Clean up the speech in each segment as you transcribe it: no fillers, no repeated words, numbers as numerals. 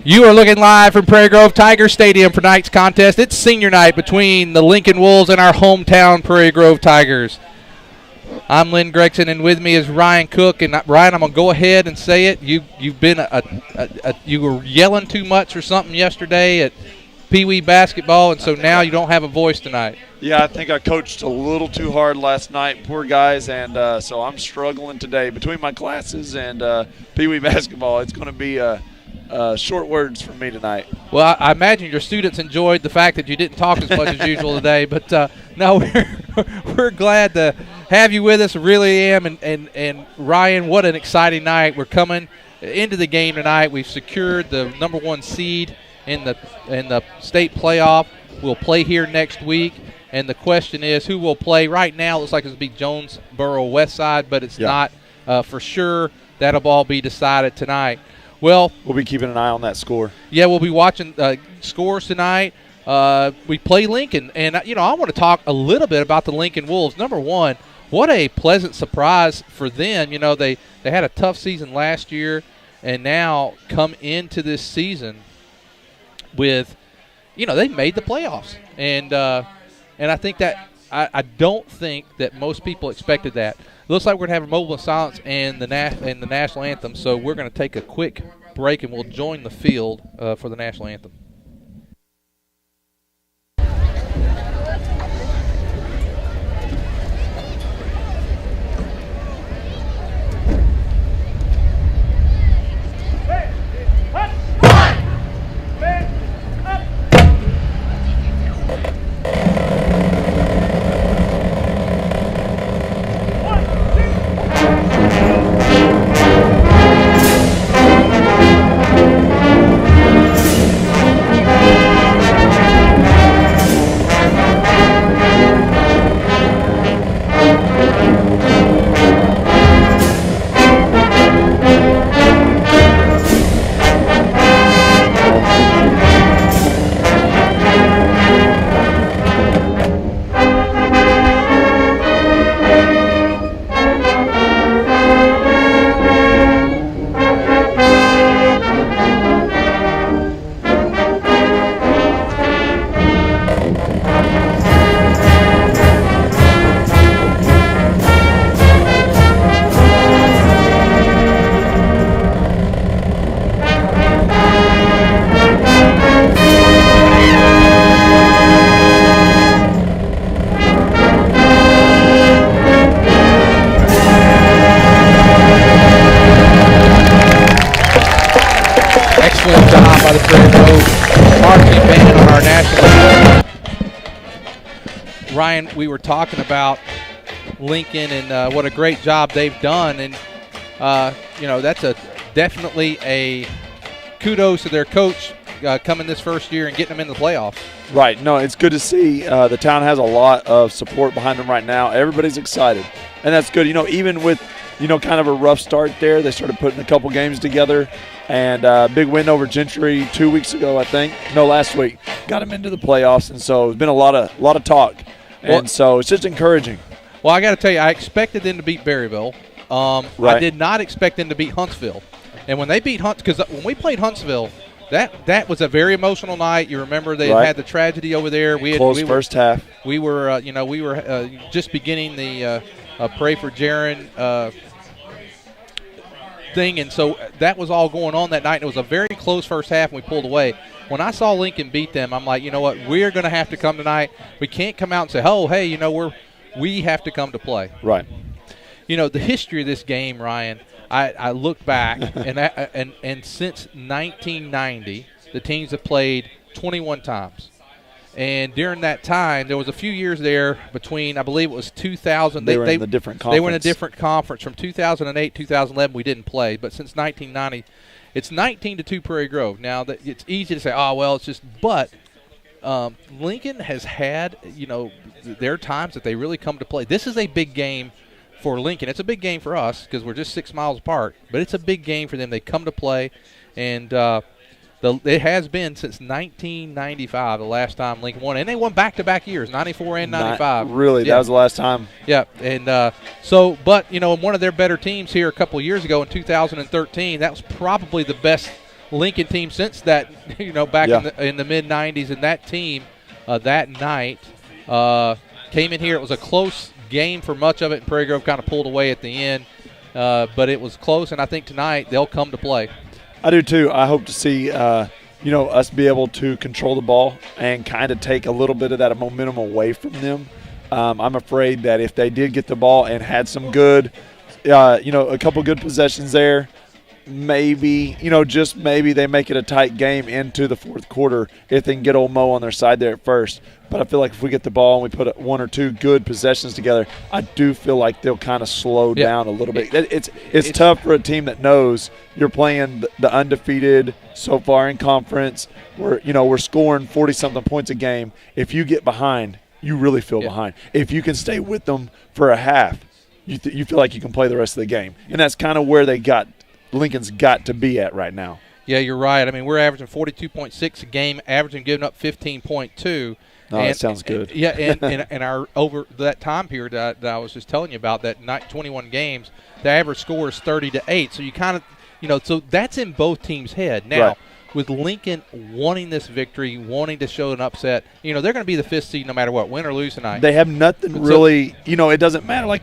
You are looking live from Prairie Grove Tiger Stadium for tonight's contest. It's senior night between the Lincoln Wolves and our hometown Prairie Grove Tigers. I'm Lynn Gregson, and with me is Ryan Cook. And Ryan, I'm gonna go ahead and say it. You've been you were yelling too much or something yesterday at Pee Wee basketball, and so now you don't have a voice tonight. Yeah, I think I coached a little too hard last night, poor guys, and so I'm struggling today between my classes and Pee Wee basketball. It's going to be short words from me tonight. Well, I imagine your students enjoyed the fact that you didn't talk as much as usual today, but no, we're glad to have you with us. Really am, and Ryan, what an exciting night. We're coming into the game tonight. We've secured the number 1 seed in the state playoff. We'll play here next week, and the question is who will play. Right now it looks like it's going to be Jonesboro Westside, but it's not for sure. That'll all be decided tonight. Well, we'll be keeping an eye on that score. Yeah, we'll be watching scores tonight. We play Lincoln, and I want to talk a little bit about the Lincoln Wolves. Number one, what a pleasant surprise for them. They had a tough season last year, and now come into this season with, they made the playoffs, and I think that I don't think that most people expected that. It looks like we're going to have a moment of silence and the national anthem, so we're going to take a quick break, and we'll join the field for the national anthem. By the Prairie Grove marching band on our national anthem. Ryan, we were talking about Lincoln and what a great job they've done, and that's definitely a kudos to their coach coming this first year and getting them in the playoffs. Right. No, it's good to see. The town has a lot of support behind them right now. Everybody's excited, and that's good. Even with kind of a rough start there, they started putting a couple games together. And big win over Gentry 2 weeks ago, I think. No, last week. Got them into the playoffs, and so it's been a lot of talk. And so it's just encouraging. Well, I got to tell you, I expected them to beat Berryville. Right. I did not expect them to beat Huntsville. And when they beat because when we played Huntsville, that was a very emotional night. You remember they had the tragedy over there. First half. We were just beginning the Pray for Jaron thing, and so that was all going on that night. It was a very close first half, and we pulled away. When I saw Lincoln beat them, I'm like, you know what, we're going to have to come tonight. We can't come out and say, oh, hey, we have to come to play. Right. The history of this game, Ryan, I look back, and since 1990, the teams have played 21 times. And during that time, there was a few years there between, I believe it was 2000. They were in a different conference. They were in a different conference. From 2008, 2011, we didn't play. But since 1990, it's 19-2 Prairie Grove. Now, it's easy to say, oh, well, it's just – but Lincoln has had, there are times that they really come to play. This is a big game for Lincoln. It's a big game for us because we're just 6 miles apart. But it's a big game for them. They come to play, and it has been since 1995 the last time Lincoln won. And they won back-to-back years, 94 and 95. Really? Yeah. That was the last time? Yeah. And but, one of their better teams here a couple of years ago in 2013, that was probably the best Lincoln team since that, back Yeah. in the mid-'90s. And that team that night came in here. It was a close game for much of it, and Prairie Grove kind of pulled away at the end. But it was close, and I think tonight they'll come to play. I do too. I hope to see us be able to control the ball and kind of take a little bit of that momentum away from them. I'm afraid that if they did get the ball and had some good, a couple good possessions there, maybe, just maybe they make it a tight game into the fourth quarter if they can get old Mo on their side there at first. But I feel like if we get the ball and we put one or two good possessions together, I do feel like they'll kind of slow down a little bit. It's tough for a team that knows you're playing the undefeated so far in conference. We're scoring 40-something points a game. If you get behind, you really feel behind. If you can stay with them for a half, you feel like you can play the rest of the game. And that's kind of where Lincoln's got to be at right now. Yeah, you're right. I mean, we're averaging 42.6 a game, averaging giving up 15.2. That sounds good. And our over that time period that I was just telling you about, that 21 games, the average score is 30-8. So you kind of, so that's in both teams' head. Now, with Lincoln wanting this victory, wanting to show an upset, they're going to be the fifth seed no matter what, win or lose tonight. They have nothing really, it doesn't matter. Like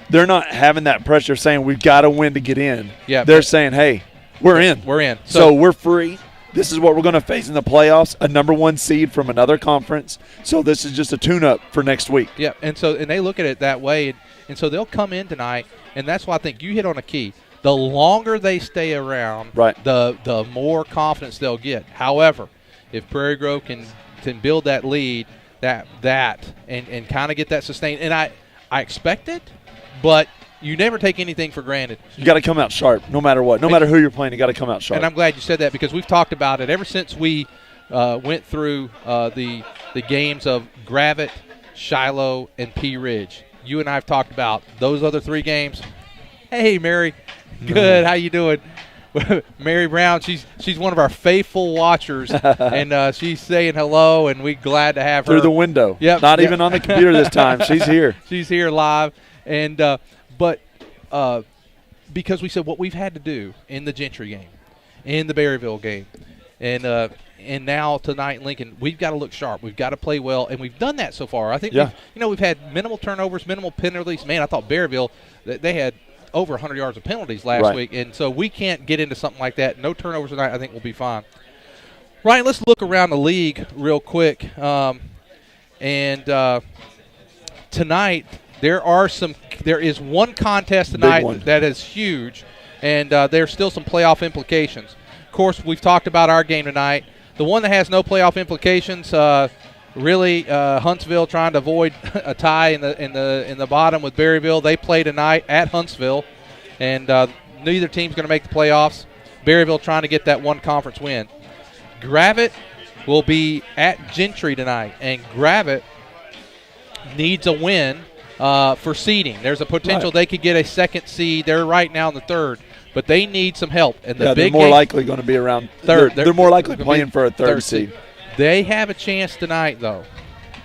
they're not having that pressure saying we've got to win to get in. Yeah, they're saying, hey, we're in. We're in. So we're free. This is what we're going to face in the playoffs, a number one seed from another conference. So this is just a tune-up for next week. Yeah, and they look at it that way, and so they'll come in tonight, and that's why I think you hit on a key. The longer they stay around, the more confidence they'll get. However, if Prairie Grove can build that lead, and kind of get that sustained, and I expect it, but you never take anything for granted. You got to come out sharp no matter what. No matter who you're playing, you got to come out sharp. And I'm glad you said that because we've talked about it ever since we went through the games of Gravette, Shiloh, and Pea Ridge. You and I have talked about those other three games. Hey, Mary. Good. How you doing? Mary Brown, she's one of our faithful watchers, and she's saying hello, and we're glad to have her. Through the window. Yep. Not even on the computer this time. She's here. She's here live. And but because we said what we've had to do in the Gentry game, in the Berryville game, and now tonight in Lincoln, we've got to look sharp. We've got to play well, and we've done that so far. I think we've had minimal turnovers, minimal penalties. Man, I thought Berryville, they had over 100 yards of penalties last week, and so we can't get into something like that. No turnovers tonight. I think we'll be fine. Ryan, let's look around the league real quick. Tonight there is one contest tonight that is huge, and there's still some playoff implications. Of course, we've talked about our game tonight. The one that has no playoff implications, really, Huntsville trying to avoid a tie in the bottom with Berryville. They play tonight at Huntsville, and neither team's going to make the playoffs. Berryville trying to get that one conference win. Gravette will be at Gentry tonight, and Gravette needs a win for seeding. There's a potential they could get a second seed. They're right now in the third, but they need some help. And they're more likely going to be around third. They're more likely playing for a third seed. They have a chance tonight, though,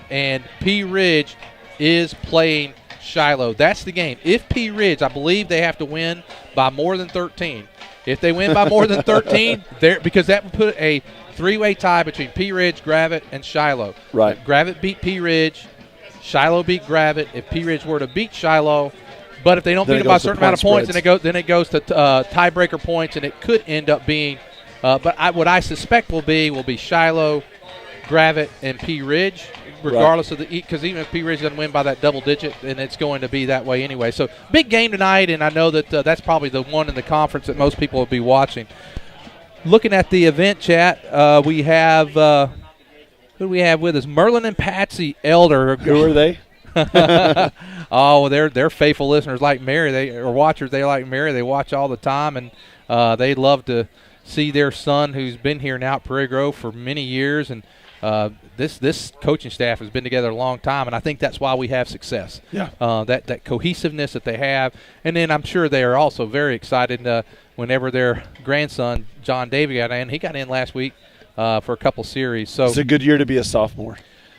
and Pea Ridge is playing Shiloh. That's the game. If Pea Ridge, I believe they have to win by more than 13. If they win by more than 13, because that would put a three-way tie between Pea Ridge, Gravette, and Shiloh. Right. Gravette beat Pea Ridge. Shiloh beat Gravette. If Pea Ridge were to beat Shiloh, but if they don't beat them by a certain amount of points, then it goes to tiebreaker points, and it could end up being. What I suspect will be Shiloh, Gravette, and Pea Ridge, regardless of because even if Pea Ridge doesn't win by that double digit, then it's going to be that way anyway. So big game tonight, and I know that that's probably the one in the conference that most people will be watching. Looking at the event chat, we have. Who do we have with us? Merlin and Patsy Elder. Who are they? Oh, they're faithful listeners like Mary. Watchers. They like Mary. They watch all the time, and they love to see their son, who's been here now at Prairie Grove for many years, and this coaching staff has been together a long time, and I think that's why we have success. Yeah. That cohesiveness that they have, and then I'm sure they are also very excited whenever their grandson John Davey got in. He got in last week. For a couple series. So it's a good year to be a sophomore.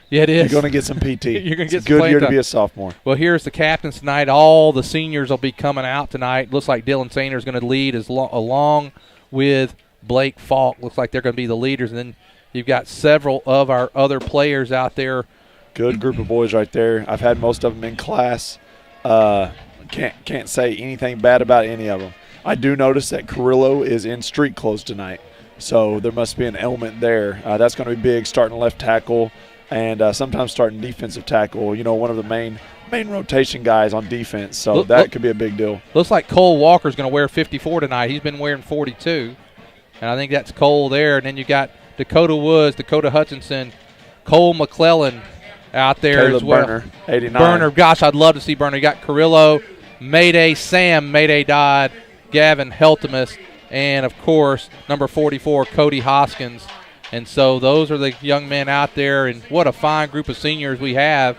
Yeah, it is. You're going to get some PT. You're going to get some good year to be a sophomore. Well, here's the captains tonight. All the seniors will be coming out tonight. Looks like Dylan Sainer is going to lead along with Blake, Falk looks like they're going to be the leaders. And then you've got several of our other players out there. Good group of boys right there. I've had most of them in class. Can't say anything bad about any of them. I do notice that Carrillo is in street clothes tonight, so there must be an element there. That's going to be big, starting left tackle and sometimes starting defensive tackle. One of the main rotation guys on defense, so that could be a big deal. Looks like Cole Walker's going to wear 54 tonight. He's been wearing 42, and I think that's Cole there. And then you got Dakota Woods, Dakota Hutchinson, Cole McClellan out there Caleb as well. Burner, 89. Burner, gosh, I'd love to see Burner. You got Carrillo, Mayday Sam, Mayday Dodd, Gavin Heltemus, and, of course, number 44, Cody Hoskins. And so those are the young men out there, and what a fine group of seniors we have.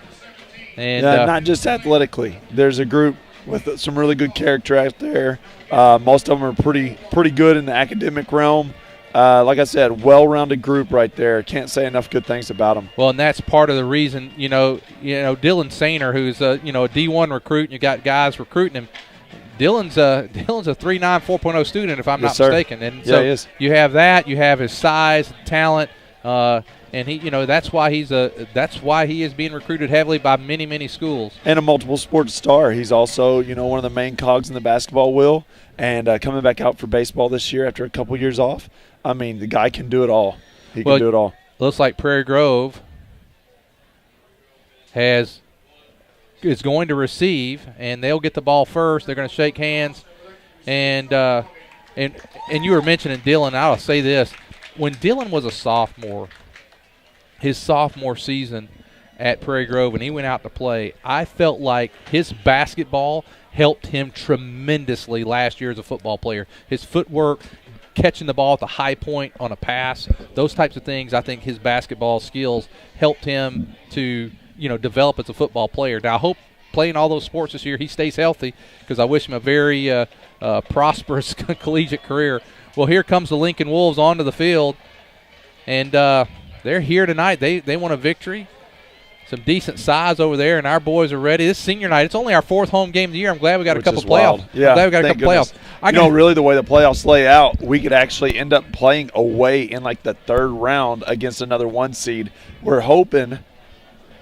And not just athletically. There's a group with some really good character out there. Most of them are pretty good in the academic realm. Like I said, well-rounded group right there. Can't say enough good things about them. Well, and that's part of the reason, Dylan Sainer, who's a D1 recruit, and you got guys recruiting him. Dylan's a 3.9 4.0 student, if I'm not mistaken. And so he is. You have that. You have his size, talent, and he, that's why he is being recruited heavily by many schools. And a multiple sports star. He's also, one of the main cogs in the basketball wheel, and coming back out for baseball this year after a couple years off. I mean, the guy can do it all. He can do it all. Looks like Prairie Grove is going to receive, and they'll get the ball first. They're going to shake hands, and you were mentioning Dylan. I'll say this: when Dylan was a sophomore, his sophomore season at Prairie Grove, and he went out to play, I felt like his basketball helped him tremendously last year as a football player. His footwork, catching the ball at the high point on a pass, those types of things, I think his basketball skills helped him to develop as a football player. Now, I hope playing all those sports this year he stays healthy, because I wish him a very prosperous collegiate career. Well, here comes the Lincoln Wolves onto the field, and they're here tonight. They want a victory. Some decent size over there, and our boys are ready. This senior night, it's only our 4th home game of the year. I'm glad we got a couple playoffs. Yeah, I'm glad we got a couple playoffs. Really the way the playoffs lay out, we could actually end up playing away in like the 3rd round against another 1 seed. We're hoping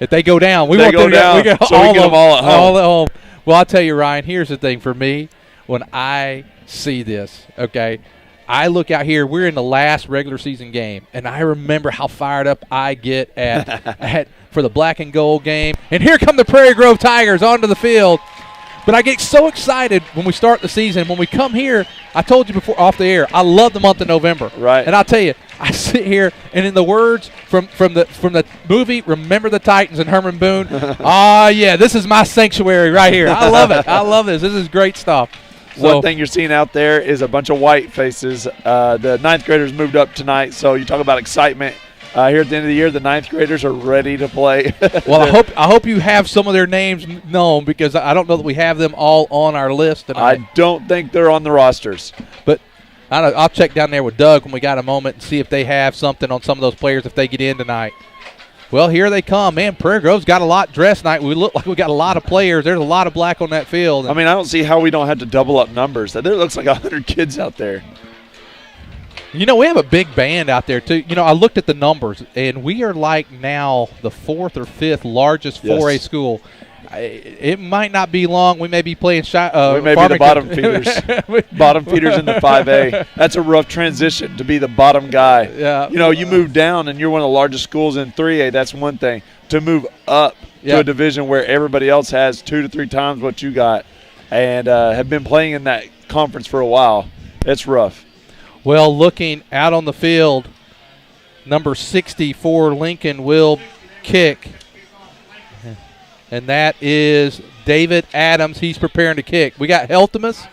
if they go down, we want them to down, we get so we get them all at home. All at home. Well, I'll tell you, Ryan, here's the thing for me. When I see this, okay, I look out here. We're in the last regular season game, and I remember how fired up I get at for the black and gold game. And here come the Prairie Grove Tigers onto the field. But I get so excited when we start the season. When we come here, I told you before off the air, I love the month of November. Right. And I'll tell you, I sit here, and in the words from the movie Remember the Titans and Herman Boone, yeah, this is my sanctuary right here. I love it. I love this. This is great stuff. One thing you're seeing out there is a bunch of white faces. The 9th graders moved up tonight, so you talk about excitement. Here at the end of the year, the 9th graders are ready to play. Well, I hope you have some of their names known, because I don't know that we have them all on our list tonight. I don't think they're on the rosters. But I'll check down there with Doug when we got a moment and see if they have something on some of those players if they get in tonight. Well, here they come. Man, Prairie Grove's got a lot dressed tonight. We look like we got a lot of players. There's a lot of black on that field. I mean, I don't see how we don't have to double up numbers. There looks like 100 kids out there. We have a big band out there, too. I looked at the numbers, and we are like now the 4th or 5th largest 4A school. It might not be long. We may be playing we may be the bottom feeders. Bottom feeders in the 5A. That's a rough transition to be the bottom guy. Yeah. You move down, and you're one of the largest schools in 3A. That's one thing. To move up to a division where everybody else has 2 to 3 times what you got and have been playing in that conference for a while, it's rough. Well, looking out on the field, number 60 for Lincoln will kick. And that is David Adams. He's preparing to kick. We got Heltemus.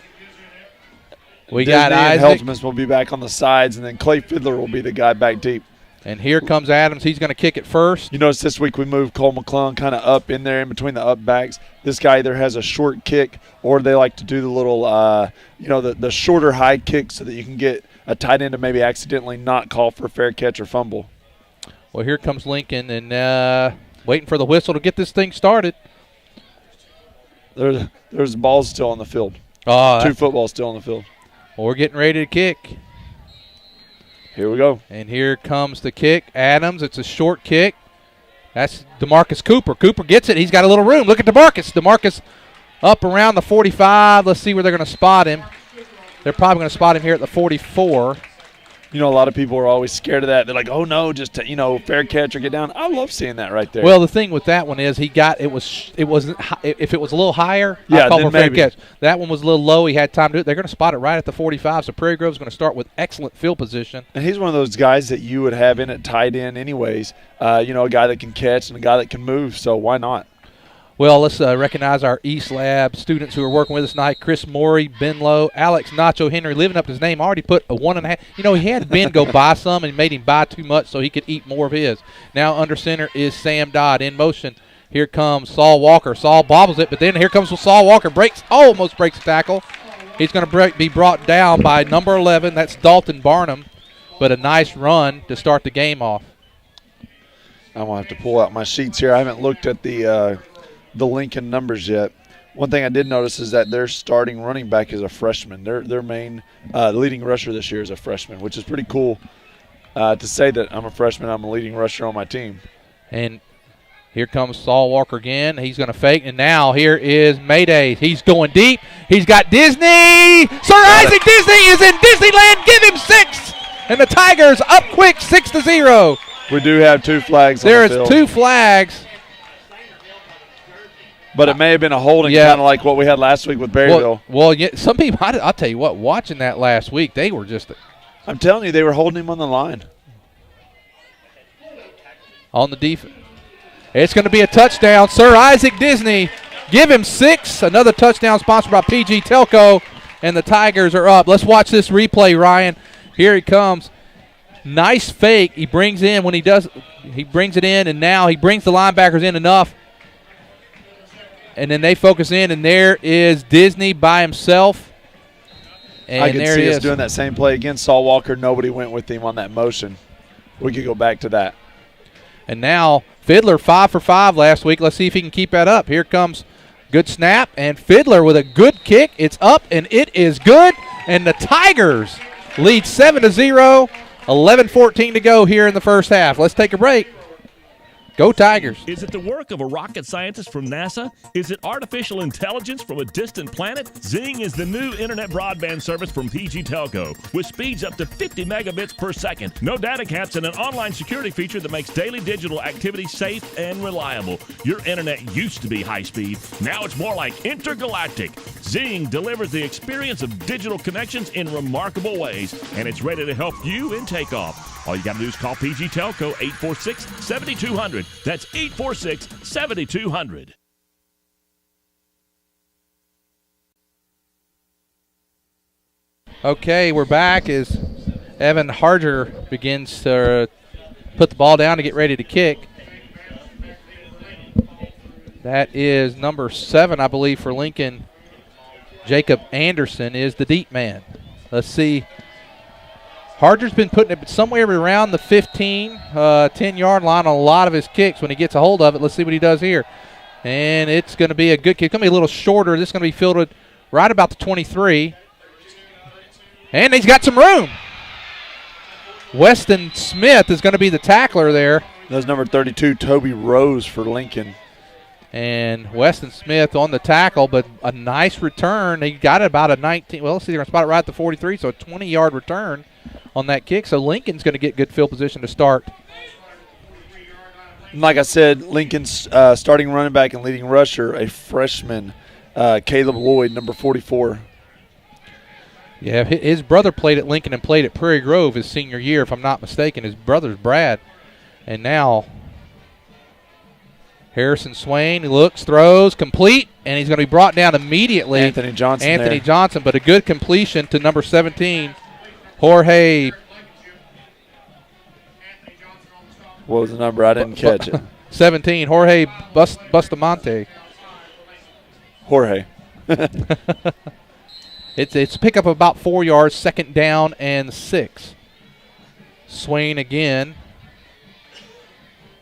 We got Isaac. Heltemus will be back on the sides, and then Clay Fiddler will be the guy back deep. And here comes Adams. He's going to kick it first. You notice this week we moved Cole McClellan kind of up in there in between the up backs. This guy either has a short kick or they like to do the little, the shorter high kick so that you can get a tight end to maybe accidentally not call for a fair catch or fumble. Well, here comes Lincoln, and waiting for the whistle to get this thing started. There's balls still on the field. 2 footballs still on the field. Well, we're getting ready to kick. Here we go. And here comes the kick. Adams, it's a short kick. That's DeMarcus Cooper. Cooper gets it. He's got a little room. Look at DeMarcus. DeMarcus up around the 45. Let's see where they're going to spot him. They're probably going to spot him here at the 44. You know, a lot of people are always scared of that. They're like, oh, no, just, fair catch or get down. I love seeing that right there. Well, the thing with that one is if it was a little higher, yeah, I'd call for a fair maybe. catch. That one was a little low. He had time to do it. They're going to spot it right at the 45, so Prairie Grove's going to start with excellent field position. And he's one of those guys that you would have in at tight end anyways. A guy that can catch and a guy that can move, so why not? Well, let's recognize our East Lab students who are working with us tonight. Chris Morey, Ben Lowe, Alex Nacho Henry, living up to his name. Already put a 1.5. He had Ben go buy some and made him buy too much so he could eat more of his. Now under center is Sam Dodd in motion. Here comes Saul Walker. Saul bobbles it, but then here comes Saul Walker. Almost breaks the tackle. He's going to be brought down by number 11. That's Dalton Barnum, but a nice run to start the game off. I'm going to have to pull out my sheets here. I haven't looked at the Lincoln numbers yet. One thing I did notice is that their starting running back is a freshman. Their main leading rusher this year is a freshman, which is pretty cool to say that I'm a freshman, I'm a leading rusher on my team. And here comes Saul Walker again. He's going to fake, and now here is Mayday. He's going deep. He's got Disney. Sir Isaac Disney is in Disneyland. Give him 6. And the Tigers up quick, 6-0. We do have 2 flags There on the is field. 2 flags. But it may have been a holding, kind of like what we had last week with Berryville. Well, yeah, some people, I'll tell you what, watching that last week, they were just I'm telling you, they were holding him on the line. On the defense. It's going to be a touchdown. Sir Isaac Disney, give him 6. Another touchdown sponsored by PG Telco, and the Tigers are up. Let's watch this replay, Ryan. Here he comes. Nice fake. He brings in when he does. He brings it in, and now he brings the linebackers in enough. And then they focus in, and there is Disney by himself. And I can there see it us is. doing that same play again. Saul Walker, nobody went with him on that motion. We could go back to that. And now Fiddler 5 for 5 last week. Let's see if he can keep that up. Here comes good snap, and Fiddler with a good kick. It's up, and it is good. And the Tigers lead 7-0. 11:14 to go here in the first half. Let's take a break. Go Tigers. Is it the work of a rocket scientist from NASA? Is it artificial intelligence from a distant planet? Zing is the new internet broadband service from PG Telco with speeds up to 50 megabits per second. No data caps and an online security feature that makes daily digital activity safe and reliable. Your internet used to be high speed. Now it's more like intergalactic. Zing delivers the experience of digital connections in remarkable ways, and it's ready to help you in takeoff. All you got to do is call PG Telco 846-7200. That's 846-7200. Okay, we're back as Evan Harger begins to put the ball down to get ready to kick. That is number 7, I believe, for Lincoln. Jacob Anderson is the deep man. Let's see. Harger's been putting it somewhere around the 15, 10-yard line on a lot of his kicks when he gets a hold of it. Let's see what he does here. And it's going to be a good kick. It's going to be a little shorter. This is going to be fielded right about the 23. And he's got some room. Weston Smith is going to be the tackler there. That's number 32, Toby Rose for Lincoln. And Weston Smith on the tackle, but a nice return. He got it about a 19. Well, let's see, they're going to spot it right at the 43, so a 20-yard return on that kick. So Lincoln's going to get good field position to start. Like I said, Lincoln's starting running back and leading rusher, a freshman, Caleb Lloyd, number 44. Yeah, his brother played at Lincoln and played at Prairie Grove his senior year, if I'm not mistaken. His brother's Brad. And now Harrison Swain looks, throws, complete, and he's going to be brought down immediately. Anthony Johnson, but a good completion to number 17, Jorge. What was the number? I didn't catch it. 17, Jorge Bustamante. Jorge. It's a pickup of about 4 yards, second down and 6. Swain again.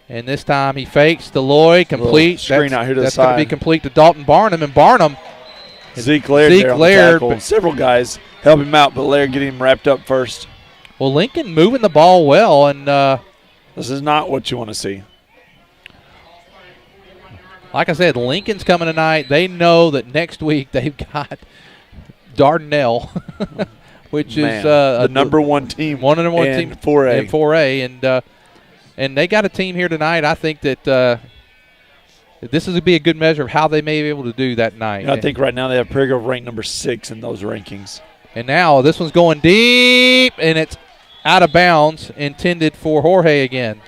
And this time he fakes to Lloyd, complete. Screen out here to the that's side. That's going to be complete to Dalton Barnum, and Barnum. Zeke Laird there on the tackle. Several guys help him out, but Laird getting him wrapped up first. Well, Lincoln moving the ball well, and this is not what you want to see. Like I said, Lincoln's coming tonight. They know that next week they've got Dardanelle, which is the number one team. One of the one team 4A. In 4A, and they got a team here tonight. I think that this is going to be a good measure of how they may be able to do that night. I think right now they have Prairie Grove ranked number 6 in those rankings. And now this one's going deep, and it's out of bounds, intended for Jorge again.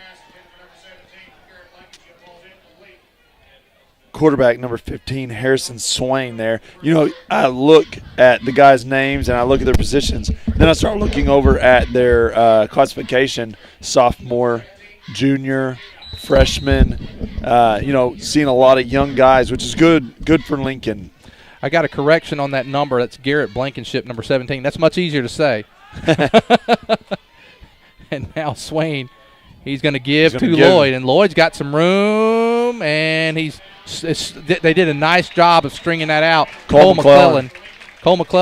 Quarterback number 15, Harrison Swain there. You know, I look at the guys' names and I look at their positions. Then I start looking over at their classification, sophomore, junior, freshman, seeing a lot of young guys, which is good for Lincoln. I got a correction on that number. That's Garrett Blankenship, number 17. That's much easier to say. And now Swain, he's going to give to Lloyd. And Lloyd's got some room, and they did a nice job of stringing that out. Cole McClellan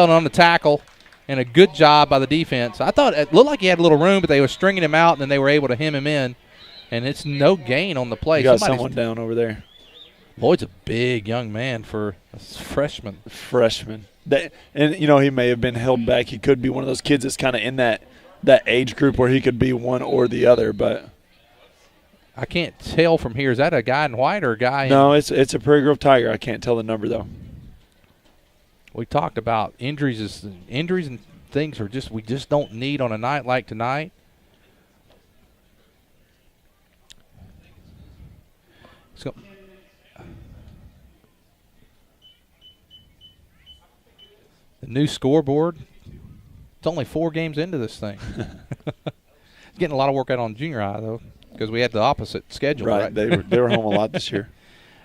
on the tackle, and a good job by the defense. I thought it looked like he had a little room, but they were stringing him out, and then they were able to hem him in. And it's no gain on the play. You got someone down over there. Lloyd's a big young man for a freshman. And he may have been held back. He could be one of those kids that's kind of in that age group where he could be one or the other, but I can't tell from here. Is that a guy in white or a guy in? No, it's a Prairie Grove Tiger. I can't tell the number, though. We talked about injuries and things we just don't need on a night like tonight. So, the new scoreboard. It's only 4 games into this thing. It's getting a lot of work out on junior high, though, because we had the opposite schedule. Right. They were home a lot this year.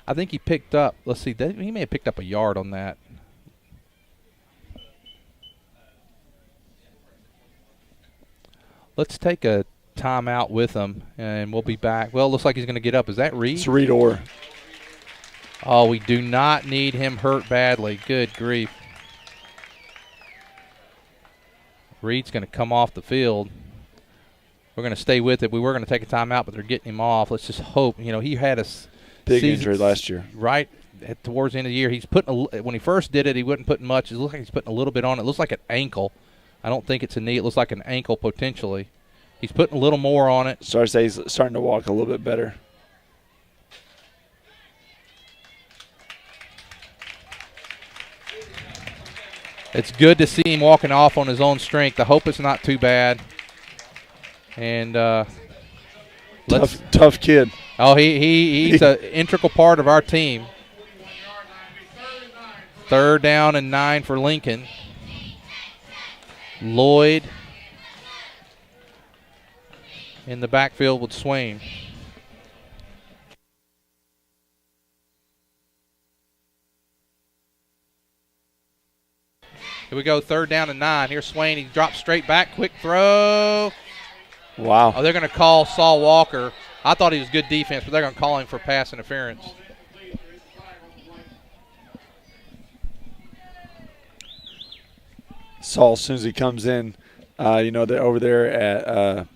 I think he picked up, let's see, he may have picked up a yard on that. Let's take a timeout with him, and we'll be back. Well, it looks like he's going to get up. Is that Reed? It's Reed Orr. Oh, we do not need him hurt badly. Good grief. Reed's going to come off the field. We're going to stay with it. We were going to take a timeout, but they're getting him off. Let's just hope. He had a big injury last year. Right towards the end of the year. He's putting when he first did it, he wasn't putting much. It looks like he's putting a little bit on. It looks like an ankle. I don't think it's a knee. It looks like an ankle potentially. He's putting a little more on it. So I say he's starting to walk a little bit better. It's good to see him walking off on his own strength. I hope it's not too bad. And tough kid. Oh, he's an integral part of our team. 3rd down and 9 for Lincoln. Lloyd in the backfield with Swain. Here we go, 3rd down and 9. Here's Swain. He drops straight back. Quick throw. Wow. Oh, they're going to call Saul Walker. I thought he was good defense, but they're going to call him for pass interference. Saul, as soon as he comes in, they're over there at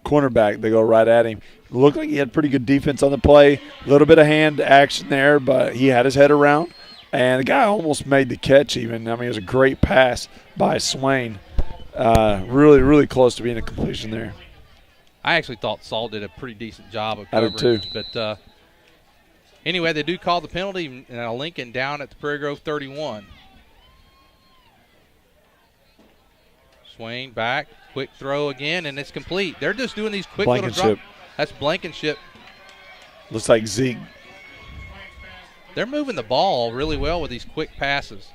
cornerback. They go right at him. Looked like he had pretty good defense on the play. A little bit of hand action there, but he had his head around. And the guy almost made the catch even. I mean, it was a great pass by Swain. Really, really close to being a completion there. I actually thought Saul did a pretty decent job of covering. I did too. But anyway, they do call the penalty. Lincoln down at the Prairie Grove 31. Swain back, quick throw again, and it's complete. They're just doing these quick little drops. That's Blankenship. Looks like Zeke. They're moving the ball really well with these quick passes.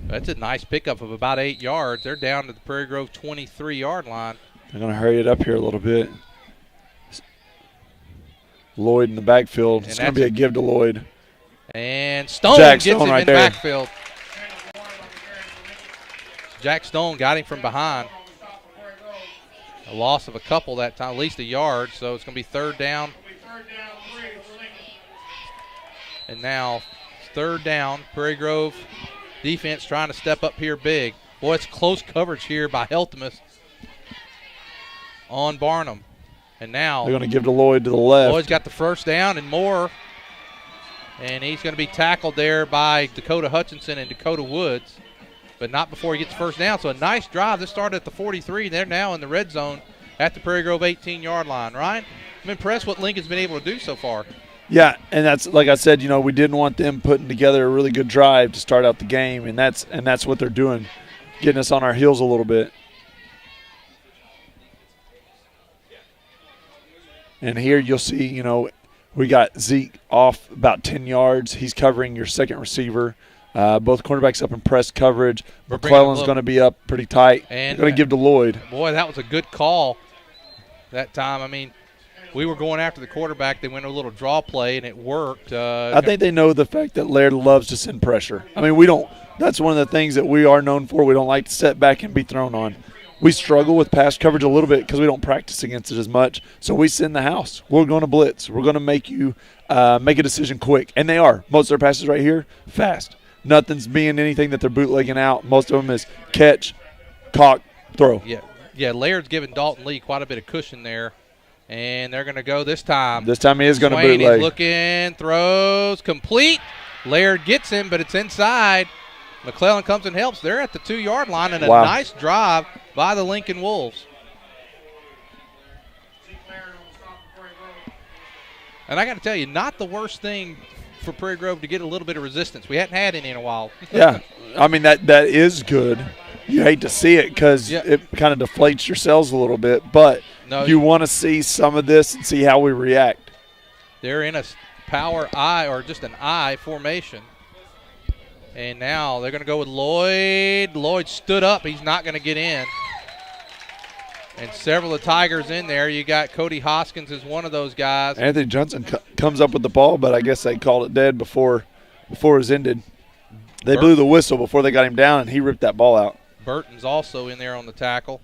That's a nice pickup of about 8 yards. They're down to the Prairie Grove 23-yard line. They're going to hurry it up here a little bit. Lloyd in the backfield. It's going to be a give to Lloyd. And Stone gets him in the backfield. Jack Stone got him from behind. A loss of a couple that time, at least a yard, so it's going to be 3rd down. And now 3rd down, Prairie Grove defense trying to step up here big. Boy, it's close coverage here by Heltemus on Barnum. And now they're going to give to Lloyd to the left. Lloyd's got the first down and more. And he's going to be tackled there by Dakota Hutchinson and Dakota Woods, but not before he gets first down. So a nice drive. This started at the 43. They're now in the red zone at the Prairie Grove 18-yard line. Ryan, I'm impressed what Lincoln's been able to do so far. Yeah, and that's like I said, we didn't want them putting together a really good drive to start out the game, and that's what they're doing, getting us on our heels a little bit. And here you'll see, we got Zeke off about 10 yards. He's covering your second receiver. Both cornerbacks up in press coverage. McClellan's going to be up pretty tight. And going to give to Lloyd. Boy, that was a good call that time. I mean, we were going after the quarterback. They went a little draw play, and it worked. I think they know the fact that Laird loves to send pressure. I mean, we don't – that's one of the things that we are known for. We don't like to set back and be thrown on. We struggle with pass coverage a little bit because we don't practice against it as much. So we send the house. We're going to blitz. We're going to make you make a decision quick. And they are. Most of their passes right here, fast. Nothing's being anything that they're bootlegging out. Most of them is catch, cock, throw. Yeah, Laird's giving Dalton Lee quite a bit of cushion there. And they're going to go this time. This time he is going to bootleg. He's looking, throws, complete. Laird gets him, but it's inside. McClellan comes and helps. They're at the 2-yard line, and a nice drive by the Lincoln Wolves. And I got to tell you, not the worst thing for Prairie Grove to get a little bit of resistance. We hadn't had any in a while. Yeah, I mean, that is good. You hate to see it because it kind of deflates your cells a little bit, but you want to see some of this and see how we react. They're in a power I or just an I formation. And now they're going to go with Lloyd. Lloyd stood up. He's not going to get in. And several of the Tigers in there. You got Cody Hoskins as one of those guys. Anthony Johnson comes up with the ball, but I guess they called it dead before it was ended. They blew the whistle before they got him down, and he ripped that ball out. Burton's also in there on the tackle.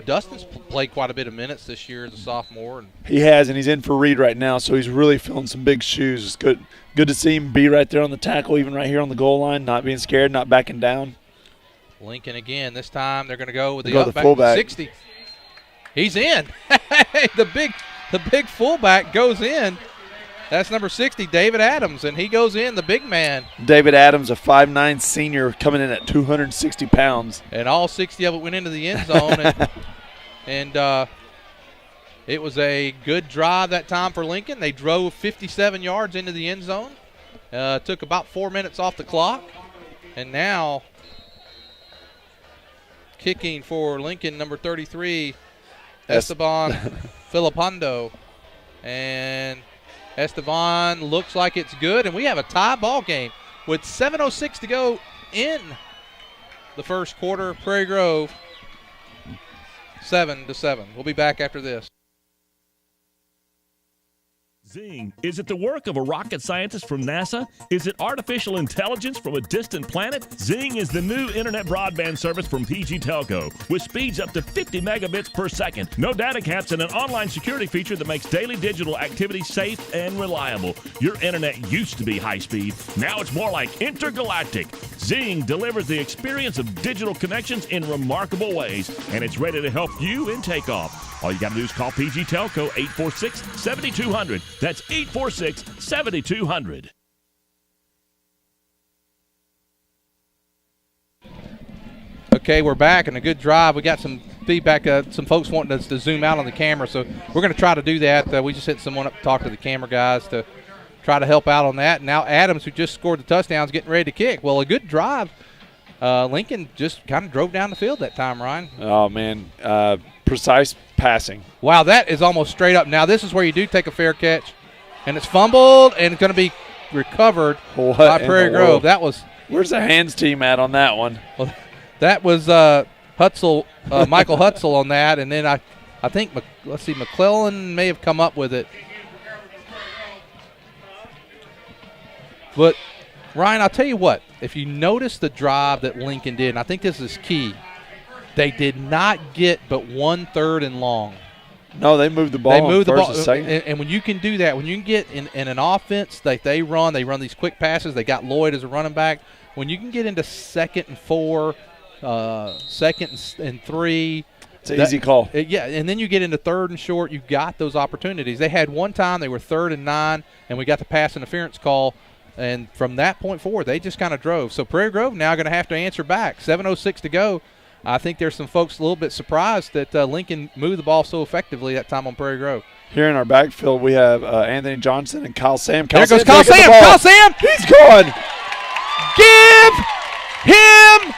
Dustin's played quite a bit of minutes this year as a sophomore. He has, and he's in for Reed right now, so he's really filling some big shoes. It's good to see him be right there on the tackle, even right here on the goal line, not being scared, not backing down. Lincoln again. This time they're going to go with the fullback. 60. He's in. the big fullback goes in. That's number 60, David Adams, and he goes in, the big man. David Adams, a 5'9" senior, coming in at 260 pounds. And all 60 of it went into the end zone. and it was a good drive that time for Lincoln. They drove 57 yards into the end zone. Took about 4 minutes off the clock. And now kicking for Lincoln, number 33, Esteban Filipando. And Esteban looks like it's good, and we have a tie ball game with 7:06 to go in the first quarter. Prairie Grove 7-7. We'll be back after this. Zing. Is it the work of a rocket scientist from NASA? Is it artificial intelligence from a distant planet? Zing is the new internet broadband service from PG Telco with speeds up to 50 megabits per second. No data caps and an online security feature that makes daily digital activity safe and reliable. Your internet used to be high speed. Now it's more like intergalactic. Zing delivers the experience of digital connections in remarkable ways, and it's ready to help you in takeoff. All you got to do is call PG Telco 846-7200. That's 846-7200. Okay, we're back, and a good drive. We got some feedback, some folks wanting us to zoom out on the camera, so we're going to try to do that. We just hit someone up to talk to the camera guys to try to help out on that. And now Adams, who just scored the touchdown, is getting ready to kick. Well, a good drive. Lincoln just kind of drove down the field that time, Ryan. Oh, man. Precise passing. Wow, that is almost straight up. Now, this is where you do take a fair catch, and it's fumbled, and it's going to be recovered by Prairie Grove. That was. Where's the hands team at on that one? Well, that was Hutzel, Michael Hutzel on that, and then I think McClellan may have come up with it. But Ryan, I'll tell you what. If you notice the drive that Lincoln did, and I think this is key. They did not get but 1/3 and long. No, they moved the ball. They moved the ball, second. and when you can do that, when you can get in an offense that they run these quick passes. They got Lloyd as a running back. When you can get into 2nd and 4, second and 3. It's an easy call. Yeah, and then you get into third and short. You've got those opportunities. They had one time they were 3rd and 9, and we got the pass interference call. And from that point forward, they just kind of drove. So Prairie Grove now going to have to answer back. 7:06 to go. I think there's some folks a little bit surprised that Lincoln moved the ball so effectively that time on Prairie Grove. Here in our backfield, we have Anthony Johnson and Kyle Sam. There goes Kyle Sam. Kyle Sam. He's gone. Give him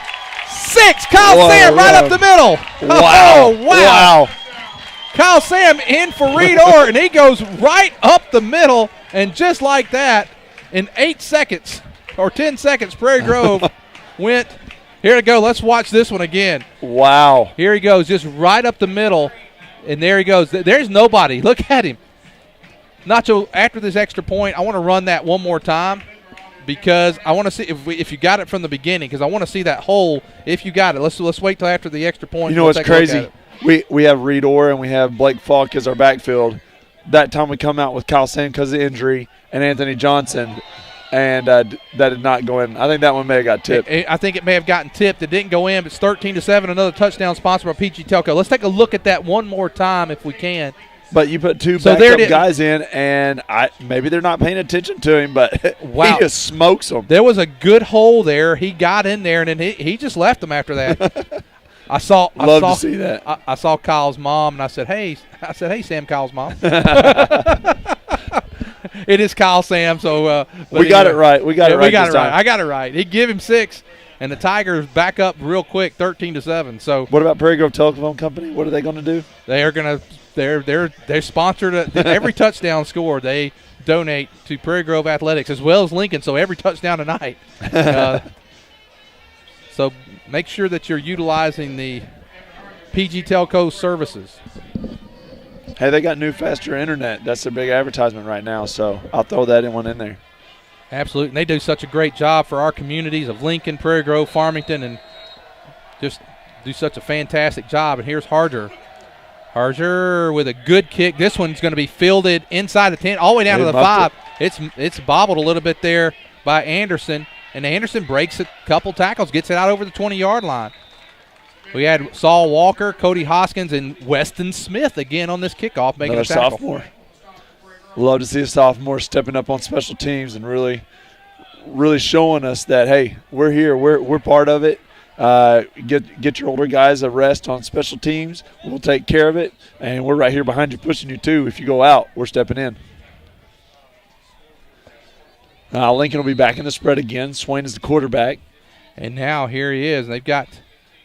6. Kyle Sam right up the middle. Wow. Oh, wow. Kyle Sam in for Reed Orr, and he goes right up the middle. And just like that, in 8 seconds or 10 seconds, Prairie Grove went. Here we go. Let's watch this one again. Wow. Here he goes, just right up the middle. And there he goes. There's nobody. Look at him. Nacho, after this extra point, I want to run that one more time because I want to see if you got it from the beginning because I want to see that hole if you got it. Let's wait till after the extra point. You know what's crazy? We have Reed Orr and we have Blake Falk as our backfield. That time we come out with Kyle Sam because of the injury and Anthony Johnson, and that did not go in. I think that one may have got tipped. I think it may have gotten tipped. It didn't go in, but it's 13-7, another touchdown sponsored by PG Telco. Let's take a look at that one more time if we can. But you put 2 backup guys in, and maybe they're not paying attention to him, but wow. He just smokes them. There was a good hole there. He got in there, and then he just left them after that. Love to see that. I saw Kyle's mom, and I said, hey, Sam, Kyle's mom. It is Kyle Sam, so we got it right. We got it right. I got it right. He give him 6, and the Tigers back up real quick, 13-7. So what about Prairie Grove Telephone Company? What are they going to do? They're sponsored every touchdown score. They donate to Prairie Grove Athletics as well as Lincoln. So every touchdown tonight. So make sure that you're utilizing the PG Telco services. Hey, they got new, faster internet. That's their big advertisement right now, so I'll throw that one in there. Absolutely. And they do such a great job for our communities of Lincoln, Prairie Grove, Farmington, and just do such a fantastic job. And here's Harger. Harger with a good kick. This one's going to be fielded inside the 10, all the way down to the 5. It's bobbled a little bit there by Anderson, and Anderson breaks a couple tackles, gets it out over the 20-yard line. We had Saul Walker, Cody Hoskins, and Weston Smith again on this kickoff making a tackle. Sophomore. Love to see a sophomore stepping up on special teams and really showing us that, hey, we're here. We're part of it. Get your older guys a rest on special teams. We'll take care of it, and we're right here behind you pushing you too. If you go out, we're stepping in. Lincoln will be back in the spread again. Swain is the quarterback. And now here he is.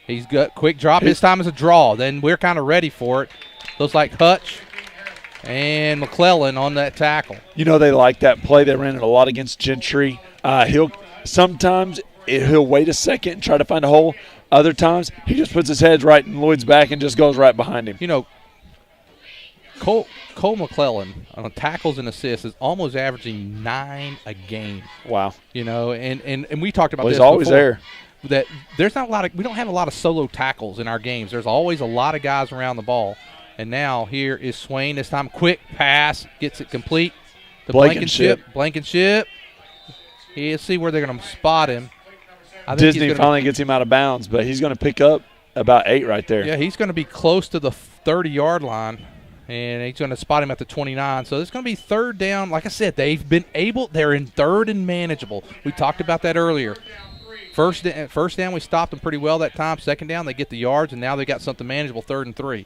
He's got quick drop. This time is a draw. Then we're kind of ready for it. Looks like Hutch and McClellan on that tackle. You know they like that play. They ran it a lot against Gentry. He'll wait a second and try to find a hole. Other times he just puts his head right in Lloyd's back and just goes right behind him. You know, Cole McClellan on tackles and assists is almost averaging 9 a game. Wow. You know, and we talked about this he's always before. there. That there's not a lot of, we don't have a lot of solo tackles in our games. There's always a lot of guys around the ball. And now here is Swain. This time quick pass, gets it complete. The Blankenship. Let's see where they're going to spot him. Disney finally gets him out of bounds, but he's going to pick up about 8 right there. Yeah, he's going to be close to the 30-yard line, and he's going to spot him at the 29. So it's going to be 3rd down. Like I said, they're in 3rd and manageable. We talked about that earlier. First down, we stopped them pretty well that time. 2nd down, they get the yards, and now they got something manageable, 3rd and 3.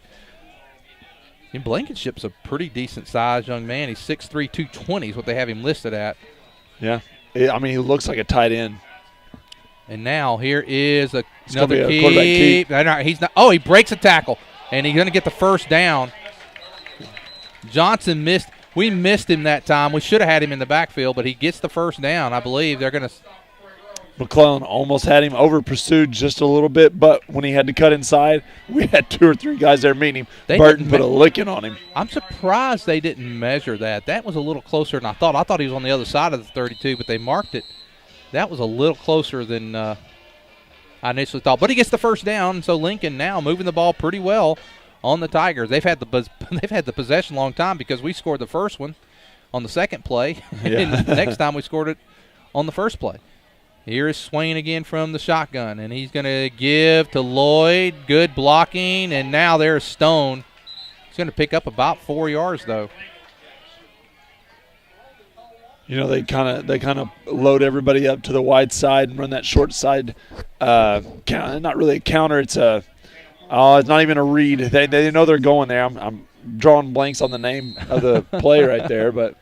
And Blankenship's a pretty decent-sized young man. He's 6'3", 220 is what they have him listed at. Yeah. I mean, he looks like a tight end. And now here is another keep. He's not. Oh, he breaks a tackle, and he's going to get the 1st down. Johnson missed. We missed him that time. We should have had him in the backfield, but he gets the 1st down. I believe they're going to – McClellan almost had him over-pursued just a little bit, but when he had to cut inside, we had 2 or 3 guys there meeting him. Burton put a licking on him. I'm surprised they didn't measure that. That was a little closer than I thought. I thought he was on the other side of the 32, but they marked it. That was a little closer than I initially thought. But he gets the 1st down, so Lincoln now moving the ball pretty well on the Tigers. They've had the possession a long time because we scored the first one on the 2nd play, and next time we scored it on the 1st play. Here is Swain again from the shotgun, and he's going to give to Lloyd. Good blocking, and now there's Stone. He's going to pick up about 4 yards, though. You know, they kind of load everybody up to the wide side and run that short side. Not really a counter. It's not even a read. They know they're going there. I'm drawing blanks on the name of the play right there, but.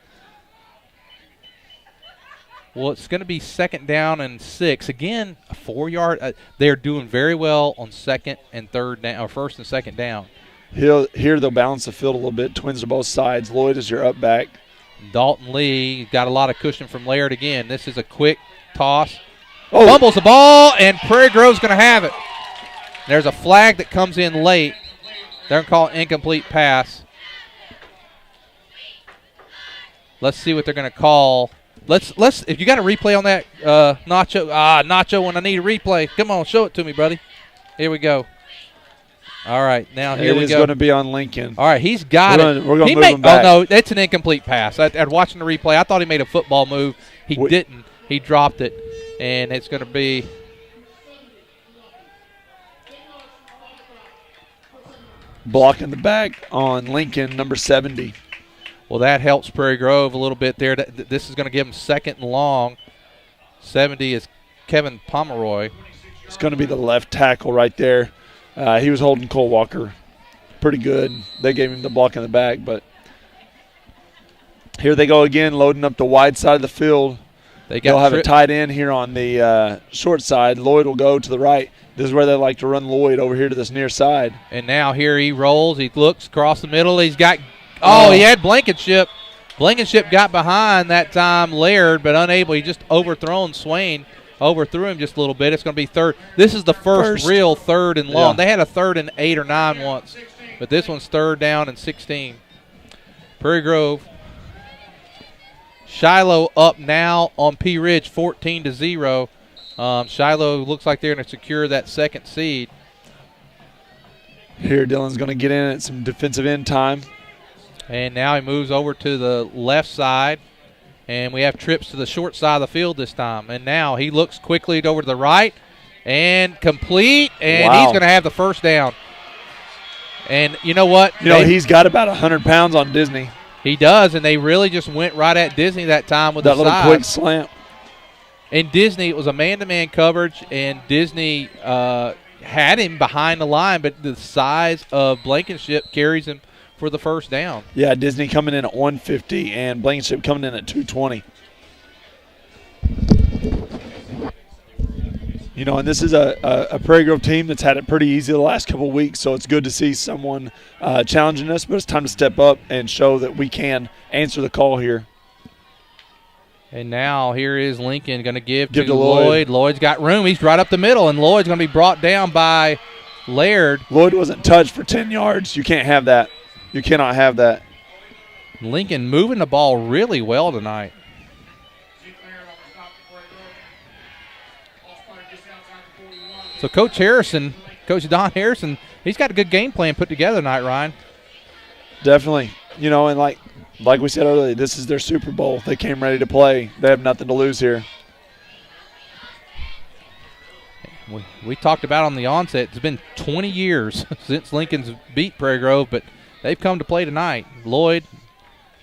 Well, it's going to be 2nd down and 6. Again, a 4-yard. They're doing very well on 2nd and 3rd down, or 1st and 2nd down. Here they'll balance the field a little bit. Twins to both sides. Lloyd is your up back. Dalton Lee got a lot of cushion from Laird again. This is a quick toss. Fumbles the ball, and Prairie Grove's going to have it. There's a flag that comes in late. They're going to call it incomplete pass. Let's see what they're going to call. Let's. If you got a replay on that, Nacho, when I need a replay, come on, show it to me, buddy. Here we go. All right, now here we go. It is going to be on Lincoln. All right, he's got it. We're going to move him back. Oh, no, it's an incomplete pass. At watching the replay, I thought he made a football move. He didn't. He dropped it, and it's going to be blocking the back on Lincoln, number 70. Well, that helps Prairie Grove a little bit there. This is going to give them 2nd and long. 70 is Kevin Pomeroy. It's going to be the left tackle right there. He was holding Cole Walker pretty good. They gave him the block in the back, but here they go again, loading up the wide side of the field. They'll have a tight end here on the short side. Lloyd will go to the right. This is where they like to run Lloyd over here to this near side. And now here he rolls. He looks across the middle. He's got he had Blankenship. Blankenship got behind that time Laird, but unable. He just overthrown Swain. Overthrew him just a little bit. It's going to be 3rd. This is the first real 3rd and long. Yeah. They had a 3rd and 8 or 9 once, but this one's 3rd down and 16. Prairie Grove. Shiloh up now on P Ridge, 14-0. Shiloh looks like they're going to secure that 2nd seed. Here Dylan's going to get in at some defensive end time. And now he moves over to the left side. And we have trips to the short side of the field this time. And now he looks quickly over to the right and complete. And he's going to have the 1st down. And you know what? He's got about 100 pounds on Disney. He does, and they really just went right at Disney that time with that the little quick slant. And Disney, it was a man-to-man coverage, and Disney had him behind the line, but the size of Blankenship carries him for the 1st down. Yeah, Disney coming in at 150 and Blankenship coming in at 220. And this is a Prairie Grove team that's had it pretty easy the last couple of weeks, so it's good to see someone challenging us, but it's time to step up and show that we can answer the call here. And now here is Lincoln going to give to Lloyd. Lloyd's got room. He's right up the middle, and Lloyd's going to be brought down by Laird. Lloyd wasn't touched for 10 yards. You can't have that. You cannot have that. Lincoln moving the ball really well tonight. So Coach Don Harrison, he's got a good game plan put together tonight, Ryan. Definitely. And like we said earlier, this is their Super Bowl. They came ready to play. They have nothing to lose here. We talked about on the onset, it's been 20 years since Lincoln's beat Prairie Grove, but they've come to play tonight. Lloyd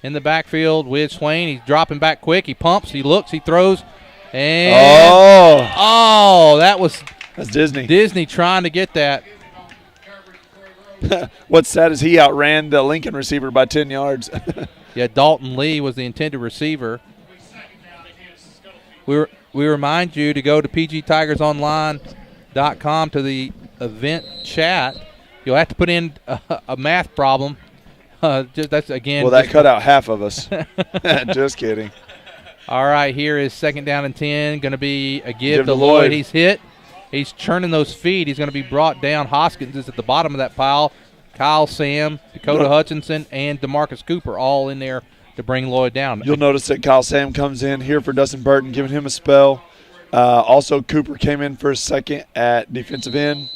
in the backfield with Swain. He's dropping back quick. He pumps. He looks. He throws. And that's Disney. Disney trying to get that. What's sad is he outran the Lincoln receiver by 10 yards. Yeah, Dalton Lee was the intended receiver. We remind you to go to pgtigersonline.com to the event chat. You'll have to put in a math problem. That's again. Well, that cut out half of us. Just kidding. All right, here is 2nd down and 10. Going to be a give to Lloyd. He's hit. He's churning those feet. He's going to be brought down. Hoskins is at the bottom of that pile. Kyle Sam, Dakota Hutchinson, and DeMarcus Cooper all in there to bring Lloyd down. You'll notice that Kyle Sam comes in here for Dustin Burton, giving him a spell. Also, Cooper came in for a second at defensive end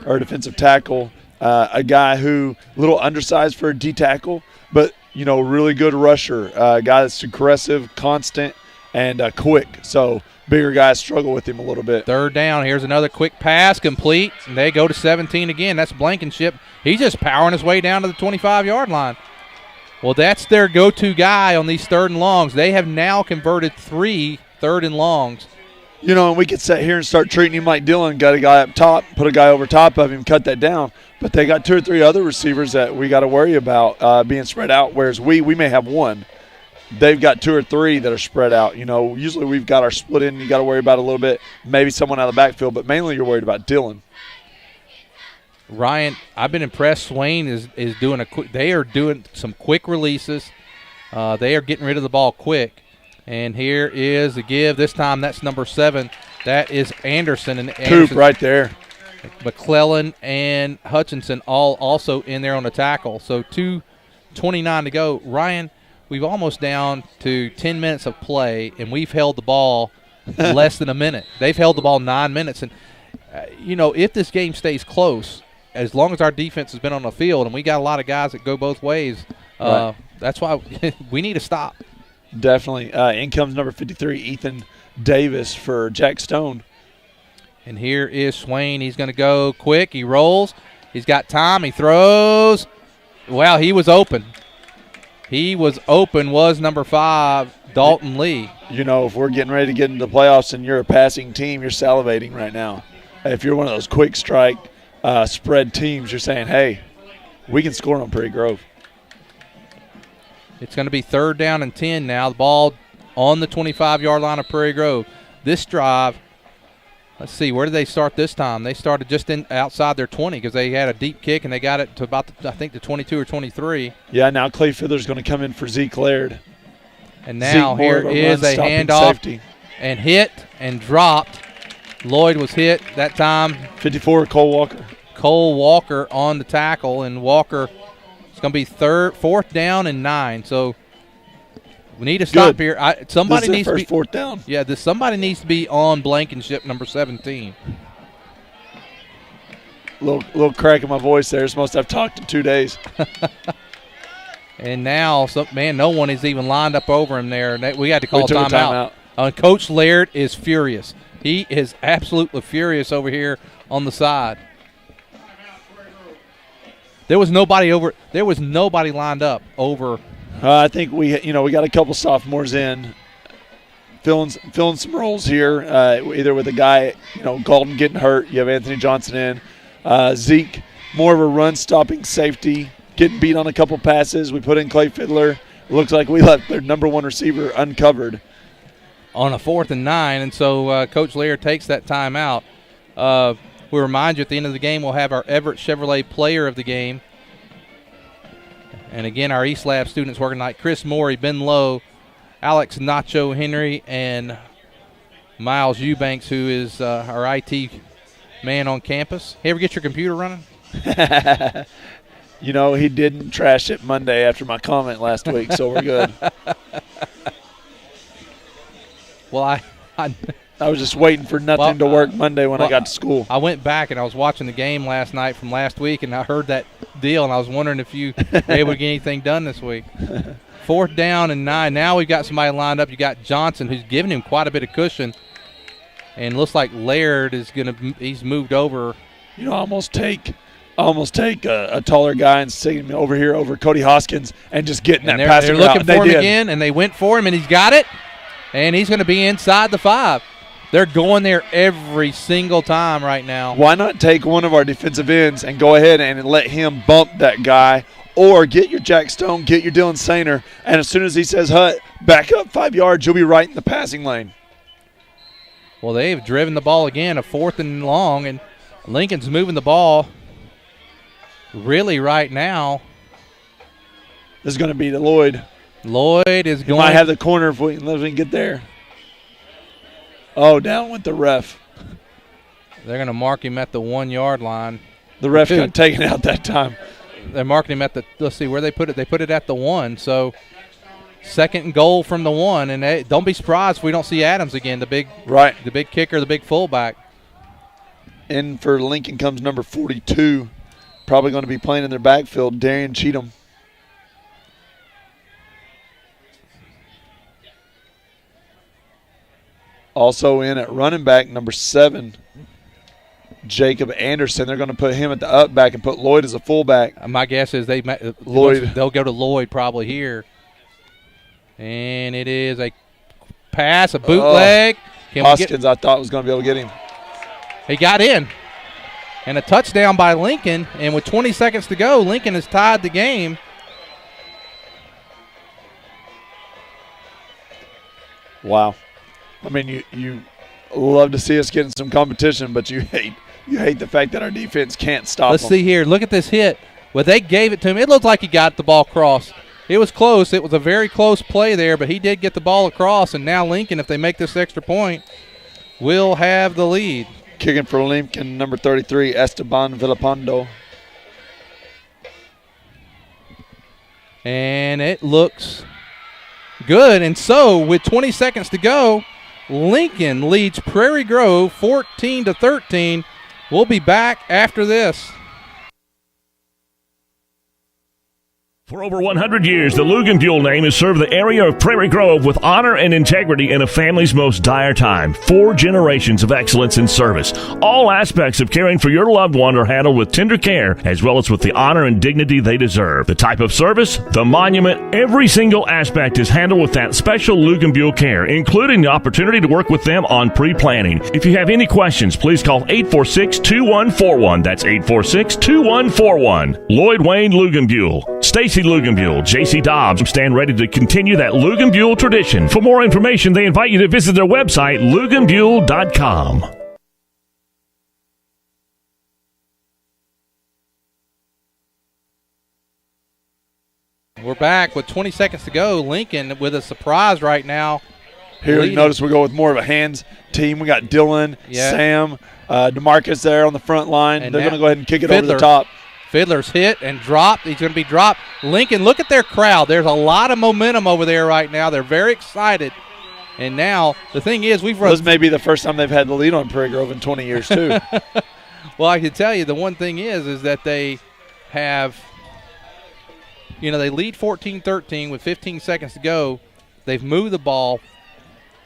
or defensive tackle. A guy who a little undersized for a D tackle, but really good rusher. A guy that's aggressive, constant, and quick. So bigger guys struggle with him a little bit. Third down. Here's another quick pass, complete, and they go to 17 again. That's Blankenship. He's just powering his way down to the 25-yard line. Well, that's their go-to guy on these third and longs. They have now converted 3 third and longs. You know, and we could sit here and start treating him like Dylan, got a guy up top, put a guy over top of him, cut that down. But they got 2 or 3 other receivers that we got to worry about being spread out, whereas we may have one. They've got 2 or 3 that are spread out. You know, usually we've got our split in you got to worry about a little bit, maybe someone out of the backfield, but mainly you're worried about Dylan. Ryan, I've been impressed. Swain is doing they are doing some quick releases. They are getting rid of the ball quick. And here is the give. This time that's number 7. That is Anderson. And Coop right there. McClellan and Hutchinson all also in there on the tackle. So 2:29 to go. Ryan, we've almost down to 10 minutes of play, and we've held the ball less than a minute. They've held the ball 9 minutes. And, you know, if this game stays close, as long as our defense has been on the field, and we got a lot of guys that go both ways, right. That's why we need to stop. Definitely. In comes number 53, Ethan Davis for Jack Stone. And here is Swain. He's going to go quick. He rolls. He's got time. He throws. Wow, he was open. He was open, was number 5, Dalton Lee. You know, if we're getting ready to get into the playoffs and you're a passing team, you're salivating right now. If you're one of those quick strike spread teams, you're saying, hey, we can score on Prairie Grove. It's going to be 3rd down and 10 now. The ball on the 25-yard line of Prairie Grove. This drive, let's see, where did they start this time? They started just outside their 20 because they had a deep kick, and they got it to about, I think, the 22 or 23. Yeah, now Clay Fiddler's going to come in for Zeke Laird. And now here is a handoff safety. And hit and dropped. Lloyd was hit that time. 54, Cole Walker. Cole Walker on the tackle, and Walker – it's going to be 4th down and 9. So we need to stop here. Somebody needs to be 4th down. Yeah, somebody needs to be on Blankenship number 17. Little crack in my voice there. It's most I've talked in 2 days. And now, no one is even lined up over him there. We had to call timeout. Coach Laird is furious. He is absolutely furious over here on the side. There was nobody lined up over. I think we got a couple sophomores in, filling some roles here. Either with a guy, Galton getting hurt. You have Anthony Johnson in. Zeke, more of a run-stopping safety, getting beat on a couple passes. We put in Clay Fiddler. It looks like we left their number 1 receiver uncovered on a 4th and 9, and so Coach Laird takes that timeout. We remind you at the end of the game we'll have our Everett Chevrolet Player of the Game. And again, our East Lab students working tonight: Chris Morey, Ben Lowe, Alex Nacho Henry, and Miles Eubanks, who is our IT man on campus. Hey, ever get your computer running? He didn't trash it Monday after my comment last week, so we're good. Well, I was just waiting for nothing to work Monday when I got to school. I went back and I was watching the game last night from last week, and I heard that deal, and I was wondering if you were able to get anything done this week. 4th down and 9. Now we've got somebody lined up. You got Johnson, who's giving him quite a bit of cushion, and looks like Laird is he's moved over. I almost take a taller guy and stick him over here over Cody Hoskins and just getting that passing route. They're looking for him again, and they went for him, and he's got it, and he's going to be inside the 5. They're going there every single time right now. Why not take one of our defensive ends and go ahead and let him bump that guy, or get your Jack Stone, get your Dylan Sainer, and as soon as he says, Hut, back up 5 yards, you'll be right in the passing lane. Well, they've driven the ball again, a 4th and long, and Lincoln's moving the ball really right now. This is going to be to Lloyd. Lloyd is going. Might have the corner if we can get there. Oh, down went the ref. They're going to mark him at the 1-yard line. The ref got taken out that time. They're marking him at the – let's see where they put it. They put it at the 1. So 2nd and goal from the 1. And don't be surprised if we don't see Adams again, the big kicker, the big fullback. In for Lincoln comes number 42. Probably going to be playing in their backfield, Darian Cheatham. Also in at running back, number 7, Jacob Anderson. They're going to put him at the up back and put Lloyd as a fullback. My guess is they'll go to Lloyd probably here. And it is a pass, a bootleg. Hoskins, I thought was going to be able to get him. He got in. And a touchdown by Lincoln. And with 20 seconds to go, Lincoln has tied the game. Wow. I mean, you love to see us getting some competition, but you hate the fact that our defense can't stop them. Let's see here. Look at this hit. Well, they gave it to him. It looked like he got the ball across. It was close. It was a very close play there, but he did get the ball across. And now Lincoln, if they make this extra point, will have the lead. Kicking for Lincoln, number 33, Esteban Villapando. And it looks good. And so, with 20 seconds to go, Lincoln leads Prairie Grove 14-13. We'll be back after this. For over 100 years, the Luganbuhl name has served the area of Prairie Grove with honor and integrity in a family's most dire time. 4 generations of excellence in service. All aspects of caring for your loved one are handled with tender care, as well as with the honor and dignity they deserve. The type of service, the monument, every single aspect is handled with that special Luganbuhl care, including the opportunity to work with them on pre-planning. If you have any questions, please call 846-2141. That's 846-2141. Lloyd Wayne Luganbuhl. Stacy Luganbuhl, J.C. Dobbs stand ready to continue that Luganbuhl tradition. For more information, they invite you to visit their website, luganbuhl.com. We're back with 20 seconds to go. Lincoln with a surprise right now. Here, you notice we go with more of a hands team. We got Dylan, Sam, DeMarcus there on the front line. And they're going to go ahead and kick it over the top. Fiddler's hit and dropped. He's going to be dropped. Lincoln, look at their crowd. There's a lot of momentum over there right now. They're very excited. And now the thing is, this may be the first time they've had the lead on Prairie Grove in 20 years too. Well, I can tell you the one thing is that they have, they lead 14-13 with 15 seconds to go. They've moved the ball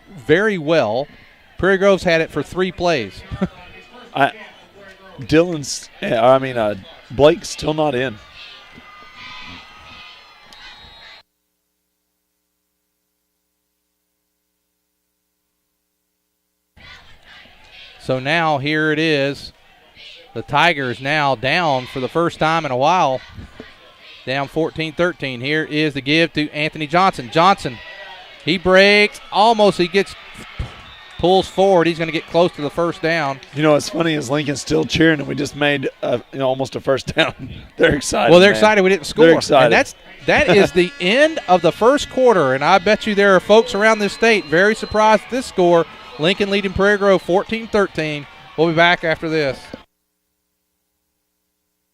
very well. Prairie Grove's had it for 3 plays. Blake's still not in. So now here it is. The Tigers now down for the first time in a while. Down 14-13. Here is the give to Anthony Johnson. Johnson, he breaks. Almost, pulls forward. He's going to get close to the first down. What's funny is Lincoln's still cheering, and we just made almost a first down. They're excited. Well, they're excited we didn't score. They're excited. And that is the end of the first quarter, and I bet you there are folks around this state very surprised at this score. Lincoln leading Prairie Grove 14-13. We'll be back after this.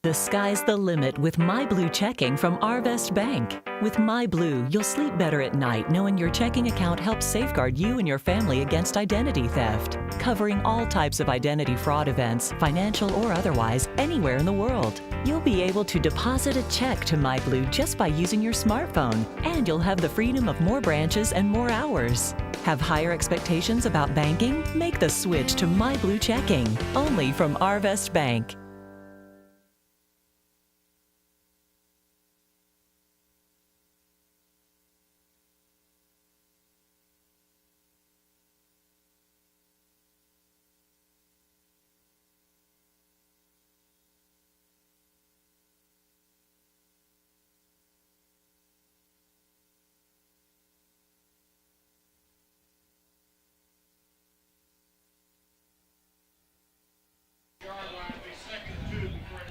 The sky's the limit with MyBlue checking from Arvest Bank. With MyBlue, you'll sleep better at night knowing your checking account helps safeguard you and your family against identity theft, covering all types of identity fraud events, financial or otherwise, anywhere in the world. You'll be able to deposit a check to MyBlue just by using your smartphone, and you'll have the freedom of more branches and more hours. Have higher expectations about banking? Make the switch to MyBlue checking, only from Arvest Bank.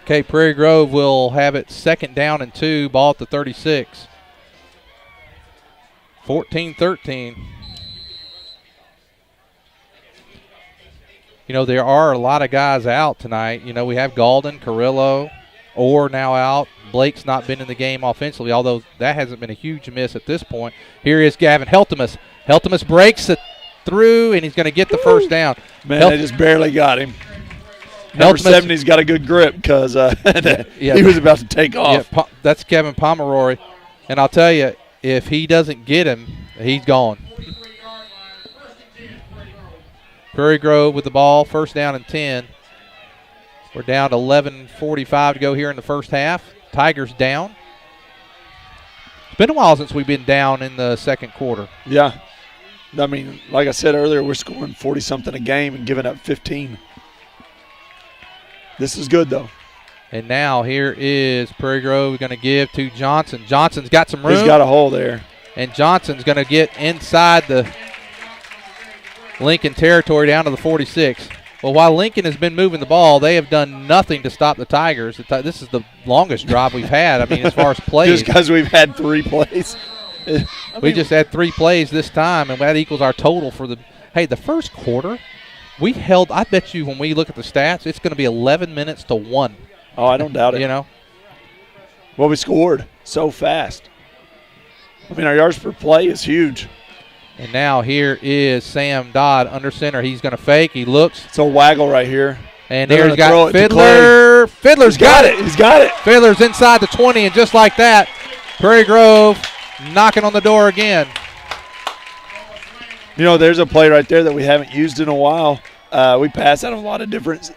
Okay, Prairie Grove will have it 2nd down and 2, ball at the 36. 14-13. There are a lot of guys out tonight. We have Galden, Carrillo, Orr now out. Blake's not been in the game offensively, although that hasn't been a huge miss at this point. Here is Gavin Heltemus. Heltemus breaks it through, and he's going to get the first down. Man, they just barely got him. Number 70's got a good grip because he was about to take off. Yeah, that's Kevin Pomeroy. And I'll tell you, if he doesn't get him, he's gone. Prairie Grove with the ball, first down and 10. We're down to 11:45 to go here in the first half. Tigers down. It's been a while since we've been down in the second quarter. Yeah. I mean, like I said earlier, we're scoring 40-something a game and giving up 15. This is good, though. And now here is Prairie Grove going to give to Johnson. Johnson's got some room. He's got a hole there. And Johnson's going to get inside the Lincoln territory down to the 46. Well, while Lincoln has been moving the ball, they have done nothing to stop the Tigers. This is the longest drive we've had, I mean, as far as plays. Just because we've had 3 plays. We just had 3 plays this time, and that equals our total for the – hey, the first quarter, we held – I bet you when we look at the stats, it's going to be 11 minutes to 1. Oh, I don't doubt it. You know? Well, we scored so fast. I mean, our yards per play is huge. And now here is Sam Dodd under center. He's going to fake. He looks. It's a waggle right here. And there he's got Fiddler. Fiddler's got it. He's got it. Fiddler's inside the 20, and just like that, Prairie Grove knocking on the door again. You know, there's a play right there that we haven't used in a while. We pass out of a lot of different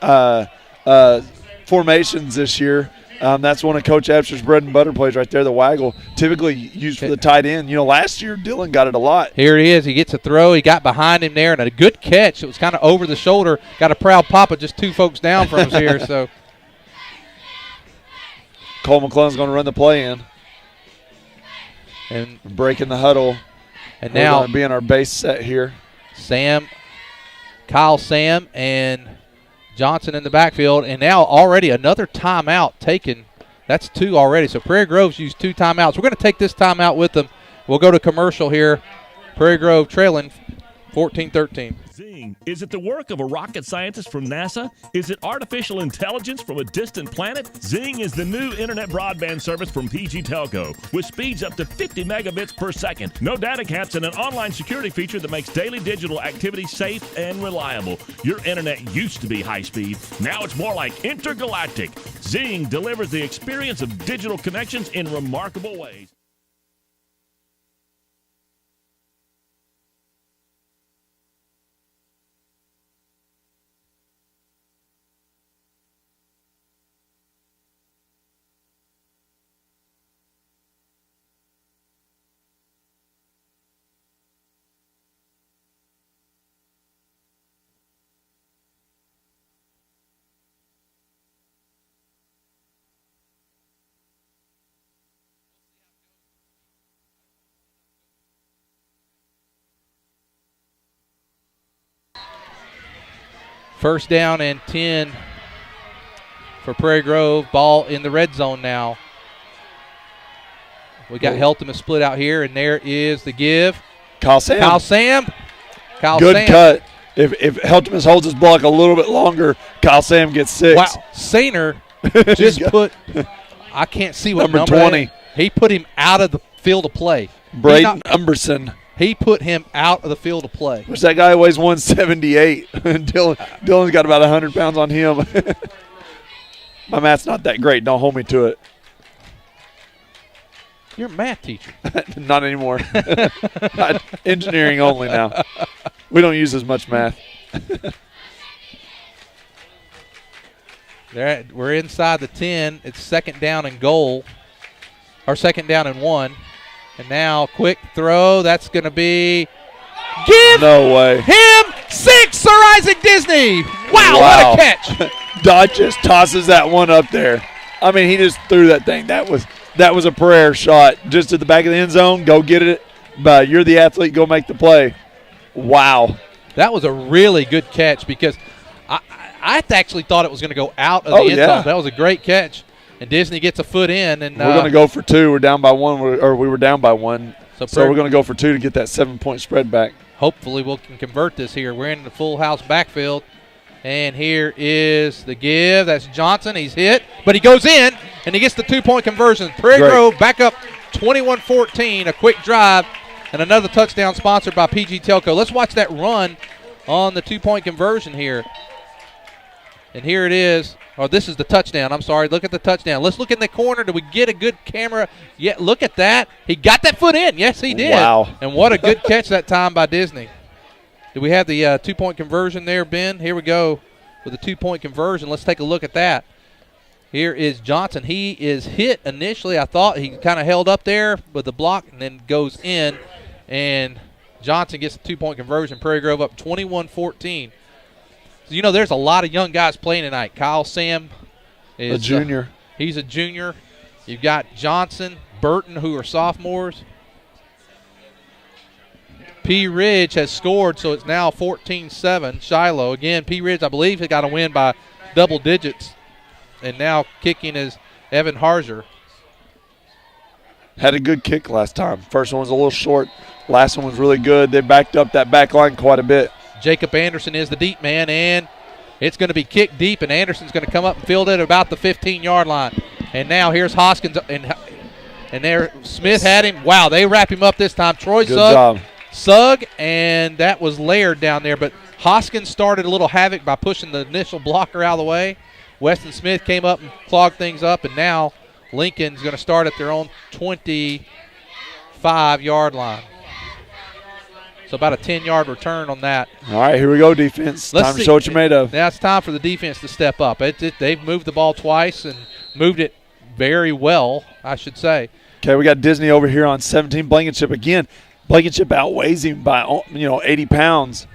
formations this year. That's one of Coach Absher's bread and butter plays right there, the waggle, typically used for the tight end. You know, last year Dylan got it a lot. Here he is. He gets a throw. He got behind him there, and a good catch. It was kind of over the shoulder. Got a proud papa just 2 folks down from us here. So Cole McClellan's going to run the play in. And breaking the huddle. And we're now going to be in our base set here. Kyle Sam, and Johnson in the backfield, and now already another timeout taken. That's 2 already. So Prairie Grove's used 2 timeouts. We're going to take this timeout with them. We'll go to commercial here. Prairie Grove trailing 14-13. Zing. Is it the work of a rocket scientist from NASA? Is it artificial intelligence from a distant planet? Zing is the new internet broadband service from PG Telco with speeds up to 50 megabits per second. No data caps and an online security feature that makes daily digital activity safe and reliable. Your internet used to be high speed. Now it's more like intergalactic. Zing delivers the experience of digital connections in remarkable ways. First down and 10 for Prairie Grove. Ball in the red zone now. We got Helton split out here, and there is the give. Kyle Sam. Good cut. If Helton holds his block a little bit longer, Kyle Sam gets 6. Wow. Sainer just put – I can't see what number 20. He put him out of the field of play. Braden Umberson. He put him out of the field of play. Which that guy weighs 178. Dylan's got about 100 pounds on him. My math's not that great. Don't hold me to it. You're a math teacher. Not anymore. Engineering only now. We don't use as much math. We're inside the 10. It's second down and goal. Or second down and 1. And now quick throw. That's going to be – give no way. him 6, Sir Isaac Disney. Wow, what a catch. Dodd just tosses that one up there. I mean, he just threw that thing. That was a prayer shot just at the back of the end zone. Go get it. But you're the athlete. Go make the play. Wow. That was a really good catch because I actually thought it was going to go out of the end zone. That was a great catch. And Disney gets a foot in. And we're going to go for 2. We're down by 1, or we were down by 1. So we're going to go for 2 to get that 7-point spread back. Hopefully we can convert this here. We're in the full house backfield. And here is the give. That's Johnson. He's hit, but he goes in, and he gets the 2-point conversion. Prairie Grove back up 21-14, a quick drive, and another touchdown sponsored by PG Telco. Let's watch that run on the 2-point conversion here. And here it is. Oh, this is the touchdown. I'm sorry. Look at the touchdown. Let's look in the corner. Do we get a good camera? Yeah, look at that. He got that foot in. Yes, he did. Wow. And what a good catch that time by Disney. Do we have the 2-point conversion there, Ben? Here we go with the 2-point conversion. Let's take a look at that. Here is Johnson. He is hit initially. I thought he kind of held up there with the block and then goes in. And Johnson gets the 2-point conversion. Prairie Grove up 21-14. So, you know, there's a lot of young guys playing tonight. Kyle Sam is a junior. He's a junior. You've got Johnson, Burton, who are sophomores. P. Ridge has scored, so it's now 14-7. Shiloh. Again, P. Ridge, I believe, has got to win by double digits. And now kicking is Evan Harzer. Had a good kick last time. First one was a little short. Last one was really good. They backed up that back line quite a bit. Jacob Anderson is the deep man, and it's going to be kicked deep, and Anderson's going to come up and field it at about the 15-yard line. And now here's Hoskins, and there Smith had him. Wow, they wrap him up this time. Troy Sugg, and that was Laird down there. But Hoskins started a little havoc by pushing the initial blocker out of the way. Weston Smith came up and clogged things up, and now Lincoln's going to start at their own 25-yard line. So about a 10-yard return on that. All right, here we go, defense. Time to show what you're made of. Now it's time for the defense to step up. They've moved the ball twice and moved it very well, I should say. Okay, we got Disney over here on 17. Blankenship again. Blankenship outweighs him by 80 pounds.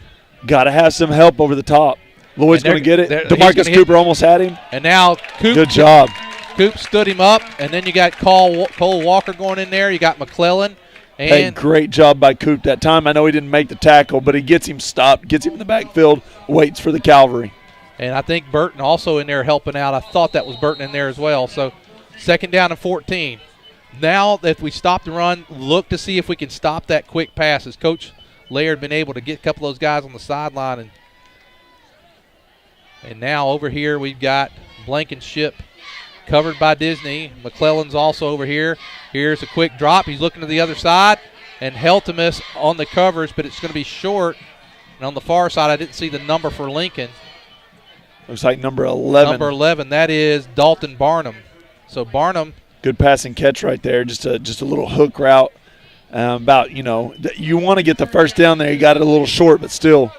Got to have some help over the top. Lloyd's going to get it. DeMarcus Cooper almost had him. And now Coop. Good job. Coop stood him up, and then you got Cole Walker going in there. You got McClellan. Hey, great job by Coop that time. I know he didn't make the tackle, but he gets him stopped, gets him in the backfield, waits for the cavalry. And I think Burton also in there helping out. I thought that was Burton in there as well. So 2nd down and 14. Now that we stop the run, look to see if we can stop that quick pass. As Coach Laird been able to get a couple of those guys on the sideline. And now over here we've got Blankenship covered by Disney. McClellan's also over here. Here's a quick drop. He's looking to the other side. And Heltemus on the covers, but it's going to be short. And on the far side, I didn't see the number for Lincoln. Looks like number 11. Number 11, that is Dalton Barnum. So Barnum. Good pass and catch right there. Just a little hook route. You want to get the first down there. You got it a little short, but still.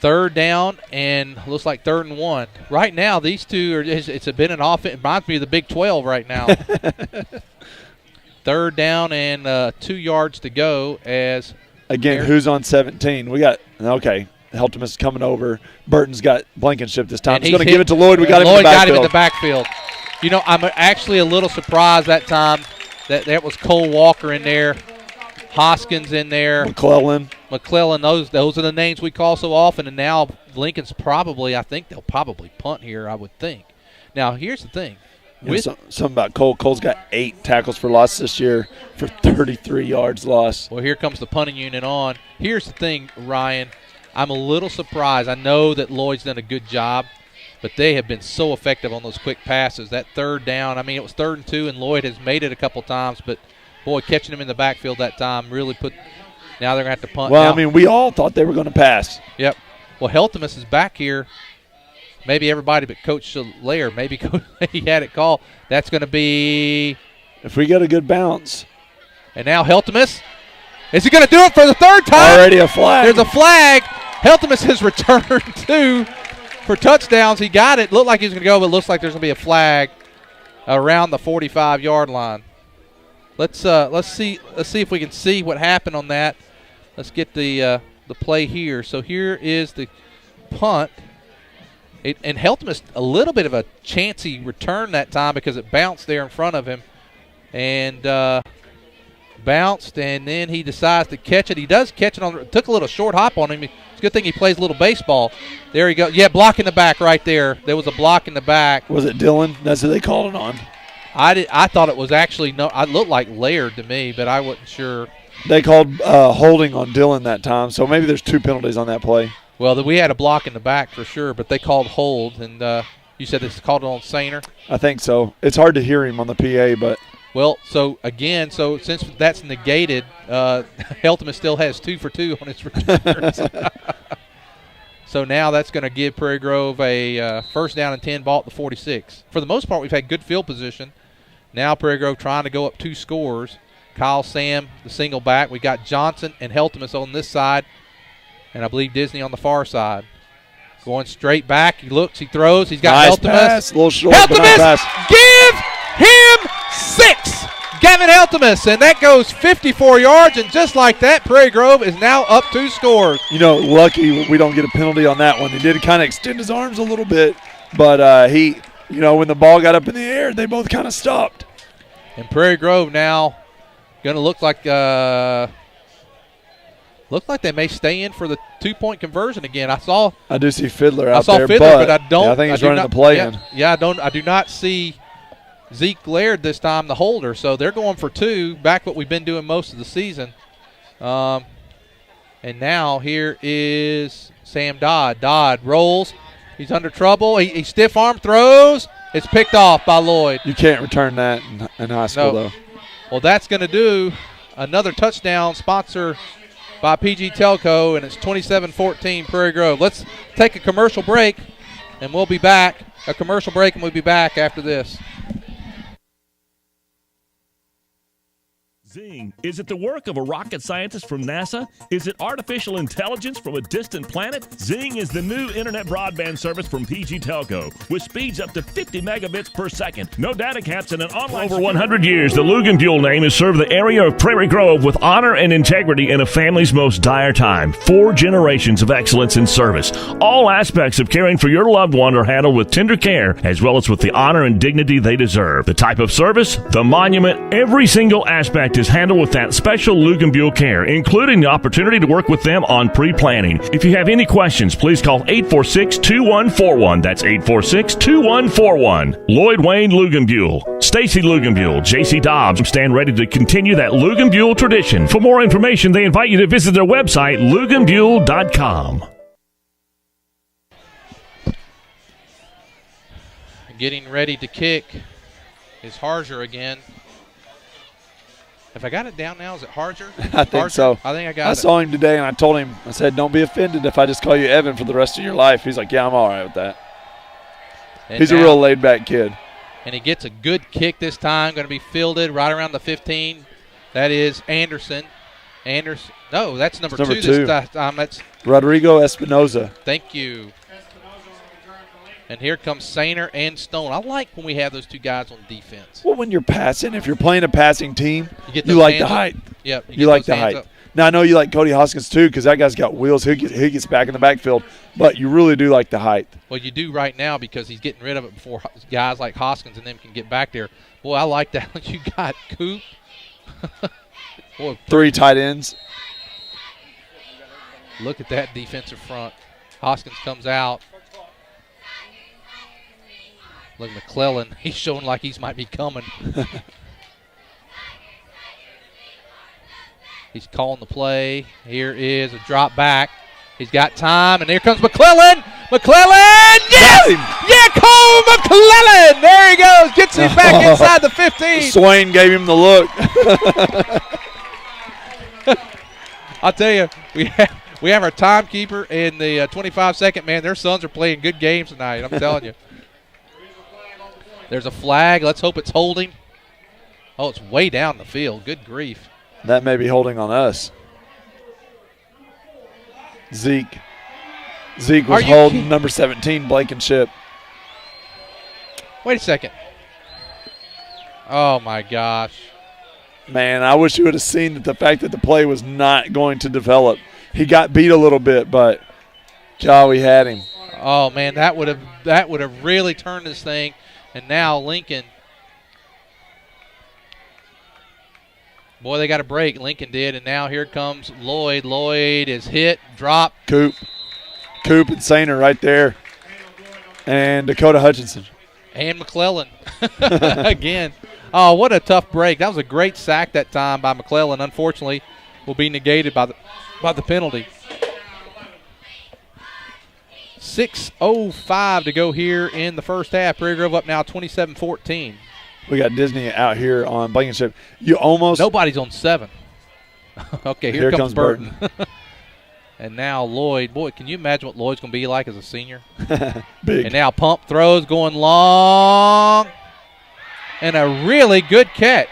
3rd down and looks like 3rd and 1. Right now, these two it's been an offense. It reminds me of the Big 12 right now. 3rd down and 2 yards to go as again, who's on 17? We got Heltemus is coming over. Burton's got Blankenship this time. He's going to give it to Lloyd. We got him in the backfield. Lloyd got him in the backfield. You know, I'm actually a little surprised that time that was Cole Walker in there. Hoskins in there. McClellan. Those are the names we call so often. And now Lincoln's I think they'll probably punt here, I would think. Now, here's the thing. Something about Cole. Cole's got 8 tackles for loss this year for 33 yards lost. Well, here comes the punting unit on. Here's the thing, Ryan. I'm a little surprised. I know that Lloyd's done a good job, but they have been so effective on those quick passes. That 3rd down, it was 3rd and 2, and Lloyd has made it a couple times, but boy, catching him in the backfield that time really put – now they're going to have to punt. Well, we all thought they were going to pass. Yep. Well, Heltemus is back here. Maybe everybody but Coach Laird. Maybe he had it called. That's going to be – if we get a good bounce. And now Heltemus. Is he going to do it for the 3rd time? Already a flag. There's a flag. Heltemus has returned 2 for touchdowns. He got it. Looked like he was going to go, but it looks like there's going to be a flag around the 45-yard line. Let's see if we can see what happened on that. Let's get the play here. So here is the punt. And Heltemus a little bit of a chancy return that time because it bounced there in front of him. And bounced, and then he decides to catch it. He does catch it. Took a little short hop on him. It's a good thing he plays a little baseball. There he goes. Yeah, block in the back right there. There was a block in the back. Was it Dylan? That's who they called it on. I thought it was actually – it looked like Laird to me, but I wasn't sure. They called holding on Dylan that time, so maybe there's 2 penalties on that play. Well, we had a block in the back for sure, but they called hold, and you said it's called it on Sainer? I think so. It's hard to hear him on the PA, but – well, so since that's negated, Heltemus still has 2 for 2 on his returns. So now that's going to give Prairie Grove a 1st down and 10 ball at the 46. For the most part, we've had good field position. Now Prairie Grove trying to go up 2 scores. Kyle Sam, the single back. We got Johnson and Heltemus on this side. and I believe Disney on the far side. Going straight back. He looks, he throws. He's got nice Heltemus. Pass. A little short, Heltemus, give him 6. Gavin Heltemus, and that goes 54 yards, and just like that, Prairie Grove is now up 2 scores. You know, lucky we don't get a penalty on that one. He did kind of extend his arms a little bit, but he, you know, when the ball got up in the air, they both kind of stopped. And Prairie Grove now going to look like they may stay in for the 2-point conversion again. I do see Fiddler out there. Fiddler, but I don't. Yeah, I think he's running the play in. Yeah, I do not see Zeke Laird this time, the holder. So they're going for 2, back what we've been doing most of the season. And now here is Sam Dodd. Dodd rolls. He's under trouble. He stiff arm throws. It's picked off by Lloyd. You can't return that in high school, though. Well, that's going to do another touchdown sponsor by PG Telco, and it's 27-14 Prairie Grove. Let's take a commercial break, and we'll be back. A commercial break, and we'll be back after this. Zing. Is it the work of a rocket scientist from NASA? Is it artificial intelligence from a distant planet? Zing is the new internet broadband service from PG Telco with speeds up to 50 megabits per second. No data caps and an online... For over 100 years, the Luganbuehl name has served the area of Prairie Grove with honor and integrity in a family's most dire time. 4 generations of excellence in service. All aspects of caring for your loved one are handled with tender care as well as with the honor and dignity they deserve. The type of service, the monument, every single aspect is handled with that special Luganbuehl care, including the opportunity to work with them on pre-planning. If you have any questions, please call 846-2141. That's 846-2141. Lloyd Wayne Luganbuehl, Stacy Luganbuehl, J.C. Dobbs stand ready to continue that Luganbuehl tradition. For more information, they invite you to visit their website, luganbuehl.com. Getting ready to kick is Harger again. Have I got it down now? Is it Harger? I think so. I think I got it. I saw him today, and I told him, I said, don't be offended if I just call you Evan for the rest of your life. He's like, yeah, I'm all right with that. And he's a real laid-back kid. And he gets a good kick this time, going to be fielded right around the 15. That is Anderson. No, that's number 2 this time. That's Rodrigo Espinoza. Thank you. And here comes Sainer and Stone. I like when we have those 2 guys on defense. Well, when you're passing, if you're playing a passing team, you like the height. Yep. You like the height. Now, I know you like Cody Hoskins, too, because that guy's got wheels. He gets back in the backfield. But you really do like the height. Well, you do right now because he's getting rid of it before guys like Hoskins and them can get back there. Boy, I like that. You got Coop. Boy, 3 tight ends. Look at that defensive front. Hoskins comes out. Look, McClellan, he's showing like he might be coming. He's calling the play. Here is a drop back. He's got time, and here comes McClellan. McClellan, yes! Yeah, Cole McClellan! There he goes. Gets him back inside the 15. Swain gave him the look. I'll tell you, we have our timekeeper and the 25-second man. Their sons are playing good games tonight, I'm telling you. There's a flag. Let's hope it's holding. Oh, it's way down the field. Good grief. That may be holding on us. Zeke was holding number 17, Blankenship. Wait a second. Oh, my gosh. Man, I wish you would have seen the fact that the play was not going to develop. He got beat a little bit, but, God, we had him. Oh, man, that would have really turned this thing. And now Lincoln, boy, they got a break. Lincoln did, and now here comes Lloyd. Lloyd is hit, dropped. Coop and Sainer right there. And Dakota Hutchinson. And McClellan again. Oh, what a tough break. That was a great sack that time by McClellan. Unfortunately, will be negated by the penalty. 6:05 to go here in the first half. Prairie Grove up now 27-14. We got Disney out here on Blankenship. Nobody's on 7. Okay, here comes Burton. And now Lloyd. Boy, can you imagine what Lloyd's going to be like as a senior? Big. And now pump throws going long. And a really good catch.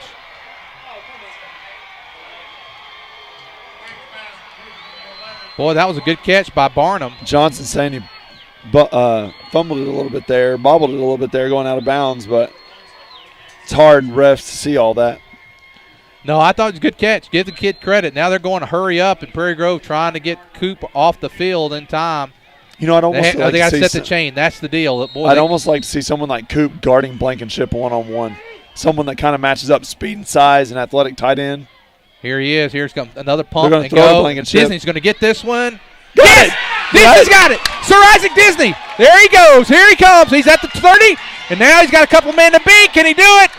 Boy, that was a good catch by Barnum. Johnson saying he fumbled it a little bit there, bobbled it a little bit there going out of bounds, but it's hard, refs, to see all that. No, I thought it was a good catch. Give the kid credit. Now they're going to hurry up in Prairie Grove trying to get Coop off the field in time. You know, I'd almost they got to set the chain. That's the deal. Boy, I'd almost like to see someone like Coop guarding Blankenship one-on-one. Someone that kind of matches up speed and size and athletic tight end. Here he is. Here's another pump They're and throw go. Blankenship. Disney's going to get this one. Got it! Disney's got it. Sir Isaac Disney. There he goes. Here he comes. He's at the 30, and now he's got a couple men to beat. Can he do it?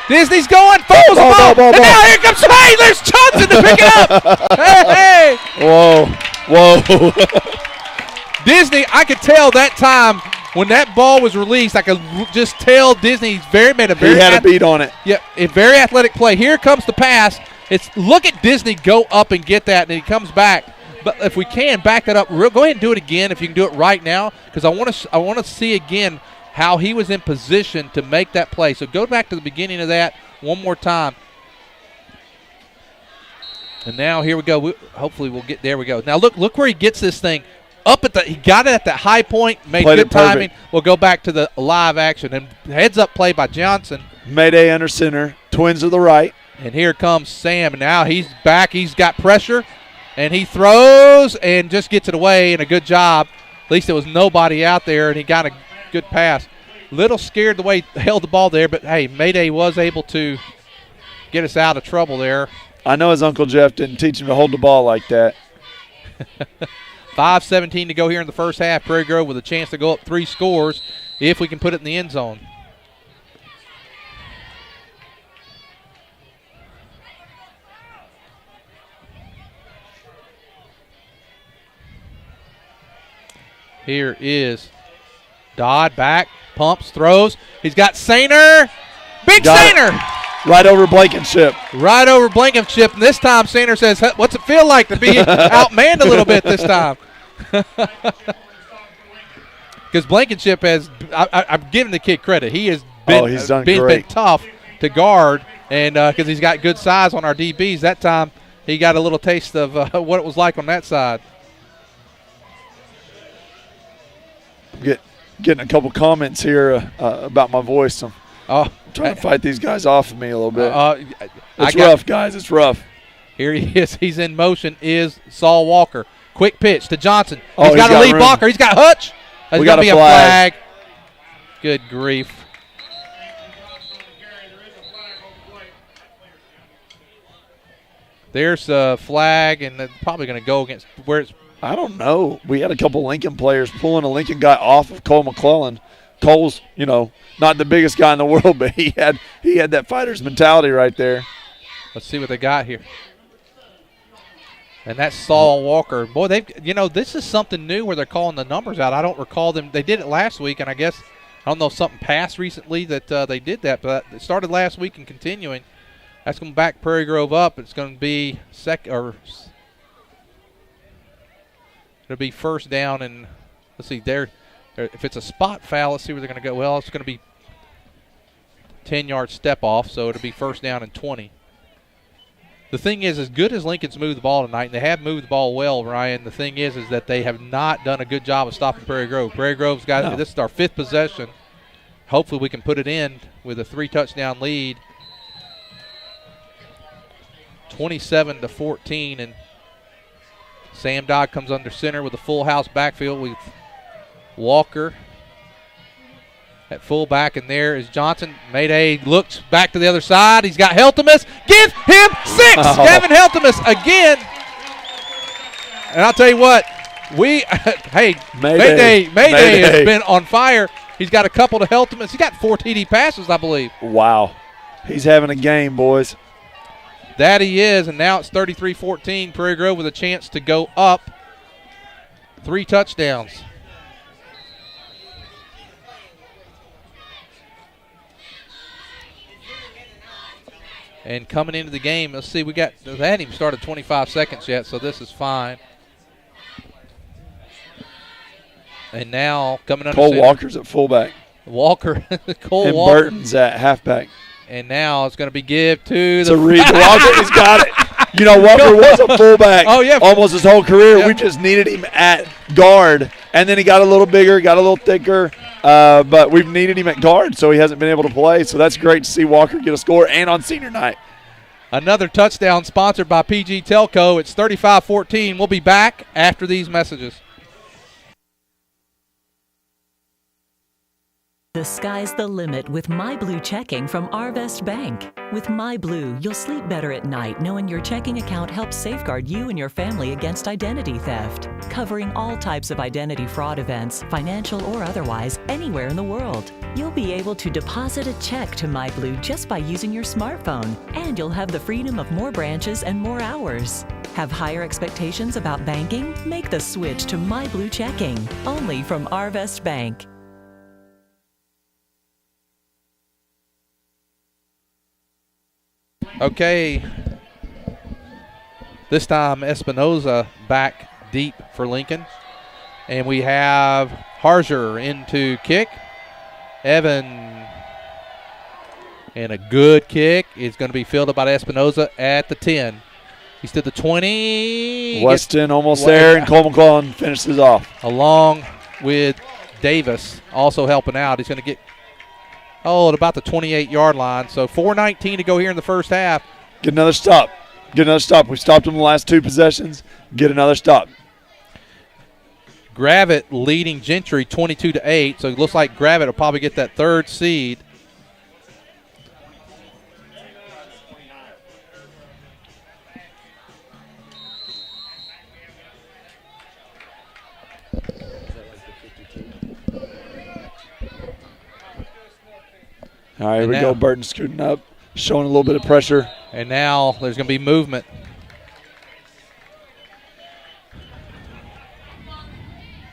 Disney's going. Fumbles the ball. And now here comes, hey, there's Johnson to pick it up. Hey. Whoa. Disney, I could tell that time when that ball was released, I could just tell Disney made a very he had a beat on it. Yeah, a very athletic play. Here comes the pass. Look at Disney go up and get that, and he comes back. But if we can back that up, go ahead and do it again if you can do it right now, because I want to see again how he was in position to make that play. So go back to the beginning of that one more time. And now here we go. Hopefully we'll get there. We go. Now look where he gets this thing. He got it at that high point, made good timing. We'll go back to the live action. And heads-up play by Johnson. Mayday under center. Twins to the right. And here comes Sam. And now he's back. He's got pressure. And he throws and just gets it away. And a good job. At least there was nobody out there, and he got a good pass. Little scared the way he held the ball there, but, hey, Mayday was able to get us out of trouble there. I know his Uncle Jeff didn't teach him to hold the ball like that. 5:17 to go here in the first half. Prairie Grove with a chance to go up 3 scores if we can put it in the end zone. Here is Dodd back, pumps, throws. He's got Sainer. Big Sainer. Right over Blankenship. Right over Blankenship. And this time Sainer says, what's it feel like to be outmanned a little bit this time? Because Blankenship has I'm giving the kid credit. He has been tough to guard, and because he's got good size on our DBs. That time he got a little taste of what it was like on that side. Getting a couple comments here about my voice. I'm trying to fight these guys off of me a little bit. It's rough, guys. It's rough. Here he is. He's in motion is Saul Walker. Quick pitch to Johnson. He's got a lead blocker. He's got Hutch. There's going to be a flag. Good grief. There's a flag, and it's probably going to go against where it's. I don't know. We had a couple Lincoln players pulling a Lincoln guy off of Cole McClellan. Cole's, not the biggest guy in the world, but he had that fighter's mentality right there. Let's see what they got here. And that's Saul Walker. Boy, this is something new where they're calling the numbers out. I don't recall them. They did it last week, and I guess I don't know if something passed recently that they did that, but it started last week and continuing. That's going to back Prairie Grove up. It's going to be it'll be first down, and let's see there. If it's a spot foul, let's see where they're going to go. Well, it's going to be 10-yard step off, so it'll be first down and 20. The thing is, as good as Lincoln's moved the ball tonight, and they have moved the ball well, Ryan, the thing is that they have not done a good job of stopping Prairie Grove. Prairie Grove's got this is our 5th possession. Hopefully we can put it in with a 3-touchdown lead. 27-14, and Sam Dodd comes under center with a full house backfield with Walker at fullback, and there is Johnson. Mayday looks back to the other side. He's got Heltemus. Give him 6. Gavin Heltemus again. And I'll tell you what, Mayday has been on fire. He's got a couple to Heltemus. He got 4 TD passes, I believe. Wow. He's having a game, boys. That he is, and now it's 33-14. Prairie Grove with a chance to go up 3 touchdowns. And coming into the game, let's see, they hadn't even started 25 seconds yet, so this is fine. And now coming under Cole Walker's at fullback. Cole and Walker. Burton's at halfback. And now it's going to be give to Reed Walker. He's got it. You know, Walker was a fullback almost his whole career. Yep. We just needed him at guard. And then he got a little bigger, got a little thicker. But we've needed him at guard, so he hasn't been able to play. So that's great to see Walker get a score and on senior night. Another touchdown sponsored by PG Telco. It's 35-14. We'll be back after these messages. The sky's the limit with MyBlue checking from Arvest Bank. With MyBlue, you'll sleep better at night knowing your checking account helps safeguard you and your family against identity theft, covering all types of identity fraud events, financial or otherwise, anywhere in the world. You'll be able to deposit a check to MyBlue just by using your smartphone, and you'll have the freedom of more branches and more hours. Have higher expectations about banking? Make the switch to MyBlue checking, only from Arvest Bank. Okay, this time Espinoza back deep for Lincoln. And we have Harzer into kick. Evan, and a good kick is going to be fielded by Espinoza at the 10. He's to the 20. Weston almost there, and Cole McClellan finishes off. Along with Davis also helping out. He's going to get at about the 28-yard line. So 4:19 to go here in the first half. Get another stop. Get another stop. We stopped them the last two possessions. Get another stop. Gravitt leading Gentry 22-8. So it looks like Gravitt will probably get that third seed. All right, here we go. Burton scooting up, showing a little bit of pressure. And now there's going to be movement.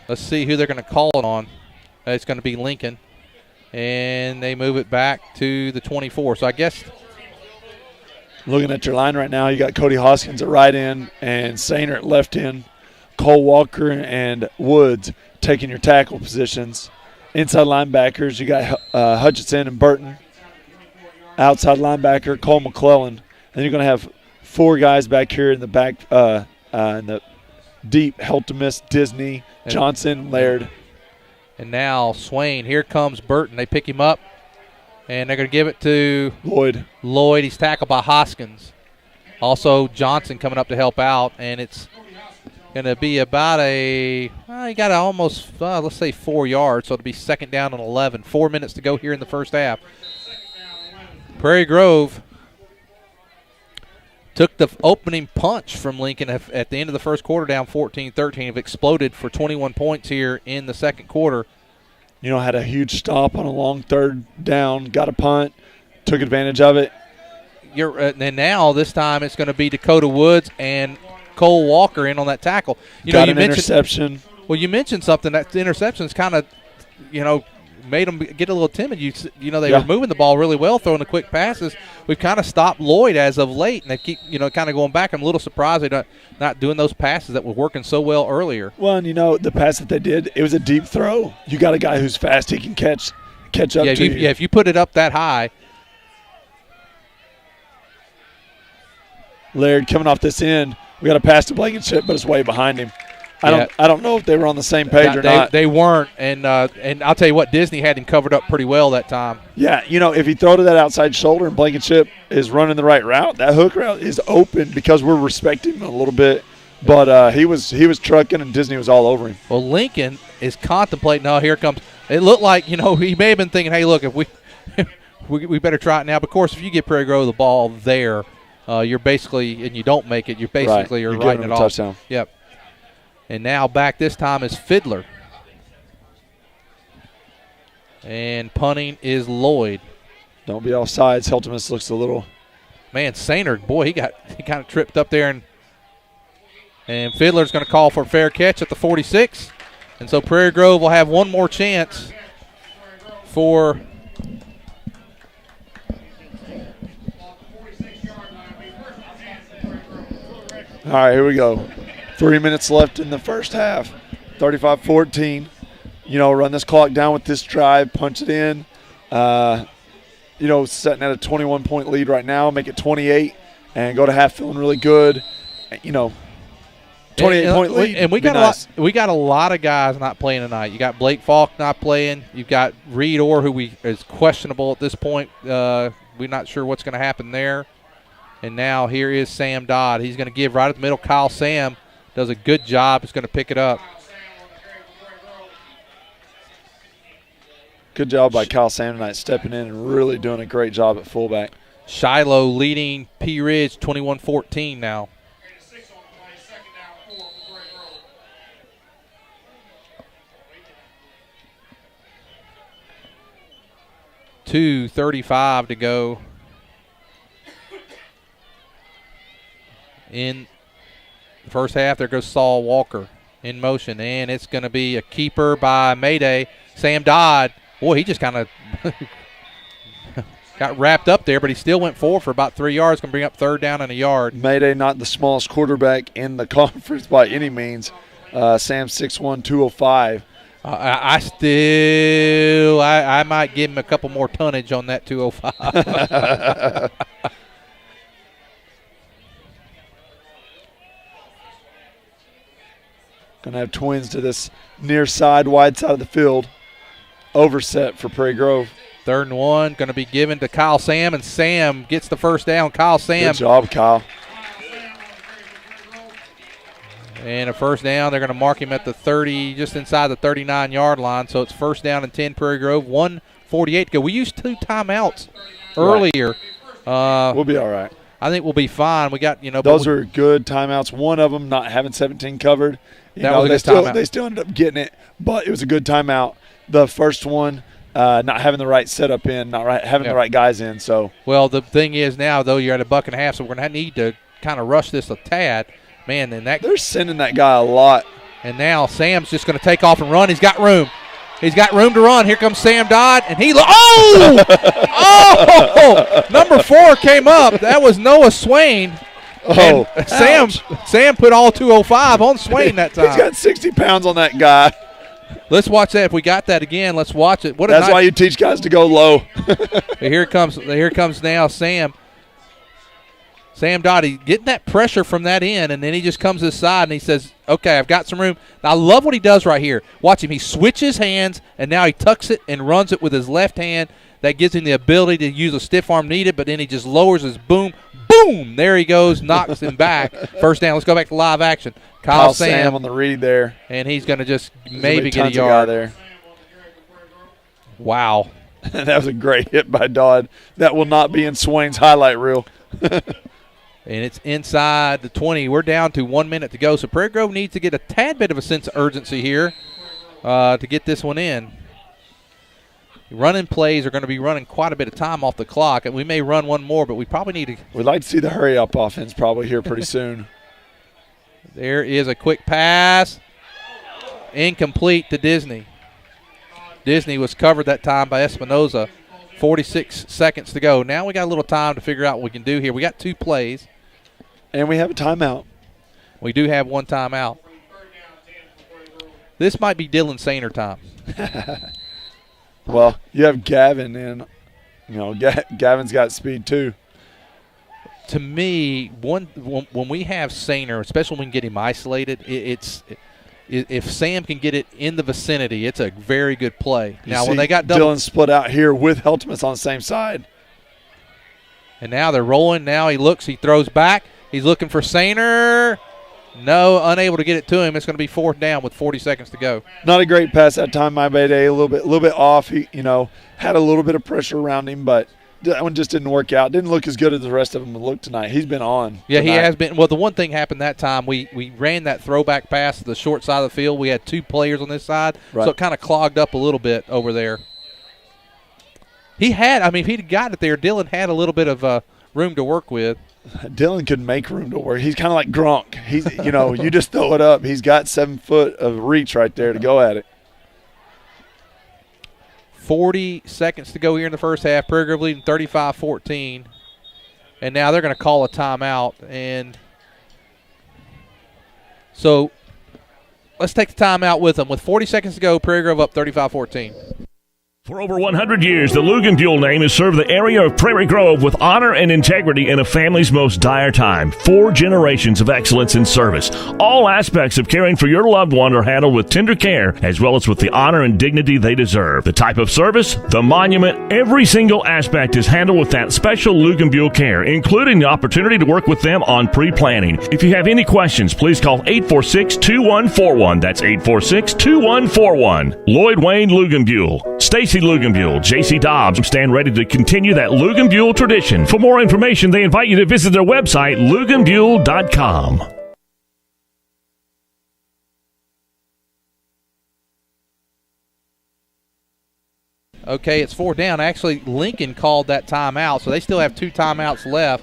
Let's see who they're going to call it on. It's going to be Lincoln. And they move it back to the 24. So I guess looking at your line right now, you got Cody Hoskins at right end and Sainer at left end. Cole Walker and Woods taking your tackle positions. Inside linebackers, you got Hutchinson and Burton. Outside linebacker, Cole McClellan. Then you're going to have four guys back here in the back, in the deep, Heltemus, Disney, Johnson, Laird. And now Swain. Here comes Burton. They pick him up, and they're going to give it to Lloyd. He's tackled by Hoskins. Also Johnson coming up to help out, and it's going to be about he got almost, let's say 4 yards, so it'll be second down and 11. 4 minutes to go here in the first half. Prairie Grove took the opening punch from Lincoln at the end of the first quarter, down 14-13. Have exploded for 21 points here in the second quarter. You know, had a huge stop on a long third down, got a punt, took advantage of it. And now this time it's going to be Dakota Woods and Cole Walker in on that tackle. You mentioned interception. Well, you mentioned something that the interceptions kind of, made them get a little timid. They were moving the ball really well, throwing the quick passes. We've kind of stopped Lloyd as of late, and they keep, kind of going back. I'm a little surprised they're not doing those passes that were working so well earlier. Well, and the pass that they did, it was a deep throw. You got a guy who's fast; he can catch up to you. Yeah, if you put it up that high. Laird coming off this end. We got a pass to Blankenship, but it's way behind him. I don't know if they were on the same page or not. They weren't, and I'll tell you what, Disney had him covered up pretty well that time. Yeah, if he throw to that outside shoulder and Blankenship is running the right route, that hook route is open because we're respecting him a little bit. But he was trucking, and Disney was all over him. Well, Lincoln is contemplating. Oh, here comes. It looked like he may have been thinking, hey, look, if we better try it now. But of course, if you get Prairie Grove the ball there, you're basically, and you don't make it, you're basically you're writing it off. Touchdown. Yep. And now back this time is Fiddler. And punting is Lloyd. Don't be offsides. Heltemus looks a little. Man, Sainer, boy, he kind of tripped up there, and Fiddler's going to call for a fair catch at the 46. And so Prairie Grove will have one more chance for All right, here we go. 3 minutes left in the first half. 35-14. Run this clock down with this drive, punch it in. Setting at a 21-point lead right now, make it 28, and go to half feeling really good. 28-point lead. And we got a lot of guys not playing tonight. You got Blake Falk not playing. You've got Reed Orr, who is questionable at this point. We're not sure what's going to happen there. And now here is Sam Dodd. He's going to give right at the middle. Kyle Sam does a good job. He's going to pick it up. Good job by Kyle Sam tonight, stepping in and really doing a great job at fullback. Shiloh leading P. Ridge 21-14 now. 2:35 to go in the first half. There goes Saul Walker in motion, and it's going to be a keeper by Mayday. Sam Dodd, boy, he just kind of got wrapped up there, but he still went forward for about 3 yards. Going to bring up third down and a yard. Mayday, not the smallest quarterback in the conference by any means. Sam 6'1", 205. I might give him a couple more tonnage on that 205. Going to have twins to this near side, wide side of the field. Overset for Prairie Grove. 3rd and 1, going to be given to Kyle Sam, and Sam gets the first down. Kyle Sam. Good job, Kyle. And a first down. They're going to mark him at the 30, just inside the 39-yard line. So it's first down and 10 Prairie Grove. 1:48 to go. We used 2 timeouts earlier. We'll be all right. I think we'll be fine. We got, those are good timeouts. One of them not having 17 covered. That was a good timeout. They still ended up getting it, but it was a good timeout. The first one, not having the right setup in, having the right guys in. So well, the thing is now, though, you're at $1.50, so we're going to need to kind of rush this a tad. Man, then they're sending that guy a lot. And now Sam's just going to take off and run. He's got room. He's got room to run. Here comes Sam Dodd, and he number 4 came up. That was Noah Swain. Oh, Sam put all 205 on Swain that time. He's got 60 pounds on that guy. Let's watch that. If we got that again, let's watch it. That's why you teach guys to go low. Here comes now Sam. Sam Dodd, getting that pressure from that end, and then he just comes to the side and he says, okay, I've got some room. Now, I love what he does right here. Watch him. He switches hands, and now he tucks it and runs it with his left hand. That gives him the ability to use a stiff arm needed, but then he just lowers his boom. There he goes, knocks him back. First down. Let's go back to live action. Kyle Sam on the read there. And he's going to just maybe get a yard there. Wow. That was a great hit by Dodd. That will not be in Swain's highlight reel. And it's inside the 20. We're down to 1 minute to go. So Prairie Grove needs to get a tad bit of a sense of urgency here to get this one in. Running plays are going to be running quite a bit of time off the clock, and we may run one more, but we probably need to. We'd like to see the hurry-up offense probably here pretty soon. There is a quick pass. Incomplete to Disney. Disney was covered that time by Espinoza. 46 seconds to go. Now we got a little time to figure out what we can do here. We got 2 plays. And we have a timeout. We do have 1 timeout. This might be Dylan Sainer time. Well, you have Gavin in. Gavin's got speed too. To me, when we have Sainer, especially when we can get him isolated, if Sam can get it in the vicinity, it's a very good play. When they got Dylan split out here with Heltmas on the same side. And now they're rolling. Now he looks, he throws back. He's looking for Sainer. No, unable to get it to him. It's going to be 4th down with 40 seconds to go. Not a great pass that time, my Mayday. A little bit off. He, had a little bit of pressure around him, but that one just didn't work out. Didn't look as good as the rest of them looked tonight. He's been on. Yeah, tonight. He has been. Well, the one thing happened that time, we ran that throwback pass to the short side of the field. We had 2 players on this side, so it kind of clogged up a little bit over there. If he'd got it there, Dylan had a little bit of room to work with. Dylan could make room to work. He's kind of like Gronk. He's, you just throw it up. He's got 7 foot of reach right there to go at it. 40 seconds to go here in the first half. Prairie Grove leading 35-14. And now they're going to call a timeout. And so let's take the timeout with them. With 40 seconds to go, Prairie Grove up 35-14. For over 100 years, the Luganbuhl name has served the area of Prairie Grove with honor and integrity in a family's most dire time. 4 generations of excellence in service. All aspects of caring for your loved one are handled with tender care, as well as with the honor and dignity they deserve. The type of service, the monument, every single aspect is handled with that special Luganbuhl care, including the opportunity to work with them on pre-planning. If you have any questions, please call 846-2141. That's 846-2141. Lloyd Wayne Luganbuhl. Stacy Luganbuhl, J.C. Dobbs stand ready to continue that Luganbuhl tradition. For more information, they invite you to visit their website, luganbuhl.com. Okay, it's 4 down. Actually, Lincoln called that timeout, so they still have 2 timeouts left.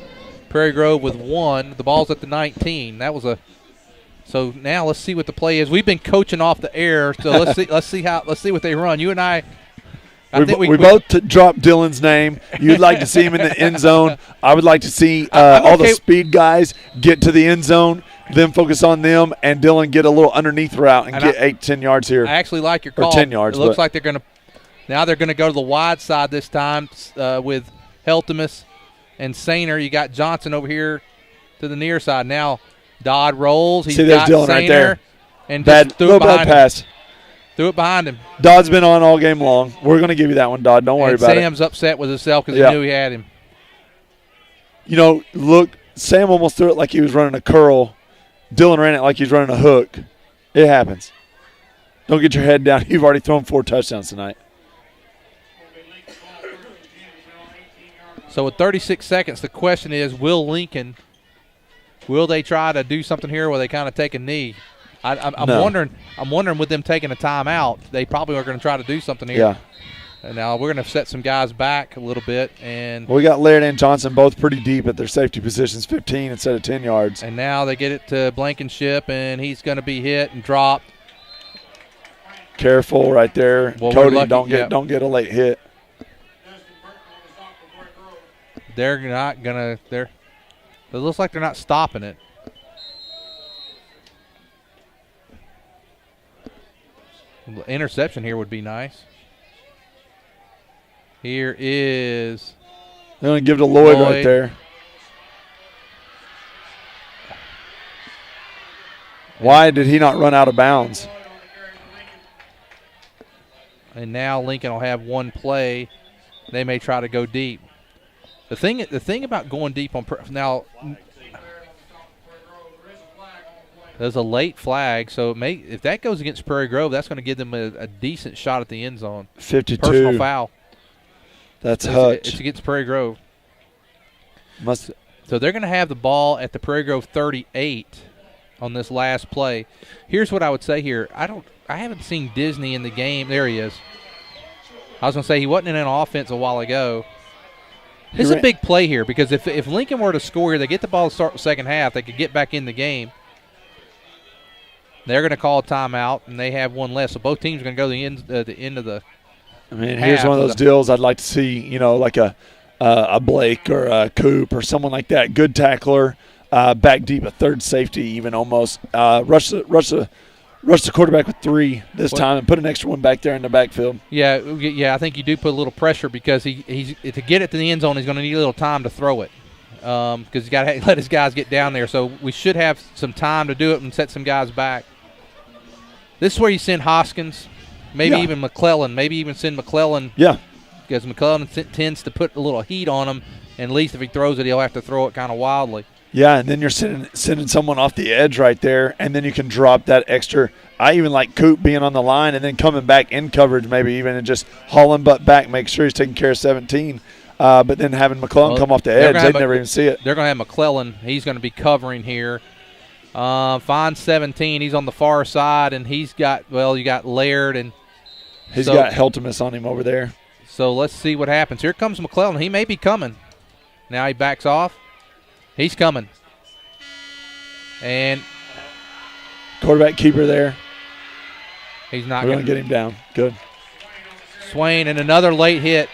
Prairie Grove with 1. The ball's at the 19. That was a. So now let's see what the play is. We've been coaching off the air, so let's see what they run. You and I think we both dropped Dylan's name. You'd like to see him in the end zone. I would like to see all the speed guys get to the end zone, then focus on them, and Dylan get a little underneath route and get 8-10 yards here. I actually like your call. Or 10 yards. It looks like they're going to – now they're going to go to the wide side this time with Heltemus and Sainer. You got Johnson over here to the near side. Now Dodd rolls. He's got Dylan Sainer right there. And just threw it behind pass. Threw it behind him. Dodd's been on all game long. We're going to give you that one, Dodd. Don't worry about it. Sam's upset with himself because he knew he had him. You know, look, Sam almost threw it like he was running a curl. Dylan ran it like he's running a hook. It happens. Don't get your head down. You've already thrown 4 touchdowns tonight. So with 36 seconds, the question is, will they try to do something here where they kind of take a knee? I'm wondering with them taking a timeout, they probably are going to try to do something here. Yeah. And now we're going to set some guys back a little bit. And we got Laird and Johnson both pretty deep at their safety positions, 15 instead of 10 yards. And now they get it to Blankenship, and he's going to be hit and dropped. Careful right there. Well, Cody, don't get a late hit. They're not going to – it looks like they're not stopping it. Interception here would be nice. Here is. They're going to give it to Lloyd right there. Why did he not run out of bounds? And now Lincoln will have one play. They may try to go deep. The thing about going deep on now. There's a late flag, so if that goes against Prairie Grove, that's going to give them a decent shot at the end zone. 52. Personal foul. That's Hutch. It's against Prairie Grove. So they're going to have the ball at the Prairie Grove 38 on this last play. Here's what I would say here. I haven't seen Disney in the game. There he is. I was going to say he wasn't in an offense a while ago. This is a big play here because if Lincoln were to score here, they get the ball to start the second half, they could get back in the game. They're going to call a timeout, and they have one less. So both teams are going to go to the end of the here's one of those deals I'd like to see, like a Blake or a Coop or someone like that. Good tackler, back deep, a third safety even almost. Rush the quarterback with 3 this time and put an extra one back there in the backfield. Yeah, I think you do put a little pressure because he's to get it to the end zone, he's going to need a little time to throw it. Because he's got to let his guys get down there. So we should have some time to do it and set some guys back. This is where you send Hoskins, maybe even McClellan, maybe even send McClellan. Yeah. Because McClellan tends to put a little heat on him, and at least if he throws it, he'll have to throw it kind of wildly. Yeah, and then you're sending someone off the edge right there, and then you can drop that extra. I even like Coop being on the line and then coming back in coverage maybe even and just hauling butt back, make sure he's taking care of 17. But then having McClellan come off the edge, they'd never even see it. They're going to have McClellan. He's going to be covering here. Fine 17. He's on the far side, and you got Laird. And he's got Heltemus on him over there. So let's see what happens. Here comes McClellan. He may be coming. Now he backs off. He's coming. And quarterback keeper there. He's not going to get him down. Good. Swain and another late hit.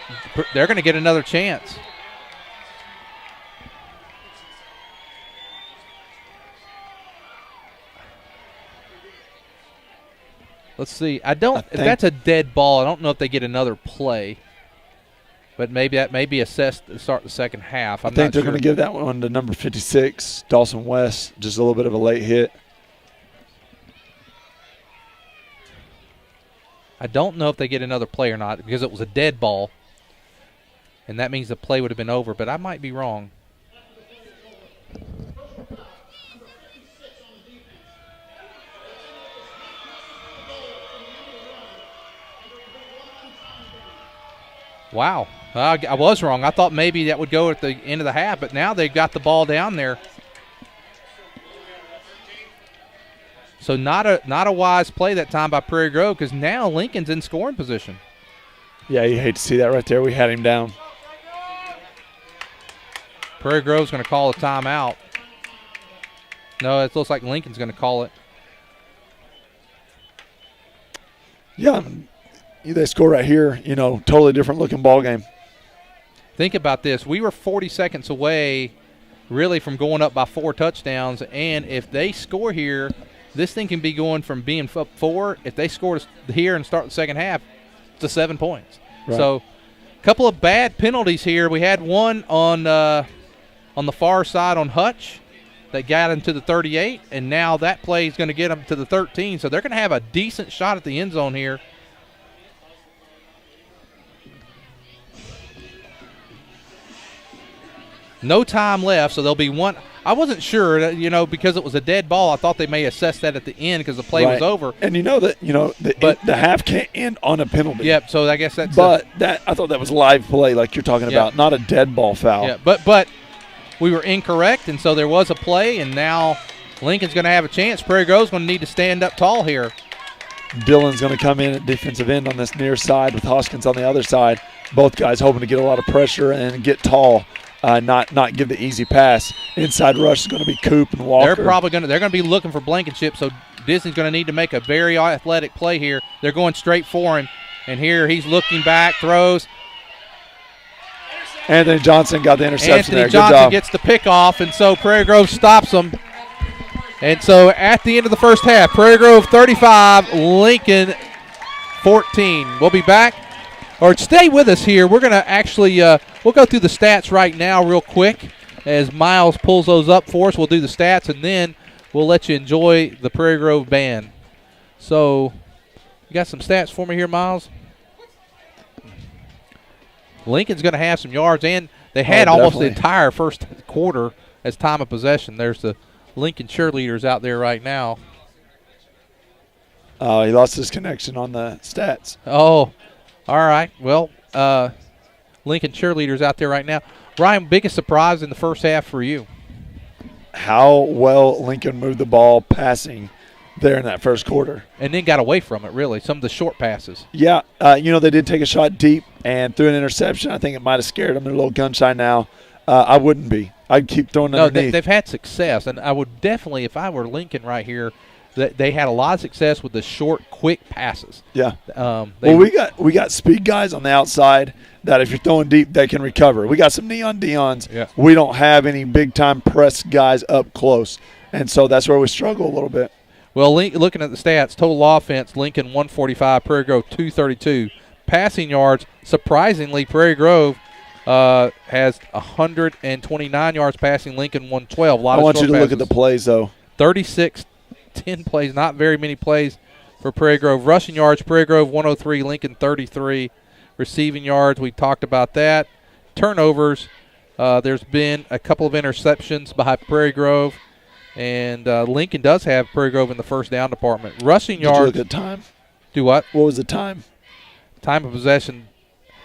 They're going to get another chance. Let's see. If that's a dead ball, I don't know if they get another play. But maybe that may be assessed to start the second half. I think they're going to give that one to number 56, Dawson West, just a little bit of a late hit. I don't know if they get another play or not because it was a dead ball. And that means the play would have been over, but I might be wrong. Wow. I was wrong. I thought maybe that would go at the end of the half, but now they've got the ball down there. So not a wise play that time by Prairie Grove because now Lincoln's in scoring position. Yeah, you hate to see that right there. We had him down. Prairie Grove's going to call a timeout. No, it looks like Lincoln's going to call it. Yeah, they score right here. Totally different looking ball game. Think about this. We were 40 seconds away really from going up by 4 touchdowns, and if they score here, this thing can be going from being up 4. If they score here and start the second half, to 7 points. Right. So a couple of bad penalties here. We had one on the far side on Hutch that got him to the 38, and now that play is going to get him to the 13. So they're going to have a decent shot at the end zone here. No time left, so there'll be one. I wasn't sure, because it was a dead ball. I thought they may assess that at the end because the play was over. And the half can't end on a penalty. Yep. So I guess that's. But I thought that was live play, like you're talking about, not a dead ball foul. Yeah, but we were incorrect, and so there was a play, and now Lincoln's going to have a chance. Prairie Grove's going to need to stand up tall here. Dillon's going to come in at defensive end on this near side with Hoskins on the other side. Both guys hoping to get a lot of pressure and get tall. Not give the easy pass. Inside rush is going to be Coop and Walker. They're going to be looking for Blankenship, so Disney's going to need to make a very athletic play here. They're going straight for him, and here he's looking back, throws. Anthony Johnson got the interception there. Anthony Johnson gets the pick off, and so Prairie Grove stops him. And so at the end of the first half, Prairie Grove 35, Lincoln 14. We'll be back. Or stay with us here. We're going to actually we'll go through the stats right now real quick as Miles pulls those up for us. We'll do the stats, and then we'll let you enjoy the Prairie Grove band. So you got some stats for me here, Miles? Lincoln's going to have some yards, and they had almost the entire first quarter as time of possession. There's the Lincoln cheerleaders out there right now. Oh, he lost his connection on the stats. Oh, all right. Well, Lincoln cheerleaders out there right now. Ryan, biggest surprise in the first half for you? How well Lincoln moved the ball passing there in that first quarter. And then got away from it, really, some of the short passes. Yeah, they did take a shot deep and threw an interception. I think it might have scared them. They're a little gun-shy now. I wouldn't be. I'd keep throwing underneath. They've had success, and I would definitely, if I were Lincoln right here, they had a lot of success with the short, quick passes. Yeah. We got speed guys on the outside that if you're throwing deep, they can recover. We got some Neon Deons. Yeah. We don't have any big-time press guys up close, and so that's where we struggle a little bit. Well, looking at the stats, total offense, Lincoln 145, Prairie Grove 232. Passing yards, surprisingly, Prairie Grove has 129 yards passing, Lincoln 112. I want you to look at the plays, though. 36 10 plays, not very many plays for Prairie Grove. Rushing yards, Prairie Grove 103, Lincoln 33. Receiving yards, we talked about that. Turnovers, there's been a couple of interceptions by Prairie Grove, and Lincoln does have Prairie Grove in the first down department. Rushing yards. Did you look at time? Do what? What was the time? Time of possession.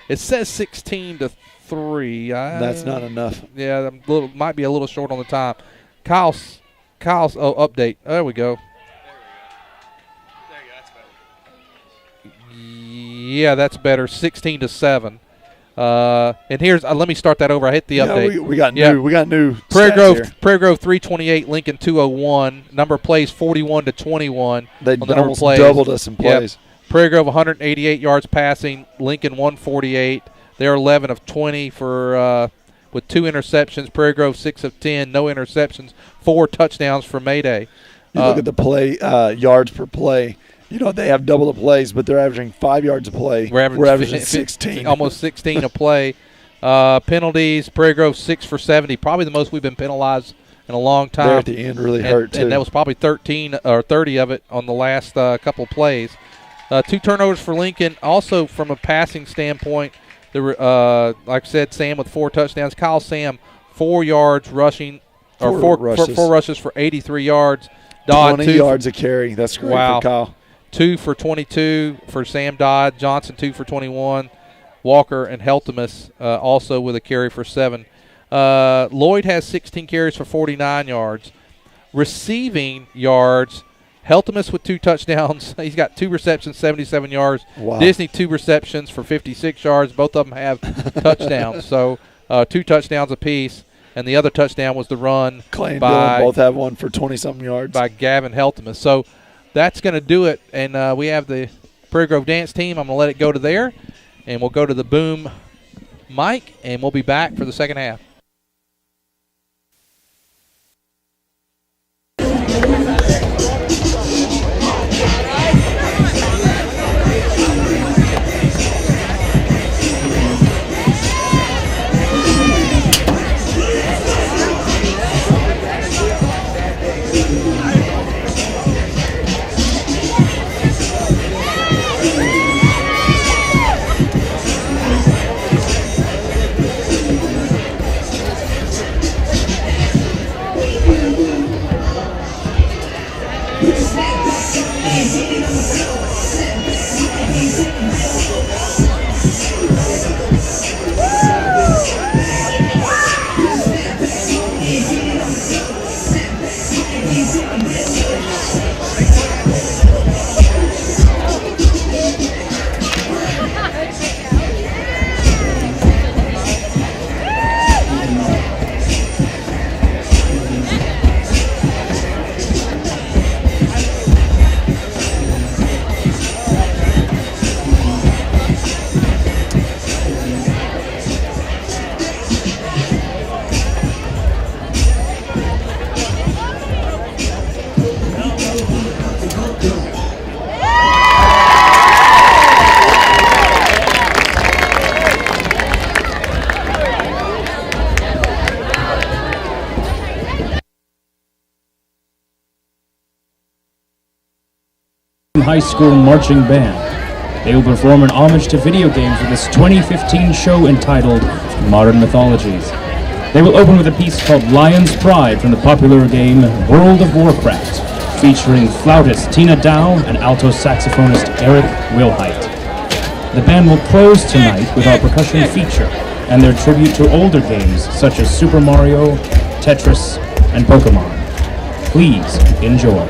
It says 16-3. That's not enough. Yeah, might be a little short on the time. Kyle's update. There we go. Yeah, that's better. 16-7. And here's let me start that over. I hit the update. We got new. Prairie Grove 328, Lincoln 201. Number of plays 41-21. They on the almost doubled us in plays. Yep. Prairie Grove 188 yards passing. Lincoln 148. They're 11 of 20 for with 2 interceptions. Prairie Grove 6 of 10, no interceptions, 4 touchdowns for Mayday. You look at the play yards per play. they have double the plays, but they're averaging 5 yards a play. We're averaging 16. Almost 16 a play. Penalties, Prairie Grove 6 for 70, probably the most we've been penalized in a long time. There at the end really hurt, too. And that was probably 13 or 30 of it on the last couple plays. 2 turnovers for Lincoln. Also, from a passing standpoint, there were, like I said, Sam with 4 touchdowns. Kyle Sam, 4 yards rushing, or 4 rushes for 83 yards. Dodd, 20 yards a carry. That's great for Kyle. 2 for 22 for Sam Dodd. Johnson, 2 for 21. Walker and Heltemus also with a carry for 7. Lloyd has 16 carries for 49 yards. Receiving yards, Heltemus with 2 touchdowns. He's got 2 receptions, 77 yards. Wow. Disney, 2 receptions for 56 yards. Both of them have touchdowns. So 2 touchdowns apiece. And the other touchdown was the run Clay and Dillon both have one for 20-something yards. By Gavin Heltemus. So that's going to do it. And we have the Prairie Grove dance team. I'm going to let it go to there. And we'll go to the boom mic, and we'll be back for the second half. High School Marching Band. They will perform an homage to video games with this 2015 show entitled Modern Mythologies. They will open with a piece called Lion's Pride from the popular game World of Warcraft, featuring flautist Tina Dow and alto saxophonist Eric Wilhite. The band will close tonight with our percussion feature and their tribute to older games such as Super Mario, Tetris, and Pokemon. Please enjoy.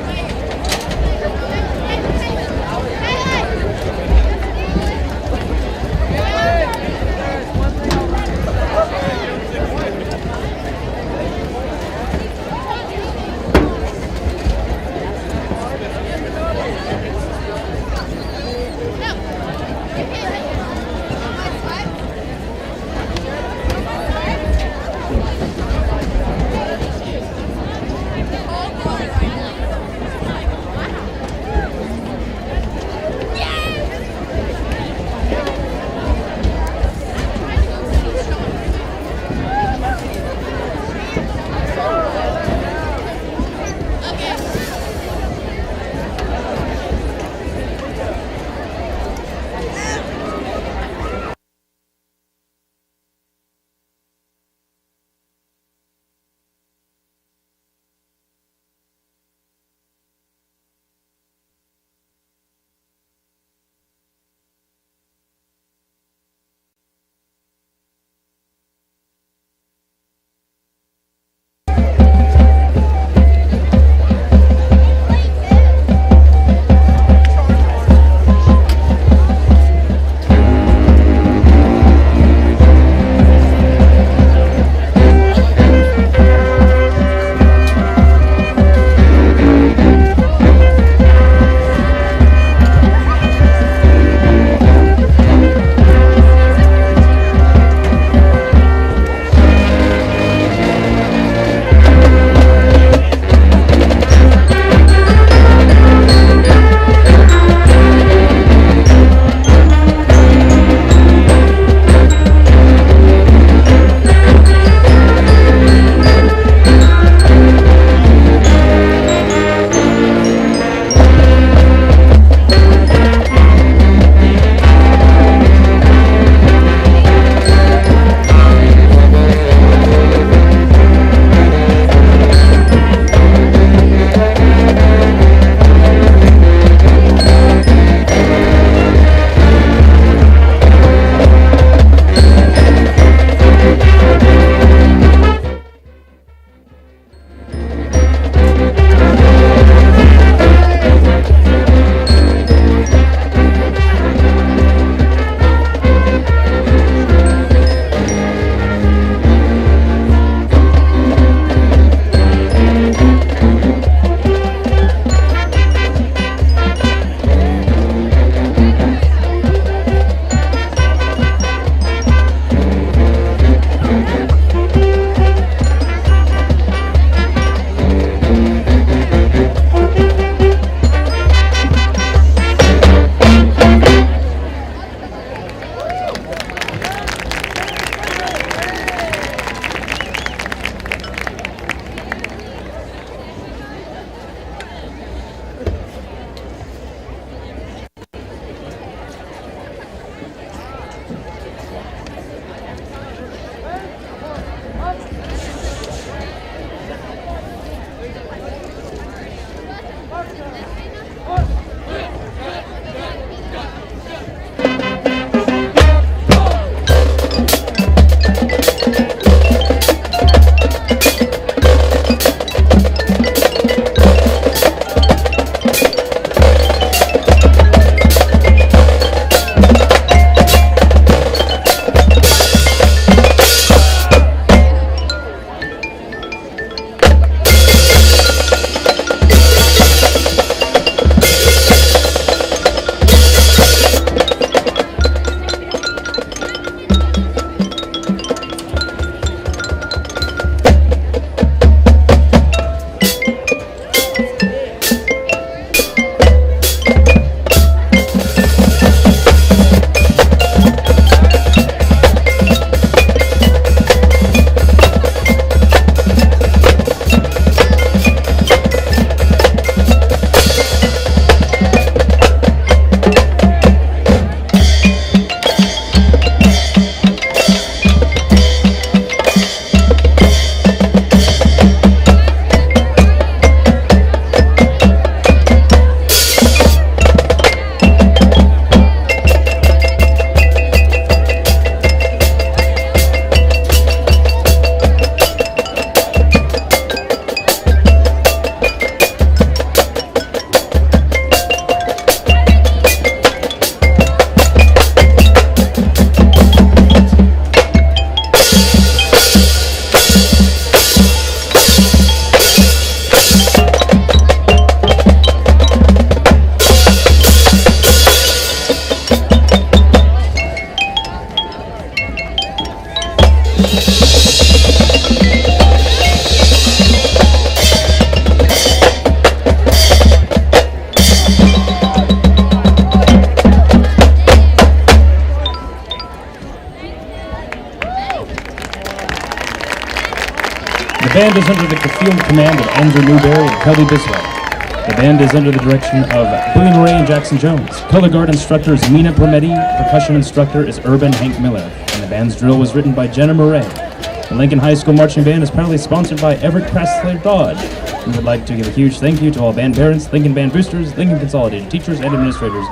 band is under the field command of Andrew Newberry and Kelly Biswell. The band is under the direction of Billy Murray and Jackson Jones. Color guard instructor is Mina Permetti. Percussion instructor is Urban Hank Miller. And the band's drill was written by Jenna Murray. The Lincoln High School Marching Band is proudly sponsored by Everett Cressler Dodge. We would like to give a huge thank you to all band parents, Lincoln Band boosters, Lincoln Consolidated teachers, and administrators.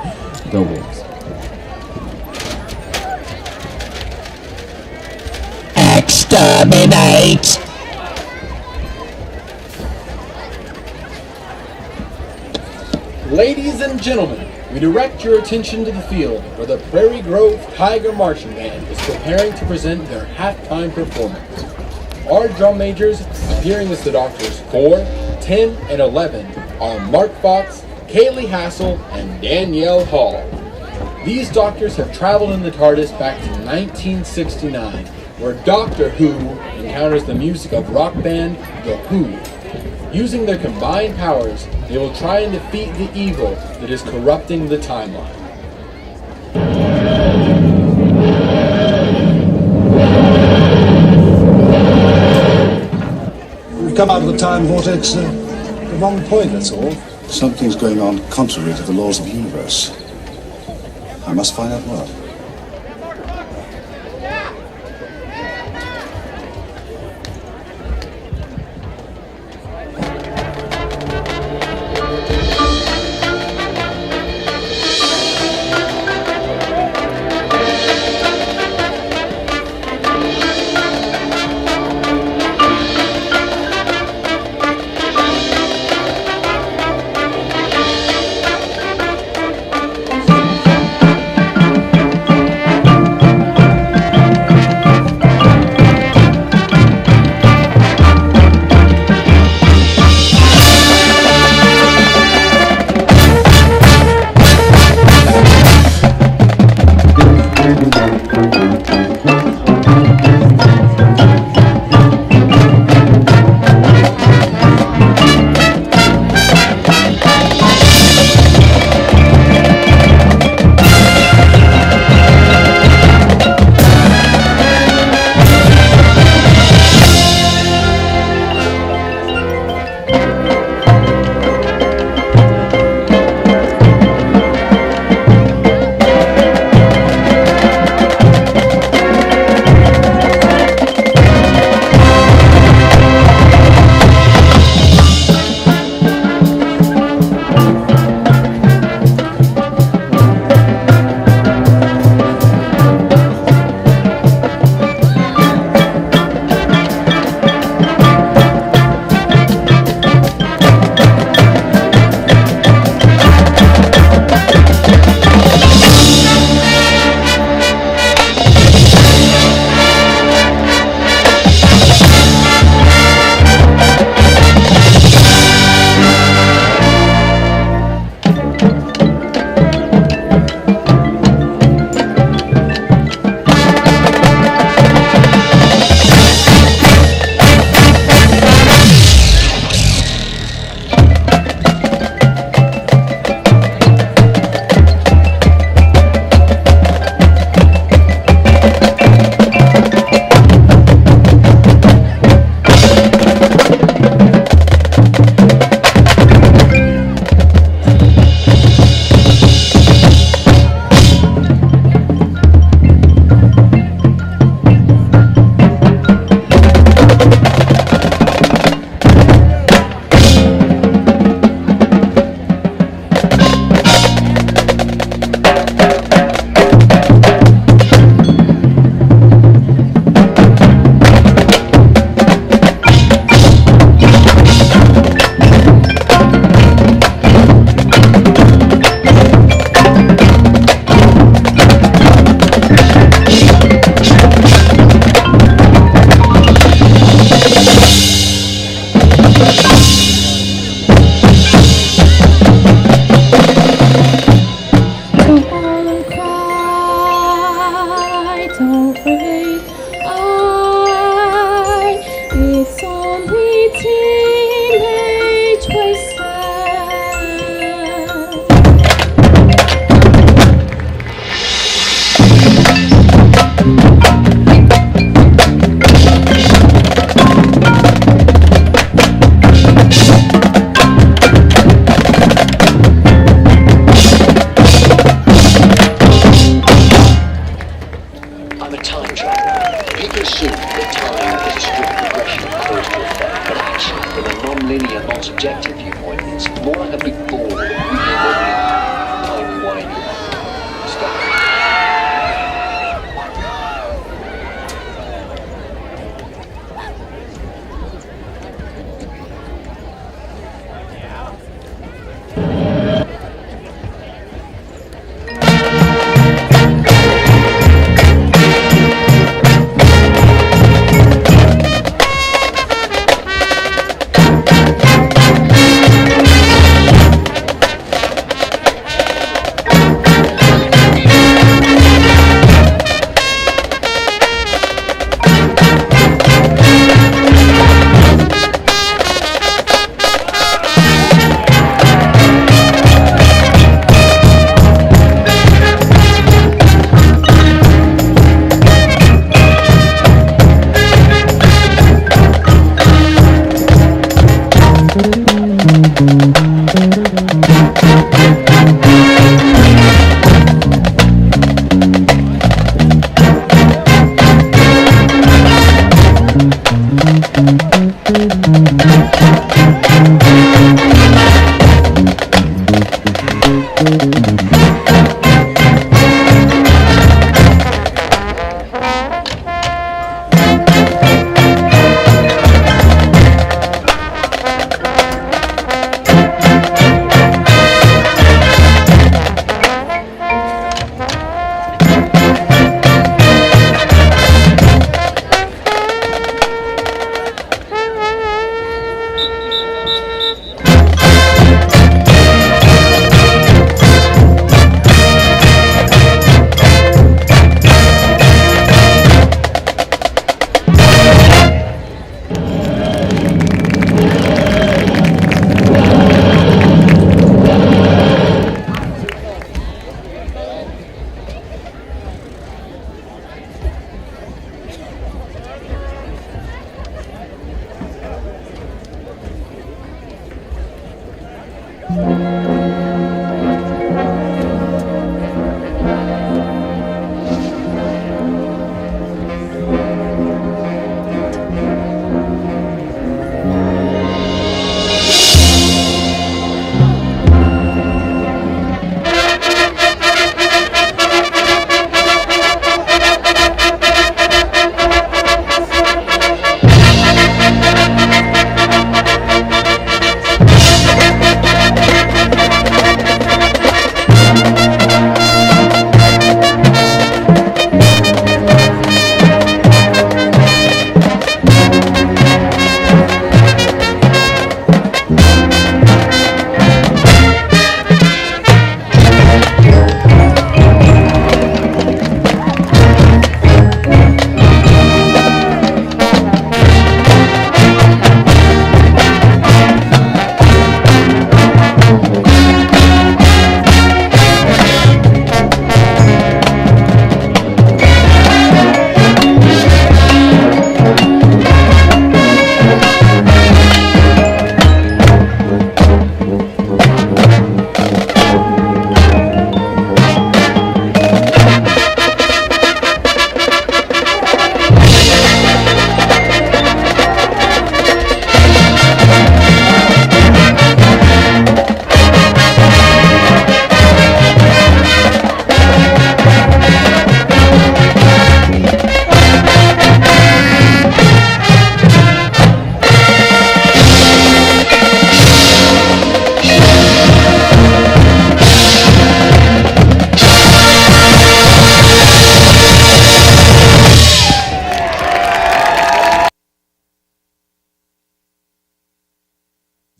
Go Wolves. Exterminate! Ladies and gentlemen, we direct your attention to the field where the Prairie Grove Tiger Marching Band is preparing to present their halftime performance. Our drum majors, appearing as the Doctors 4, 10, and 11, are Mark Fox, Kaylee Hassel, and Danielle Hall. These doctors have traveled in the TARDIS back to 1969, where Doctor Who encounters the music of rock band The Who. Using their combined powers, they will try and defeat the evil that is corrupting the timeline. We've come out of the time vortex at the wrong point, that's all. Something's going on contrary to the laws of the universe. I must find out what.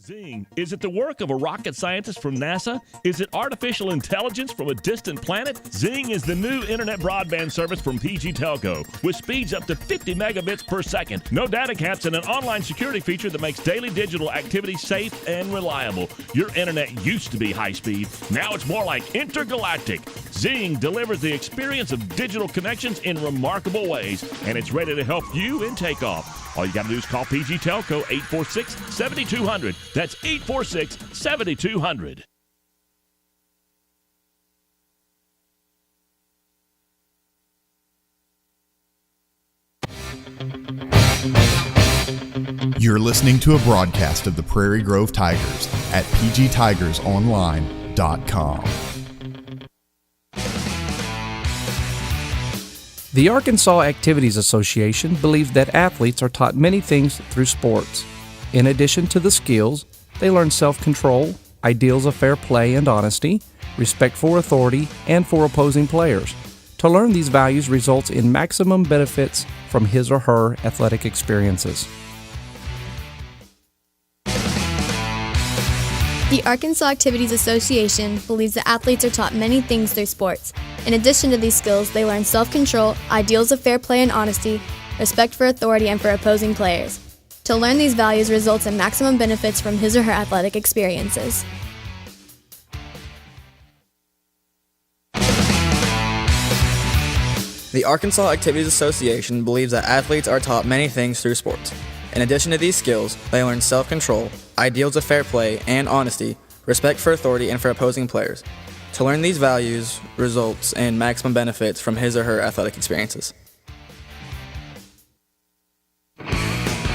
Zing. Is it the work of a rocket scientist from NASA? Is it artificial intelligence from a distant planet? Zing is the new internet broadband service from PG Telco with speeds up to 50 megabits per second. No data caps and an online security feature that makes daily digital activity safe and reliable. Your internet used to be high speed. Now it's more like intergalactic. Zing delivers the experience of digital connections in remarkable ways, and it's ready to help you in takeoff. All you got to do is call PG Telco 846-7200. That's 846-7200. You're listening to a broadcast of the Prairie Grove Tigers at pgtigersonline.com. The Arkansas Activities Association believes that athletes are taught many things through sports. In addition to the skills, they learn self-control, ideals of fair play and honesty, respect for authority, and for opposing players. To learn these values results in maximum benefits from his or her athletic experiences. The Arkansas Activities Association believes that athletes are taught many things through sports. In addition to these skills, they learn self-control, ideals of fair play and honesty, respect for authority, and for opposing players. To learn these values results in maximum benefits from his or her athletic experiences. The Arkansas Activities Association believes that athletes are taught many things through sports. In addition to these skills, they learn self-control, ideals of fair play and honesty, respect for authority, and for opposing players. to learn these values results in maximum benefits from his or her athletic experiences.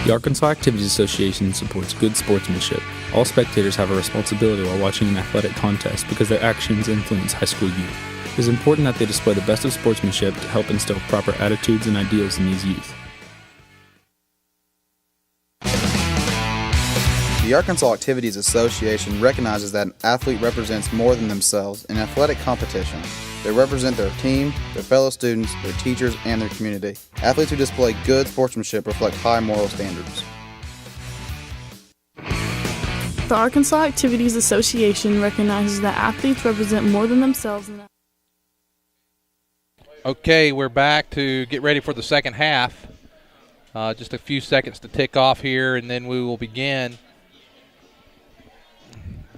The Arkansas Activities Association supports good sportsmanship. All spectators have a responsibility while watching an athletic contest because their actions influence high school youth. It is important that they display the best of sportsmanship to help instill proper attitudes and ideals in these youth. The Arkansas Activities Association recognizes that an athlete represents more than themselves in athletic competition. They represent their team, their fellow students, their teachers, and their community. Athletes who display good sportsmanship reflect high moral standards. The Arkansas Activities Association recognizes that athletes represent more than themselves. Okay, we're back to get ready for the second half. Just a few seconds to tick off here, and then we will begin.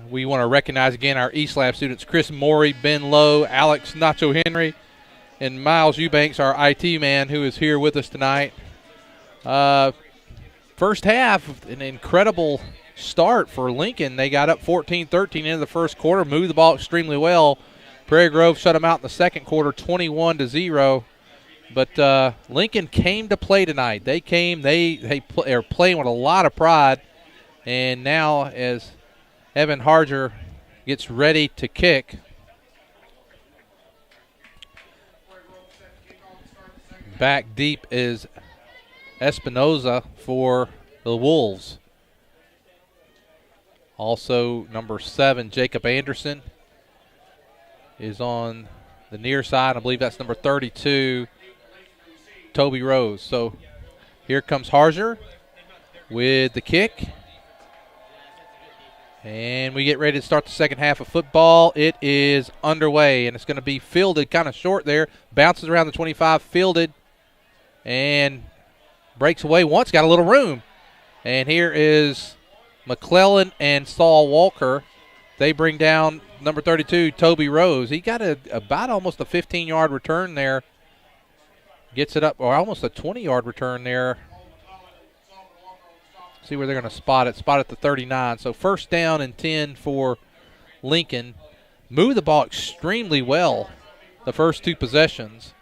We want to recognize again our East Lab students, Chris Morey, Ben Lowe, Alex Nacho Henry, and Miles Eubanks, our IT man, who is here with us tonight. First half, an incredible start for Lincoln. They got up 14-13 into the first quarter, moved the ball extremely well. Prairie Grove shut them out in the second quarter, 21-0. But Lincoln came to play tonight. They came. They are playing with a lot of pride. And now as Evan Harger gets ready to kick, back deep is Espinoza for the Wolves. Also, number 7, Jacob Anderson, is on the near side. I believe that's number 32, Toby Rose. So here comes Harger with the kick. And we get ready to start the second half of football. It is underway, and it's going to be fielded kind of short there. Bounces around the 25, fielded, and breaks away once, got a little room. And here is McClellan and Saul Walker. They bring down number 32, Toby Rose. He got about almost a 15-yard return there. Gets it up, or almost a 20-yard return there. See where they're going to spot it. Spot at the 39. So first down and 10 for Lincoln. Moved the ball extremely well the first two possessions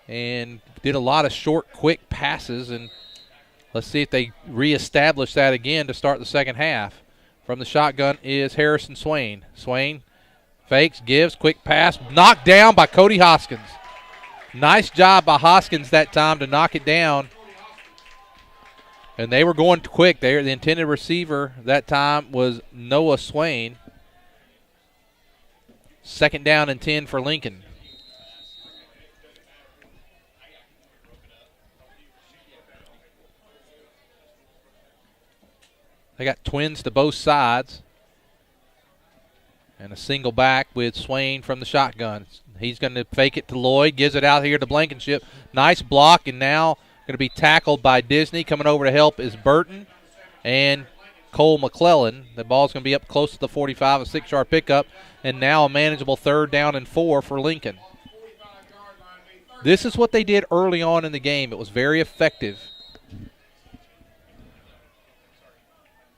and did a lot of short, quick passes. And let's see if they reestablish that again to start the second half. From the shotgun is Harrison Swain. Swain fakes, gives, quick pass, knocked down by Cody Hoskins. Nice job by Hoskins that time to knock it down. And they were going quick there. The intended receiver that time was Noah Swain. Second down and 10 for Lincoln. They got twins to both sides. And a single back with Swain from the shotgun. He's going to fake it to Lloyd, gives it out here to Blankenship. Nice block, and now going to be tackled by Disney. Coming over to help is Burton and Cole McClellan. The ball's going to be up close to the 45, a 6-yard pickup, and now a manageable third down and 4 for Lincoln. This is what they did early on in the game. It was very effective.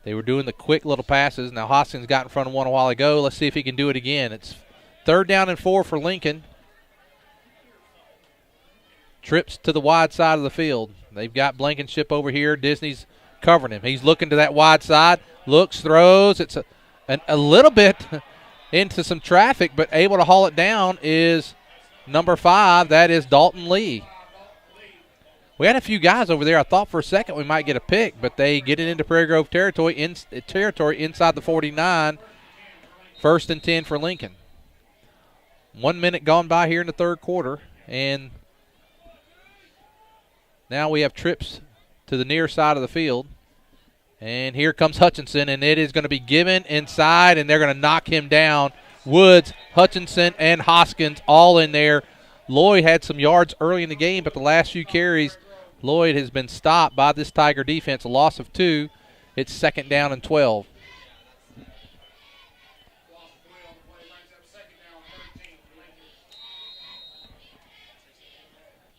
They were doing the quick little passes. Now Hoskins got in front of one a while ago. Let's see if he can do it again. It's third down and 4 for Lincoln. Trips to the wide side of the field. They've got Blankenship over here. Disney's covering him. He's looking to that wide side. Looks, throws. It's a little bit into some traffic, but able to haul it down is number 5. That is Dalton Lee. We had a few guys over there. I thought for a second we might get a pick, but they get it into Prairie Grove territory inside the 49. First and 10 for Lincoln. 1 minute gone by here in the third quarter, and now we have trips to the near side of the field. And here comes Hutchinson, and it is going to be given inside, and they're going to knock him down. Woods, Hutchinson, and Hoskins all in there. Lloyd had some yards early in the game, but the last few carries, Lloyd has been stopped by this Tiger defense, a loss of 2. It's second down and 12.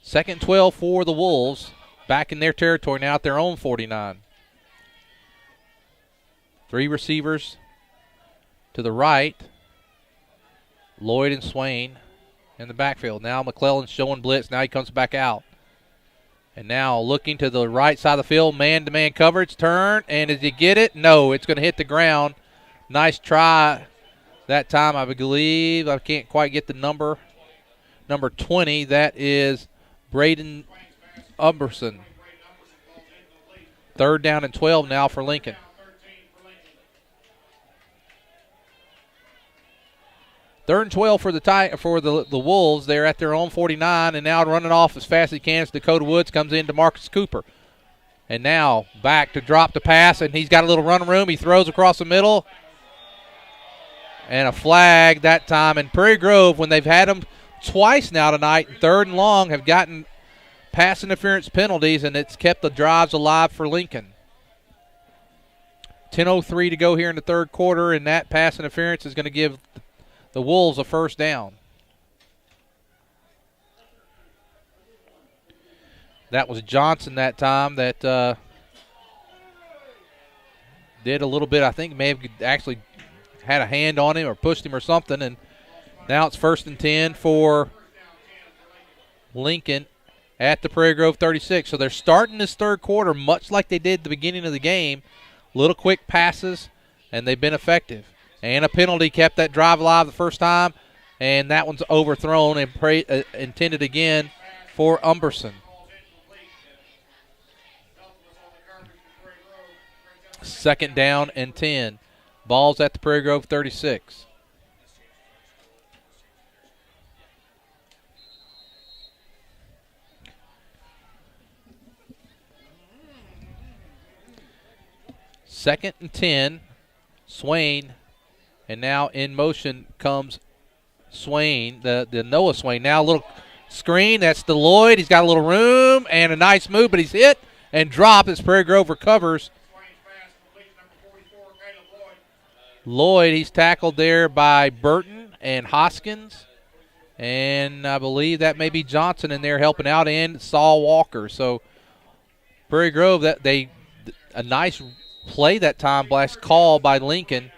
Second 12 for the Wolves, back in their territory now at their own 49. 3 receivers to the right. Lloyd and Swain in the backfield. Now McClellan's showing blitz. Now he comes back out. And now looking to the right side of the field, man-to-man coverage, turn, and did he get it? No, it's going to hit the ground. Nice try that time, I believe. I can't quite get the number. Number 20, that is Braden Umberson. 3rd down and 12 now for Lincoln. Third and 12 for the Wolves. They're at their own 49, and now running off as fast as he can. Dakota Woods comes in to Marcus Cooper. And now back to drop the pass, and he's got a little run room. He throws across the middle. And a flag that time. And Prairie Grove, when they've had them twice now tonight, 3rd and long, have gotten pass interference penalties, and it's kept the drives alive for Lincoln. 10:03 to go here in the 3rd quarter, and that pass interference is going to give the Wolves a 1st down. That was Johnson that time that did a little bit. I think may have actually had a hand on him or pushed him or something, and now it's 1st and 10 for Lincoln at the Prairie Grove 36. So they're starting this 3rd quarter much like they did at the beginning of the game. Little quick passes, and they've been effective. And a penalty kept that drive alive the first time, and that one's overthrown and intended again for Umberson. 2nd down and 10. Ball's at the Prairie Grove 36. Second and 10. Swain. And now in motion comes Swain, the Noah Swain. Now a little screen. That's the Lloyd. He's got a little room and a nice move, but he's hit and dropped as Prairie Grove recovers. Lloyd, he's tackled there by Burton and Hoskins. And I believe that may be Johnson in there helping out, and Saul Walker. So Prairie Grove, a nice play that time, blast call by Lincoln.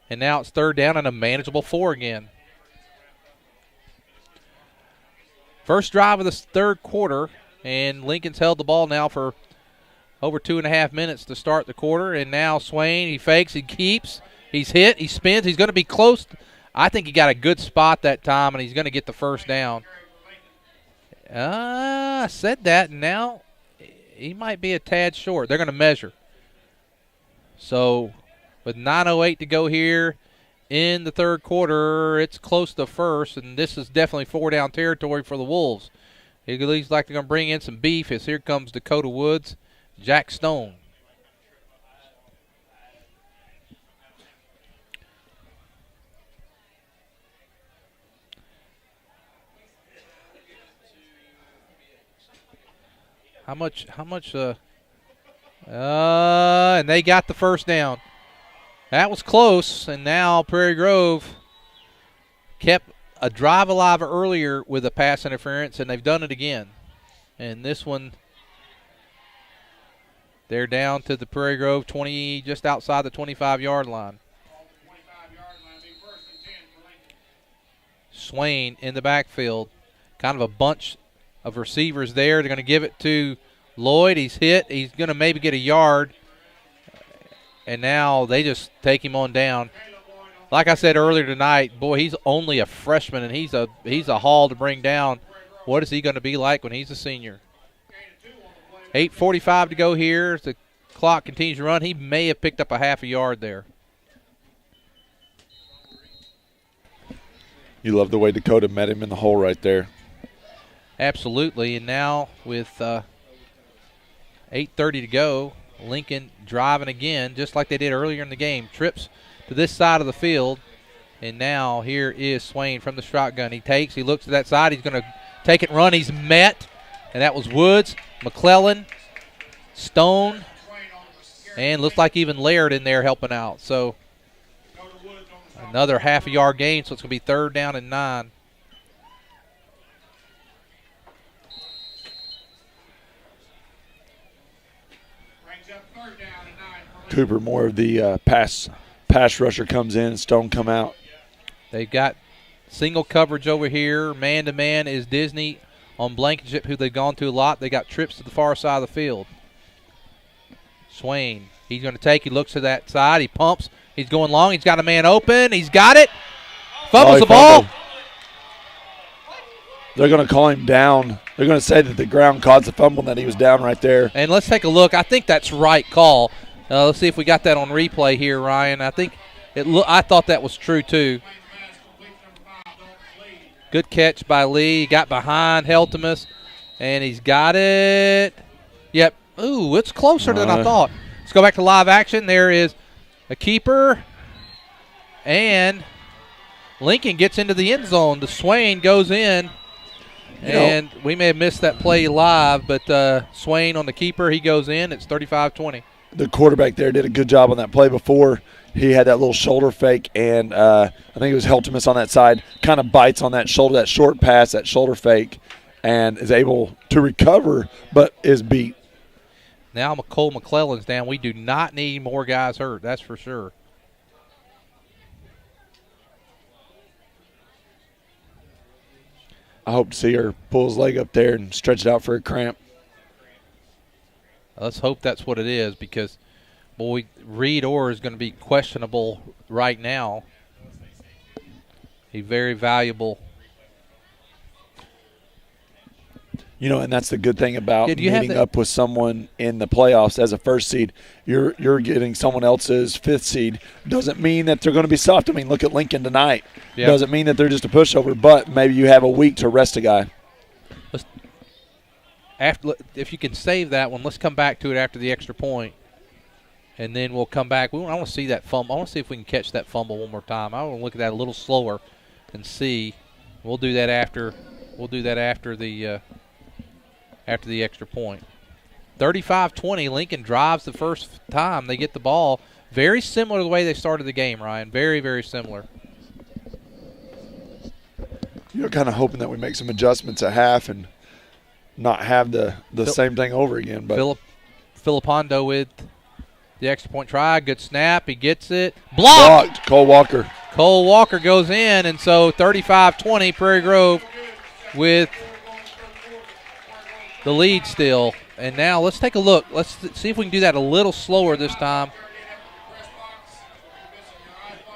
And now it's 3rd down and a manageable 4 again. First drive of the 3rd quarter, and Lincoln's held the ball now for over 2.5 minutes to start the quarter. And now Swain, he fakes, he keeps, he's hit, he spins, he's going to be close. I think he got a good spot that time, and he's going to get the 1st down. I said that, and now he might be a tad short. They're going to measure. So with 9:08 to go here in the 3rd quarter, it's close to 1st, and this is definitely 4-down territory for the Wolves. It looks like they're going to bring in some beef as here comes Dakota Woods, Jack Stone. How much, and they got the 1st down. That was close, and now Prairie Grove kept a drive alive earlier with a pass interference, and they've done it again. And this one, they're down to the Prairie Grove 20, just outside the 25-yard line. Swain in the backfield, kind of a bunch of receivers there. They're going to give it to Lloyd. He's hit. He's going to maybe get a yard. And now they just take him on down. Like I said earlier tonight, boy, he's only a freshman, and he's a haul to bring down. What is he going to be like when he's a senior? 8:45 to go here. As the clock continues to run, he may have picked up a half a yard there. You love the way Dakota met him in the hole right there. Absolutely, and now with 8:30 to go, Lincoln driving again, just like they did earlier in the game. Trips to this side of the field, and now here is Swain from the shotgun. He looks to that side. He's going to take it and run. He's met, and that was Woods, McClellan, Stone, and looks like even Laird in there helping out. So another half a yard gain, so it's going to be 3rd down and 9. Cooper, more of the pass rusher, comes in. Stone come out. They've got Single coverage over here. Man-to-man is Disney on Blankenship, who they've gone to a lot. They got trips to the far side of the field. Swain, he's going to take. He looks to that side. He pumps. He's going long. He's got a man open. He's got it. Fumbles the ball. They're going to call him down. They're going to say that the ground caused the fumble and that he was down right there. And let's take a look. I think that's right call. Let's see if we got that on replay here, Ryan. I think I thought that was true too. Good catch by Lee. He got behind Heltemus, and he's got it. Yep. Ooh, it's closer than I thought. Let's go back to live action. There is a keeper, and Lincoln gets into the end zone. The Swain goes in, and we may have missed that play live, but Swain on the keeper, he goes in. It's 35-20. The quarterback there did a good job on that play before. He had that little shoulder fake, and I think it was Heltemus on that side, kind of bites on that shoulder, that short pass, that shoulder fake, and is able to recover but is beat. Now Cole McClellan's down. We do not need more guys hurt, that's for sure. I hope to see her pull his leg up there and stretch it out for a cramp. Let's hope that's what it is, because, boy, Reed Orr is going to be questionable right now. He's very valuable. You know, and that's the good thing about meeting up with someone in the playoffs as a first seed. You're getting someone else's fifth seed. Doesn't mean that they're going to be soft. I mean, look at Lincoln tonight. Yep. Doesn't mean that they're just a pushover, but maybe you have a week to rest a guy. If you can save that one, let's come back to it after the extra point, and then we'll come back. I want to see that fumble. I want to see if we can catch that fumble one more time. I want to look at that a little slower and see. We'll do that after. We'll do that after the extra point. 35-20. Lincoln drives the first time they get the ball. Very similar to the way they started the game, Ryan. Very, very similar. You're kind of hoping that we make some adjustments at half and not have the same thing over again. But Filipondo with the extra point try. Good snap. He gets it. Blocked. Cole Walker. Cole Walker goes in, and so 35-20, Prairie Grove with the lead still. And now let's take a look. Let's see if we can do that a little slower this time.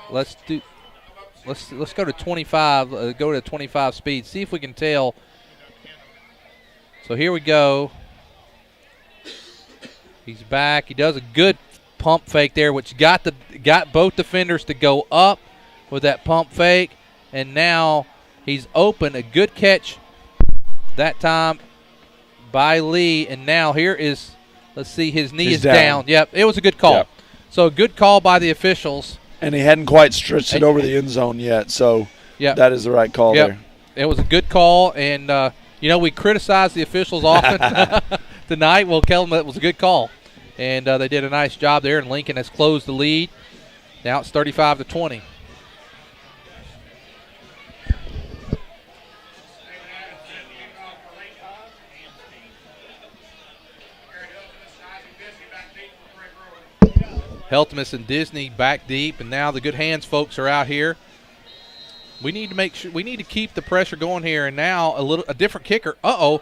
Let's go to 25. Go to 25 speed. See if we can tell. So here we go. He's back. He does a good pump fake there, which got both defenders to go up with that pump fake. And now he's open. A good catch that time by Lee. And now here is, let's see, his knee is down. Yep, it was a good call. Yep. So a good call by the officials. And he hadn't quite stretched it over the end zone yet, so that is the right call there. It was a good call, and we criticize the officials often tonight. We'll tell them that it was a good call. And they did a nice job there, and Lincoln has closed the lead. Now it's 35-20. Heltemus and Disney back deep, and now the good hands folks are out here. We need to make sure we need to keep the pressure going here, and now a different kicker. That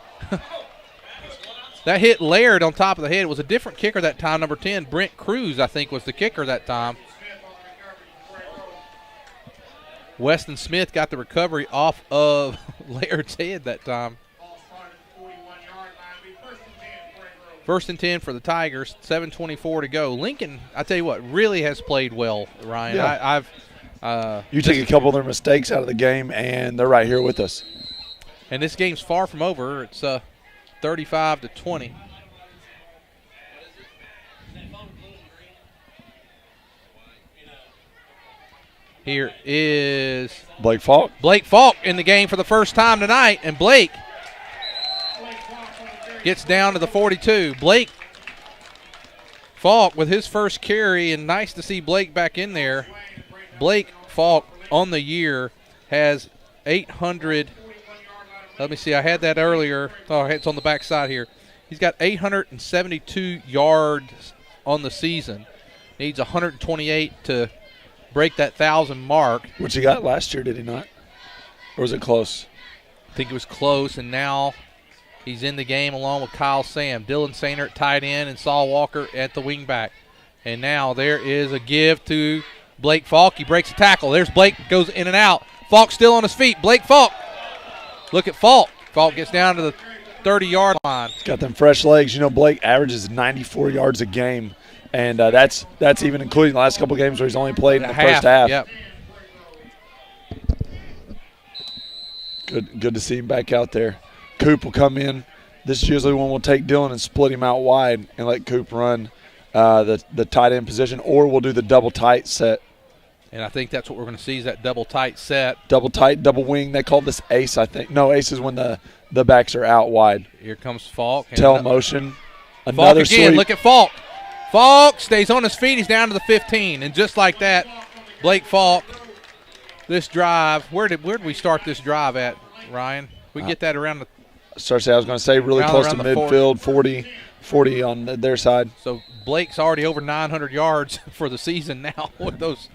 hit Laird on top of the head. It was a different kicker that time. Number 10, Brent Cruz, I think, was the kicker that time. Weston Smith got the recovery off of Laird's head that time. First and 10 for the Tigers, 7:24 to go. Lincoln, I tell you what, really has played well, Ryan. Yeah. You take a couple of their mistakes out of the game, and they're right here with us. And this game's far from over. It's 35-20. Here is Blake Falk. Blake Falk in the game for the first time tonight, and Blake gets down to the 42. Blake Falk with his first carry, and nice to see Blake back in there. Blake Falk on the year has 800. Let me see. I had that earlier. Oh, it's on the back side here. He's got 872 yards on the season. Needs 128 to break that 1,000 mark. Which he got last year, did he not? Or was it close? I think it was close, and now he's in the game along with Kyle Sam. Dylan Sainer at tight end and Saul Walker at the wingback. And now there is a give to Blake Falk. He breaks a tackle. There's Blake, goes in and out. Falk still on his feet. Blake Falk. Look at Falk. Falk gets down to the 30-yard line. He's got them fresh legs. You know, Blake averages 94 yards a game, and that's even including the last couple games where he's only played in the first half. Yep. Good to see him back out there. Coop will come in. This is usually when we'll take Dylan and split him out wide and let Coop run the tight end position, or we'll do the double tight set. And I think that's what we're going to see is that double tight set. Double tight, double wing. They call this ace, I think. No, ace is when the backs are out wide. Here comes Falk. Tail motion. Another Falk again. Sweep. Look at Falk. Falk stays on his feet. He's down to the 15. And just like that, Blake Falk, this drive, where did we start this drive at, Ryan? We get that around the – I was going to say really close to midfield, 40 on their side. So Blake's already over 900 yards for the season now with those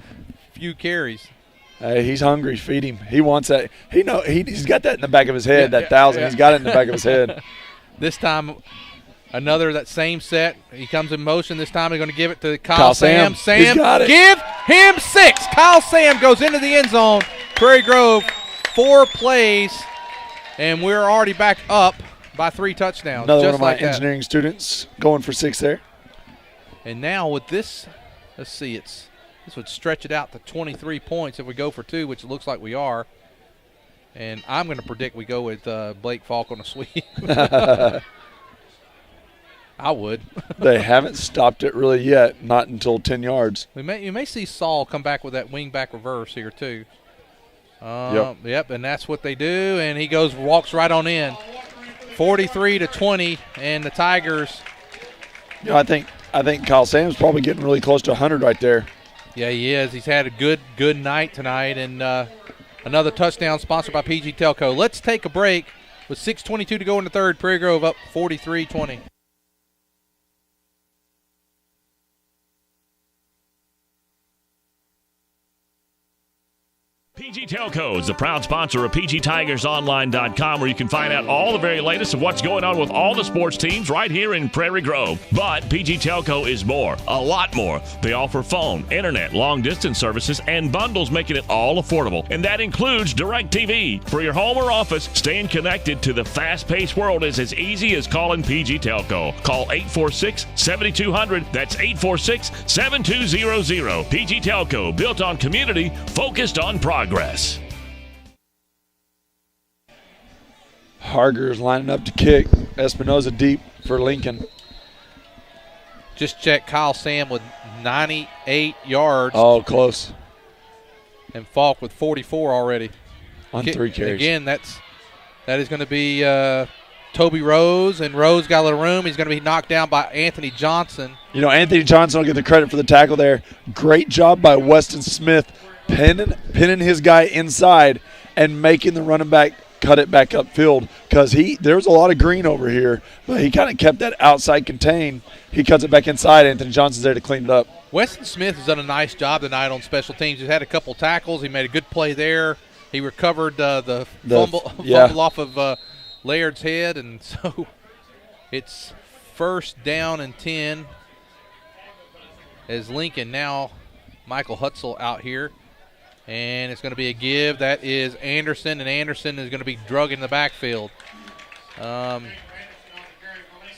few carries. Hey, he's hungry. Feed him. He wants that. He's got that in the back of his head, 1,000. He's got it in the back of his head. This time, that same set. He comes in motion. This time he's going to give it to Kyle Sam. He's got it. Give him 6. Kyle Sam goes into the end zone. Prairie Grove, 4 plays, and we're already back up by 3 touchdowns. Another one of my engineering students going for 6 there. And now with this, let's see, this would stretch it out to 23 points if we go for 2, which it looks like we are. And I'm going to predict we go with Blake Falk on a sweep. I would. They haven't stopped it really yet, not until 10 yards. You may see Saul come back with that wing-back reverse here too. Yep, and that's what they do, and he walks right on in. 43-20, and the Tigers. You know, I think Kyle Sam's probably getting really close to 100 right there. Yeah, he is. He's had a good night tonight, and another touchdown sponsored by PG Telco. Let's take a break with 6:22 to go in the third. Prairie Grove up 43-20. PG Telco is the proud sponsor of PGTigersOnline.com, where you can find out all the very latest of what's going on with all the sports teams right here in Prairie Grove. But PG Telco is more, a lot more. They offer phone, internet, long-distance services, and bundles, making it all affordable. And that includes DirecTV. For your home or office, staying connected to the fast-paced world is as easy as calling PG Telco. Call 846-7200. That's 846-7200. PG Telco, built on community, focused on progress. Harger's lining up to kick. Espinoza deep for Lincoln. Just check Kyle Sam with 98 yards. Oh, close. And Falk with 44 already. On 3 carries. Again, that is going to be Toby Rose, and Rose got a little room. He's going to be knocked down by Anthony Johnson. You know, Anthony Johnson will get the credit for the tackle there. Great job by Weston Smith pinning his guy inside and making the running back cut it back upfield, because there was a lot of green over here, but he kind of kept that outside contained. He cuts it back inside. Anthony Johnson's there to clean it up. Weston Smith has done a nice job tonight on special teams. He's had a couple tackles. He made a good play there. He recovered the fumble off of Laird's head, and so it's 1st down and 10 as Lincoln now Michael Hutzel out here. And it's going to be a give. That is Anderson, and Anderson is going to be drug in the backfield. Some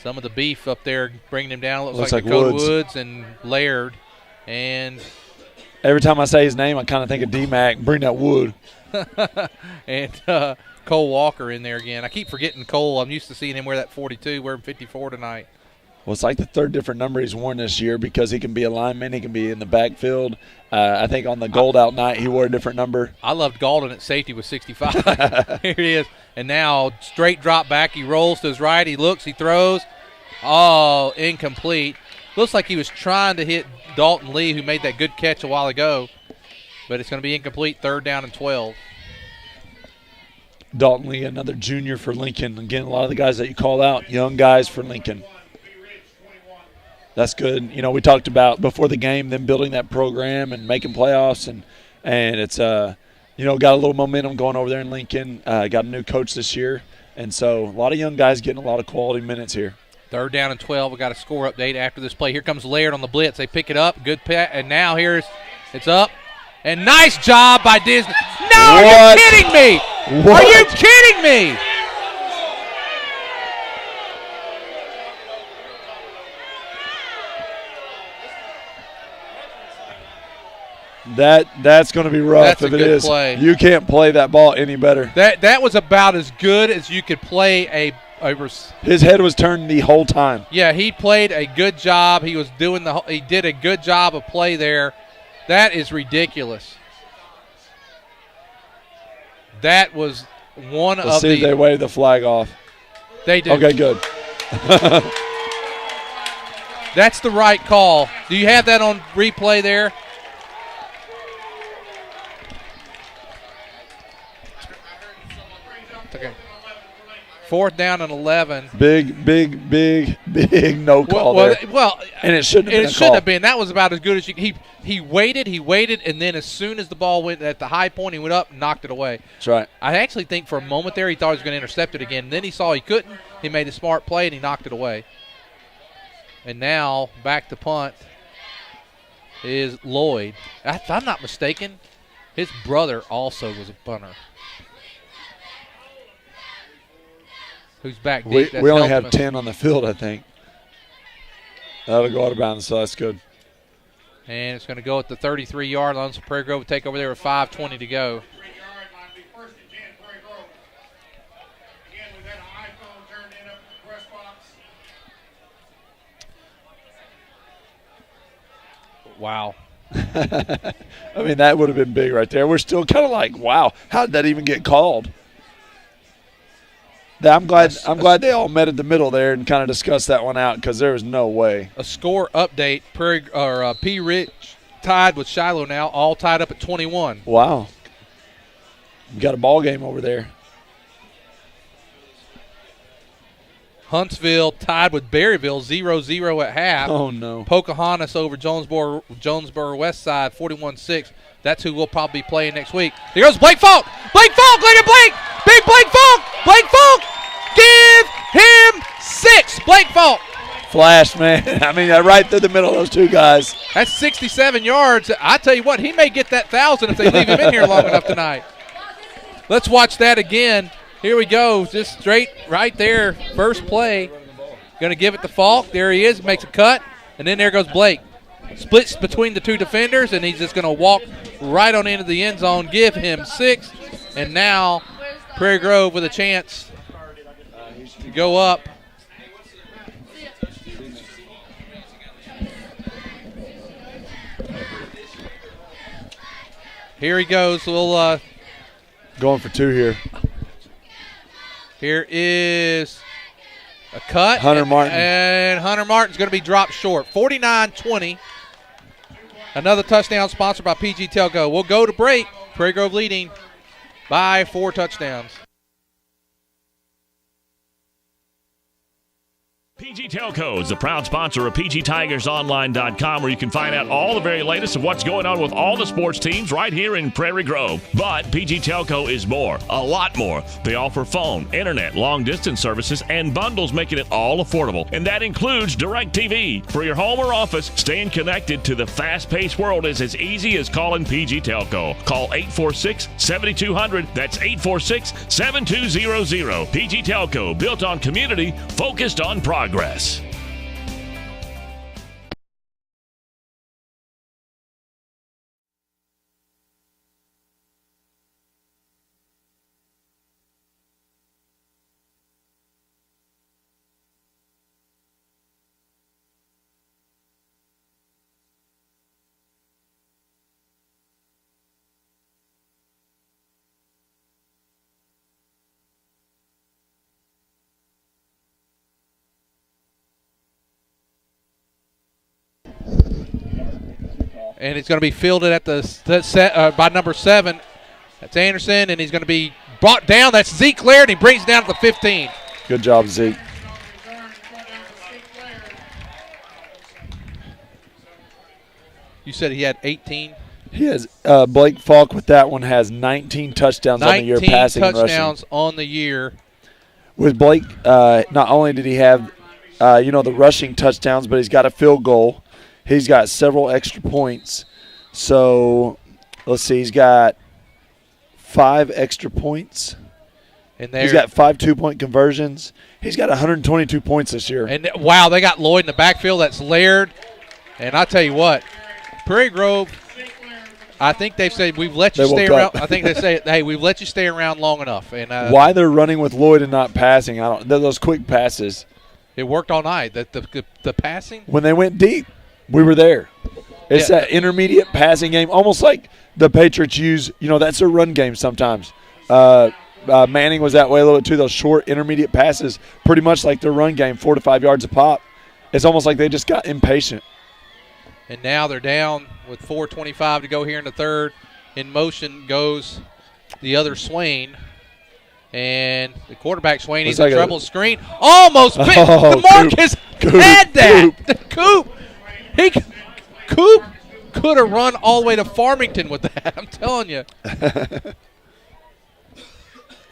of the beef up there bringing him down. Looks like Dakota Woods and Laird. And every time I say his name, I kind of think of D-Mac. Bring that wood. And Cole Walker in there again. I keep forgetting Cole. I'm used to seeing him wear that 42, wearing 54 tonight. Well, it's like the 3rd different number he's worn this year, because he can be a lineman, he can be in the backfield. I think on the gold out night he wore a different number. I loved Galden at safety with 65. Here he is. And now straight drop back. He rolls to his right. He looks. He throws. Oh, incomplete. Looks like he was trying to hit Dalton Lee, who made that good catch a while ago. But it's going to be incomplete, 3rd down and 12. Dalton Lee, another junior for Lincoln. Again, a lot of the guys that you call out, young guys for Lincoln. That's good. You know, we talked about before the game them building that program and making playoffs, and it's got a little momentum going over there in Lincoln. Got a new coach this year. And so a lot of young guys getting a lot of quality minutes here. 3rd down and 12. We got a score update after this play. Here comes Laird on the blitz. They pick it up. Good pass. And now it's up. And nice job by Disney. No, are you kidding me? What? Are you kidding me? That's going to be rough if it is. Play. You can't play that ball any better. That was about as good as you could play His head was turned the whole time. Yeah, he played a good job. He did a good job of play there. That is ridiculous. That was Let's see if they wave the flag off. They did. Okay, good. That's the right call. Do you have that on replay there? Okay. 4th down and 11. Big no call there. Well, and it shouldn't have been. It shouldn't have been. That was about as good as he waited, and then as soon as the ball went at the high point, he went up and knocked it away. That's right. I actually think for a moment there he thought he was going to intercept it again. And then he saw he couldn't. He made a smart play, and he knocked it away. And now back to punt is Lloyd. If I'm not mistaken, his brother also was a punter. Who's back deep? We only have 10 on the field, I think. That'll go out of bounds, so that's good. And it's going to go at the 33-yard line. So Prairie Grove will take over there with 5:20 to go. Wow. I mean, that would have been big right there. We're still kind of like, wow, how did that even get called? I'm glad they all met at the middle there and kind of discussed that one out because there was no way. A score update: P. Rich tied with Shiloh now, all tied up at 21. Wow, you got a ball game over there. Huntsville tied with Berryville 0-0 at half. Oh no! Pocahontas over Jonesboro West Side 41-6. That's who we'll probably be playing next week. Here goes Blake Falk. Blake Falk, look at Blake. Big Blake Falk. Blake Falk. Give him 6. Blake Falk. Flash, man. I mean, right through the middle of those two guys. That's 67 yards. I tell you what, he may get that 1,000 if they leave him in here long enough tonight. Let's watch that again. Here we go. Just straight right there. First play. Going to give it to Falk. There he is. Makes a cut. And then there goes Blake. Splits between the two defenders, and he's just going to walk right on into the end zone, give him 6. And now Prairie Grove with a chance to go up. Here he goes. We'll going for 2 here. Here is a cut. Hunter Martin. And Hunter Martin's going to be dropped short. 49-20. Another touchdown sponsored by PG Telco. We'll go to break. Prairie Grove leading by 4 touchdowns. PG Telco is the proud sponsor of PGTigersOnline.com, where you can find out all the very latest of what's going on with all the sports teams right here in Prairie Grove. But PG Telco is more, a lot more. They offer phone, internet, long-distance services, and bundles, making it all affordable. And that includes DirecTV. For your home or office, staying connected to the fast-paced world is as easy as calling PG Telco. Call 846-7200. That's 846-7200. PG Telco, built on community, focused on progress. And it's going to be fielded at the set by number 7. That's Anderson, and he's going to be brought down. That's Zeke Laird, and he brings it down to the 15. Good job, Zeke. You said he had 18? He has Blake Falk with that one has 19 touchdowns on the year, passing and rushing. 19 touchdowns on the year. With Blake, not only did he have, the rushing touchdowns, but he's got a field goal. He's got several extra points. So, let's see, he's got 5 extra points. And he's got 5 2-point conversions. He's got 122 points this year. And, wow, they got Lloyd in the backfield. That's Laird. And I tell you what, Prairie Grove, I think they've said, we've let you stay around. I think they say, hey, we've let you stay around long enough. And why they're running with Lloyd and not passing, those quick passes. It worked all night. The passing. When they went deep, we were there. It's that intermediate passing game, almost like the Patriots use, that's their run game sometimes. Manning was that way a little bit too. Those short intermediate passes, pretty much like their run game, 4 to 5 yards a pop. It's almost like they just got impatient. And now they're down with 4:25 to go here in the third. In motion goes the other Swain. And the quarterback Swain, he's in trouble. Screen. Almost bit. DeMarcus had that. Coop. Coop could have run all the way to Farmington with that. I'm telling you.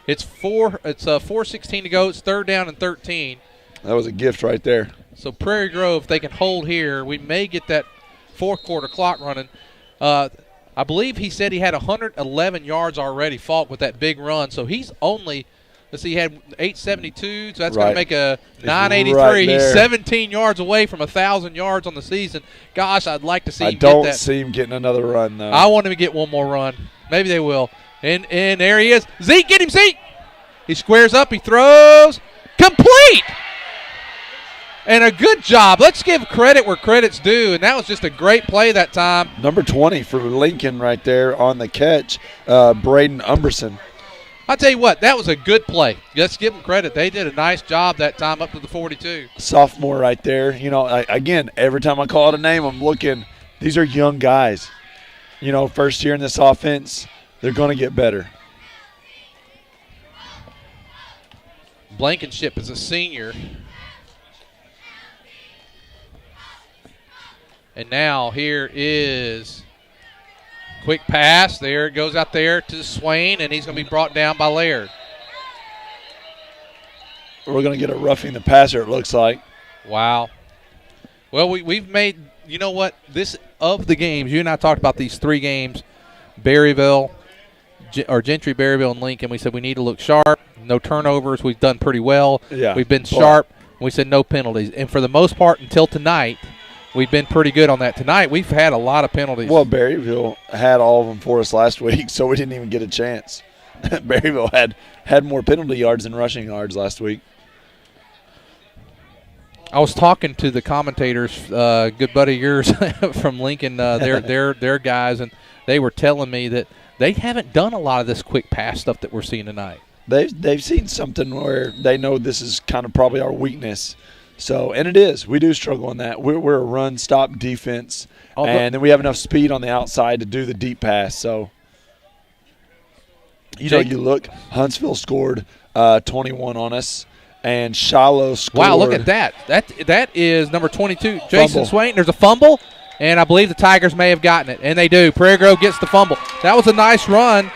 It's 4:16 to go. It's 3rd down and 13. That was a gift right there. So Prairie Grove, if they can hold here, we may get that fourth quarter clock running. I believe he said he had 111 yards already, Falk, with that big run. So he's only, he had 872, so that's going to make a 983. Right, he's 17 yards away from 1,000 yards on the season. Gosh, I'd like to see him get that. I don't see him getting another run, though. I want him to get one more run. Maybe they will. And there he is. Zeke, get him, Zeke. He squares up. He throws. Complete. And a good job. Let's give credit where credit's due, and that was just a great play that time. Number 20 for Lincoln right there on the catch, Braden Umberson. I'll tell you what, that was a good play. Let's give them credit. They did a nice job that time up to the 42. Sophomore right there. Again, every time I call out a name, I'm looking. These are young guys. First year in this offense, they're going to get better. Blankenship is a senior. And now here is quick pass. There it goes out there to Swain, and he's going to be brought down by Laird. We're going to get a roughing the passer, it looks like. Wow. Well, we've made, of the games, you and I talked about these 3 games, Gentry, Berryville, and Lincoln. We said we need to look sharp. No turnovers. We've done pretty well. Yeah. We've been sharp. And we said no penalties. And for the most part, until tonight, we've been pretty good on that. Tonight, we've had a lot of penalties. Well, Berryville had all of them for us last week, so we didn't even get a chance. Berryville had more penalty yards than rushing yards last week. I was talking to the commentators, good buddy of yours from Lincoln, their guys, and they were telling me that they haven't done a lot of this quick pass stuff that we're seeing tonight. They've seen something where they know this is kind of probably our weakness. So, and it is. We do struggle in that. We're a run-stop defense, and then we have enough speed on the outside to do the deep pass. So, you look, Huntsville scored 21 on us, and Shiloh scored. Wow, look at that. That is number 22, Jason Swain. There's a fumble, and I believe the Tigers may have gotten it, and they do. Prairie Grove gets the fumble. That was a nice run.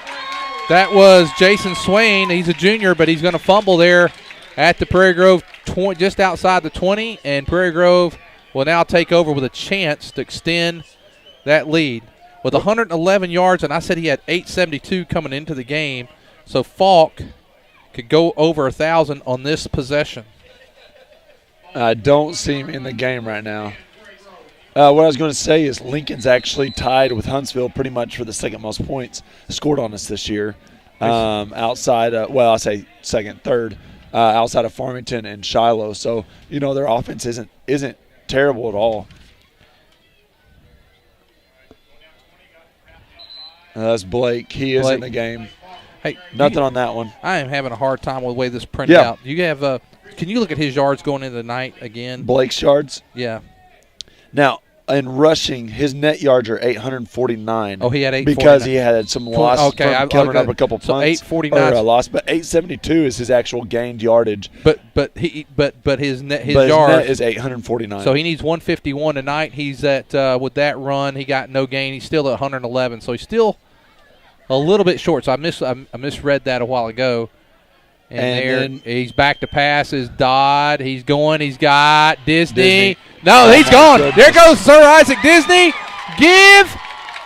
That was Jason Swain. He's a junior, but he's going to fumble there at the Prairie Grove, just outside the 20, and Prairie Grove will now take over with a chance to extend that lead. With 111 yards, and I said he had 872 coming into the game, so Falk could go over 1,000 on this possession. I don't see him in the game right now. What I was going to say is Lincoln's actually tied with Huntsville pretty much for the second most points scored on us this year. Outside, I'll say second, third, outside of Farmington and Shiloh. So, their offense isn't terrible at all. That's Blake. He is in the game. Hey, nothing on that one. I am having a hard time with the way this printed out. You have can you look at his yards going into the night again? Blake's yards? Yeah. Now, in rushing, his net yards are 849. Oh, he had 849. Because he had some loss from coming up a couple punts. So 849 or a loss, but 872 is his actual gained yardage. But his net net is 849. So he needs 151 tonight. He's at with that run, he got no gain. He's still at 111. So he's still a little bit short. So I misread that a while ago. And there he's back to passes. Dodd. He's going. He's got Disney. No, he's gone. Goodness. There goes Sir Isaac Disney. Give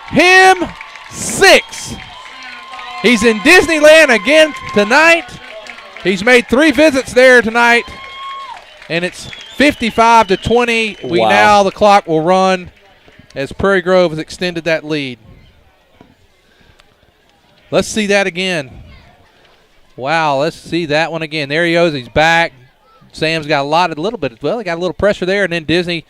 him 6. He's in Disneyland again tonight. He's made 3 visits there tonight. And it's 55-20. Wow. The clock will run as Prairie Grove has extended that lead. Let's see that again. Wow, let's see that one again. There he goes. He's back. Sam's got he got a little pressure there, and then Disney,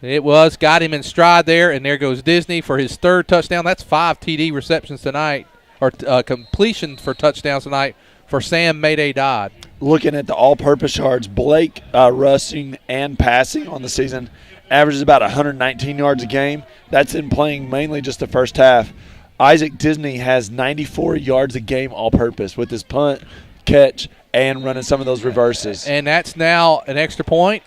got him in stride there, and there goes Disney for his 3rd touchdown. That's 5 TD receptions tonight, or completion for touchdowns tonight for Sam Mayday Dodd. Looking at the all-purpose yards, Blake rushing and passing on the season averages about 119 yards a game. That's in playing mainly just the first half. Isaac Disney has 94 yards a game all-purpose with his punt, catch, and running some of those reverses. And that's now an extra point.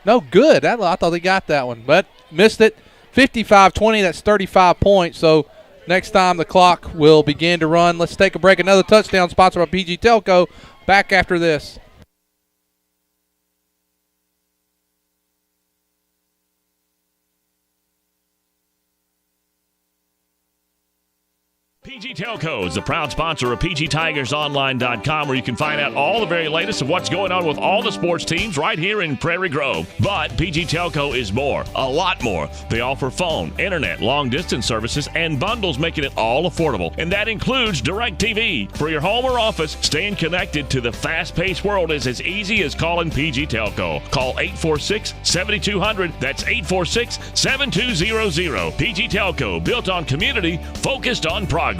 No, good. I thought they got that one, but missed it. 55-20, that's 35 points. So next time the clock will begin to run. Let's take a break. Another touchdown sponsored by PG Telco. Back after this. PG Telco is the proud sponsor of PGTigersOnline.com, where you can find out all the very latest of what's going on with all the sports teams right here in Prairie Grove. But PG Telco is more, a lot more. They offer phone, internet, long-distance services, and bundles, making it all affordable. And that includes DirecTV. For your home or office, staying connected to the fast-paced world is as easy as calling PG Telco. Call 846-7200. That's 846-7200. PG Telco, built on community, focused on progress.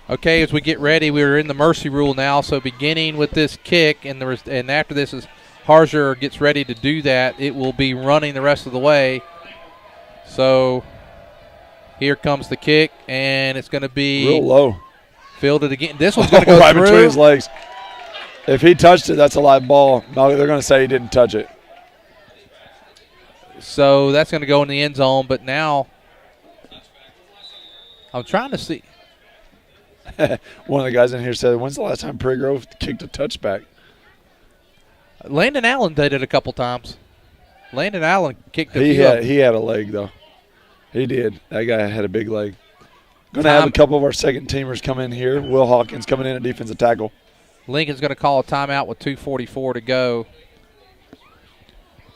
Okay, as we get ready, we're in the mercy rule now. So beginning with this kick, and after this is Harzer gets ready to do that, it will be running the rest of the way. So here comes the kick, and it's going to be real low. Fielded again. This one's going to go right through. Between his legs. If he touched it, that's a live ball. No, they're going to say he didn't touch it. So that's going to go in the end zone. But now I'm trying to see. One of the guys in here said, when's the last time Prairie Grove kicked a touchback? Landon Allen did it a couple times. Landon Allen kicked a few. He had a leg, though. He did. That guy had a big leg. Going to have a couple of our second teamers come in here. Will Hawkins coming in at defensive tackle. Lincoln's going to call a timeout with 2:44 to go.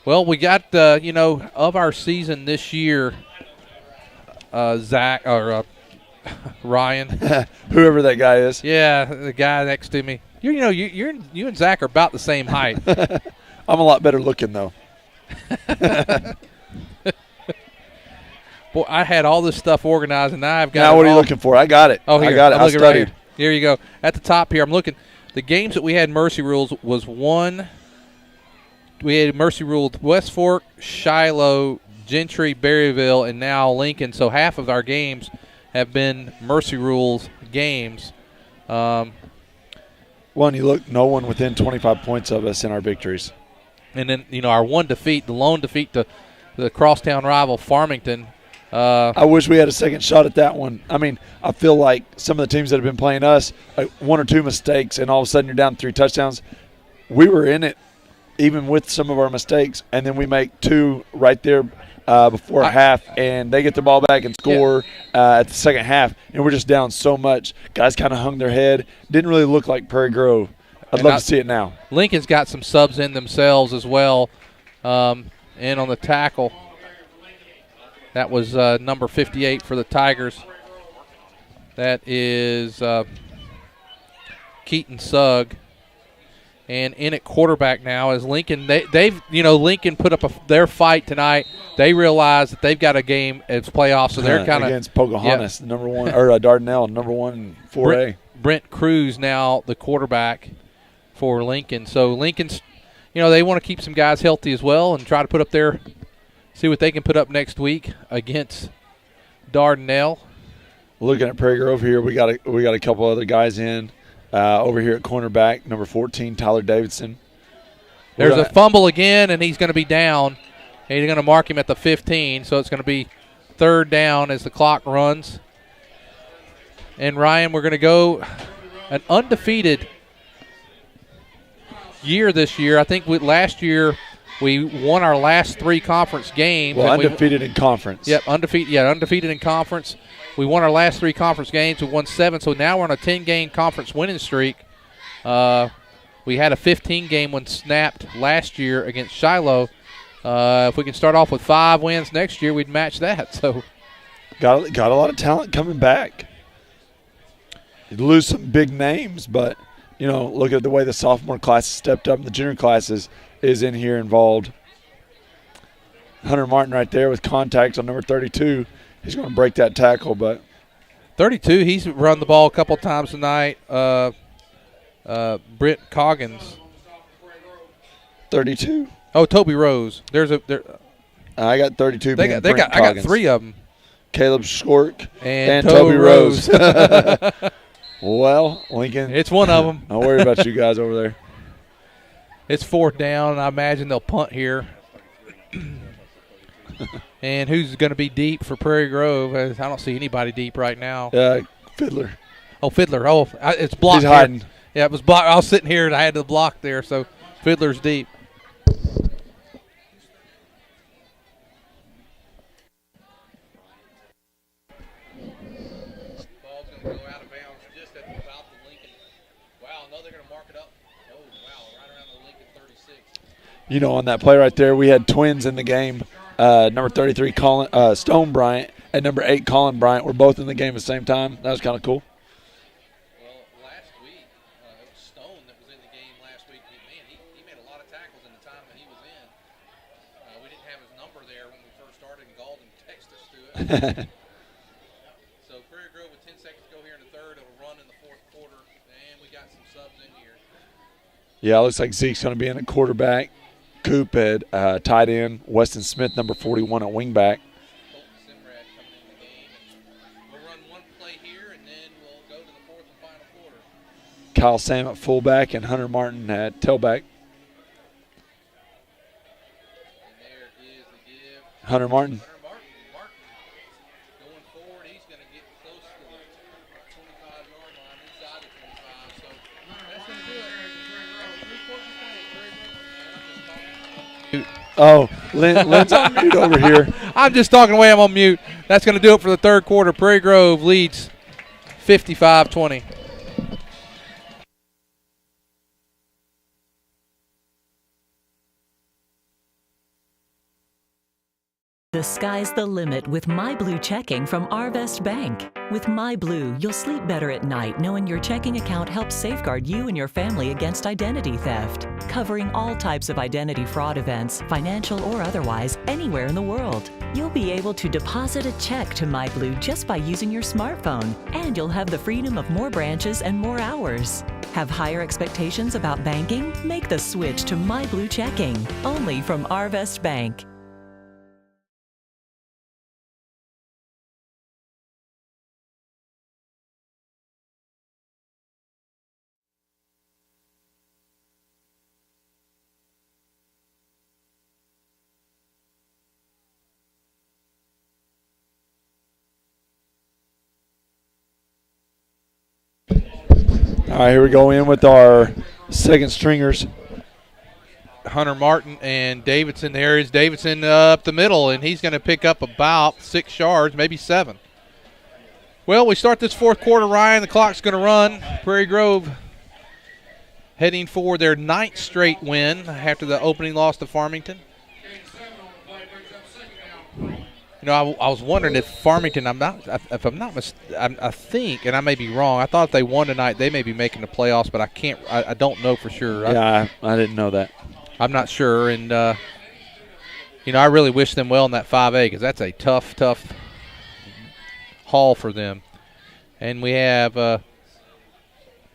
Well, we got, of our season this year, Zach or Ryan. Whoever that guy is. Yeah, the guy next to me. You and Zach are about the same height. I'm a lot better looking, though. Boy, I had all this stuff organized, and now I've got Now what are you looking for? I got it. Oh, here. I got it. I studied. Right here. Here you go. At the top here, I'm looking. The games that we had Mercy Rules was one. We had Mercy Ruled West Fork, Shiloh, Gentry, Berryville, and now Lincoln. So half of our games have been Mercy Rules games. One, you look, no one within 25 points of us in our victories. And then, our one defeat, the lone defeat to the crosstown rival Farmington. I wish we had a second shot at that one. I mean, I feel like some of the teams that have been playing us, one or two mistakes, and all of a sudden you're down 3 touchdowns. We were in it even with some of our mistakes, and then we make 2 right there before half, and they get the ball back and score at the second half, and we're just down so much. Guys kind of hung their head. Didn't really look like Prairie Grove. I'd love to see it now. Lincoln's got some subs in themselves as well. And on the tackle, that was number 58 for the Tigers. That is Keaton Sugg. And in at quarterback now is Lincoln. Lincoln put up their fight tonight. They realize that they've got a game. It's playoffs, so they're kind of against Pocahontas, number one, or Dardanelle, number 1 in 4A. Brent Cruz now the quarterback for Lincoln. So Lincoln's, they want to keep some guys healthy as well and try to see what they can put up next week against Dardanelle. Looking at Prairie Grove here, we got a couple other guys in. Over here at cornerback, number 14, Tyler Davidson. There's a fumble again, and he's going to be down. He's going to mark him at the 15, so it's going to be 3rd down as the clock runs. And, Ryan, we're going to go an undefeated year this year. I think last year we won our last 3 conference games. Well, undefeated in conference. Yep, undefeated in conference. We won our last 3 conference games. We won 7, so now we're on a 10-game conference winning streak. We had a 15-game one snapped last year against Shiloh. If we can start off with 5 wins next year, we'd match that. So, got a lot of talent coming back. You lose some big names, but look at the way the sophomore class has stepped up, and the junior class is in here involved. Hunter Martin right there with contact on number 32. He's going to break that tackle, but 32. He's run the ball a couple times tonight. Brent Coggins. 32. Oh, Toby Rose. I got 32. I got 3 of them. Caleb Schork and Toby Rose. Well, Lincoln. It's one of them. Don't worry about you guys over there. It's 4th down. I imagine they'll punt here. And who's going to be deep for Prairie Grove? I don't see anybody deep right now. Fiddler. Oh, Fiddler. Oh, it's blocked. He's hiding. Here. Yeah, it was blocked. I was sitting here and I had the block there, so Fiddler's deep. Ball's going to go out of bounds just at about the Lincoln. Wow, no, they're going to mark it up. Oh, wow, right around the Lincoln 36. On that play right there, we had twins in the game. Number 33, Stone Bryant, and number 8, Colin Bryant were both in the game at the same time. That was kind of cool. Well, last week, it was Stone that was in the game last week. He made a lot of tackles in the time that he was in. We didn't have his number there when we first started, and Galden texted us to it. So Prairie Grove with 10 seconds to go here in the 3rd. It'll run in the 4th quarter, and we got some subs in here. Yeah, it looks like Zeke's going to be in a quarterback. Coop at tight end, Weston Smith, number 41 at wingback. We'll run one play here, and then we'll go to the 4th and final quarter. Kyle Sam at fullback and Hunter Martin at tailback. And there is the give. Hunter Martin. Martin going forward. He's going to get close to the 25-yard line, inside the 25. So that's going to do it. Oh, Lynn's on mute over here. I'm just talking away. I'm on mute. That's going to do it for the 3rd quarter. Prairie Grove leads 55-20. The sky's the limit with MyBlue checking from Arvest Bank. With MyBlue, you'll sleep better at night knowing your checking account helps safeguard you and your family against identity theft, covering all types of identity fraud events, financial or otherwise, anywhere in the world. You'll be able to deposit a check to MyBlue just by using your smartphone, and you'll have the freedom of more branches and more hours. Have higher expectations about banking? Make the switch to MyBlue checking, only from Arvest Bank. All right, here we go in with our second stringers. Hunter Martin and Davidson. There is Davidson up the middle, and he's going to pick up about 6 yards, maybe 7. Well, we start this 4th quarter, Ryan. The clock's going to run. Prairie Grove heading for their 9th straight win after the opening loss to Farmington. I was wondering if Farmington. I think, and I may be wrong. I thought if they won tonight, they may be making the playoffs, but I can't. I don't know for sure. Yeah, I didn't know that. I'm not sure, and I really wish them well in that 5A because that's a tough haul for them. And we have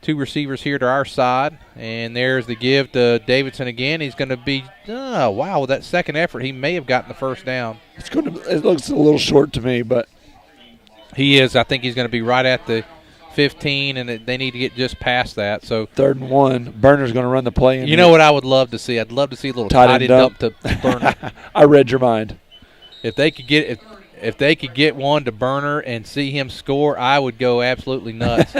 2 receivers here to our side, and there's the give to Davidson again. He's going to be wow, with that second effort, he may have gotten the first down. It looks a little short to me, but he is. I think he's going to be right at the 15, and they need to get just past that. So 3rd and 1. Burner's going to run the play. You know what I would love to see? I'd love to see a little tight end dump to Burner. I read your mind. If they could get if they could get one to Burner and see him score, I would go absolutely nuts.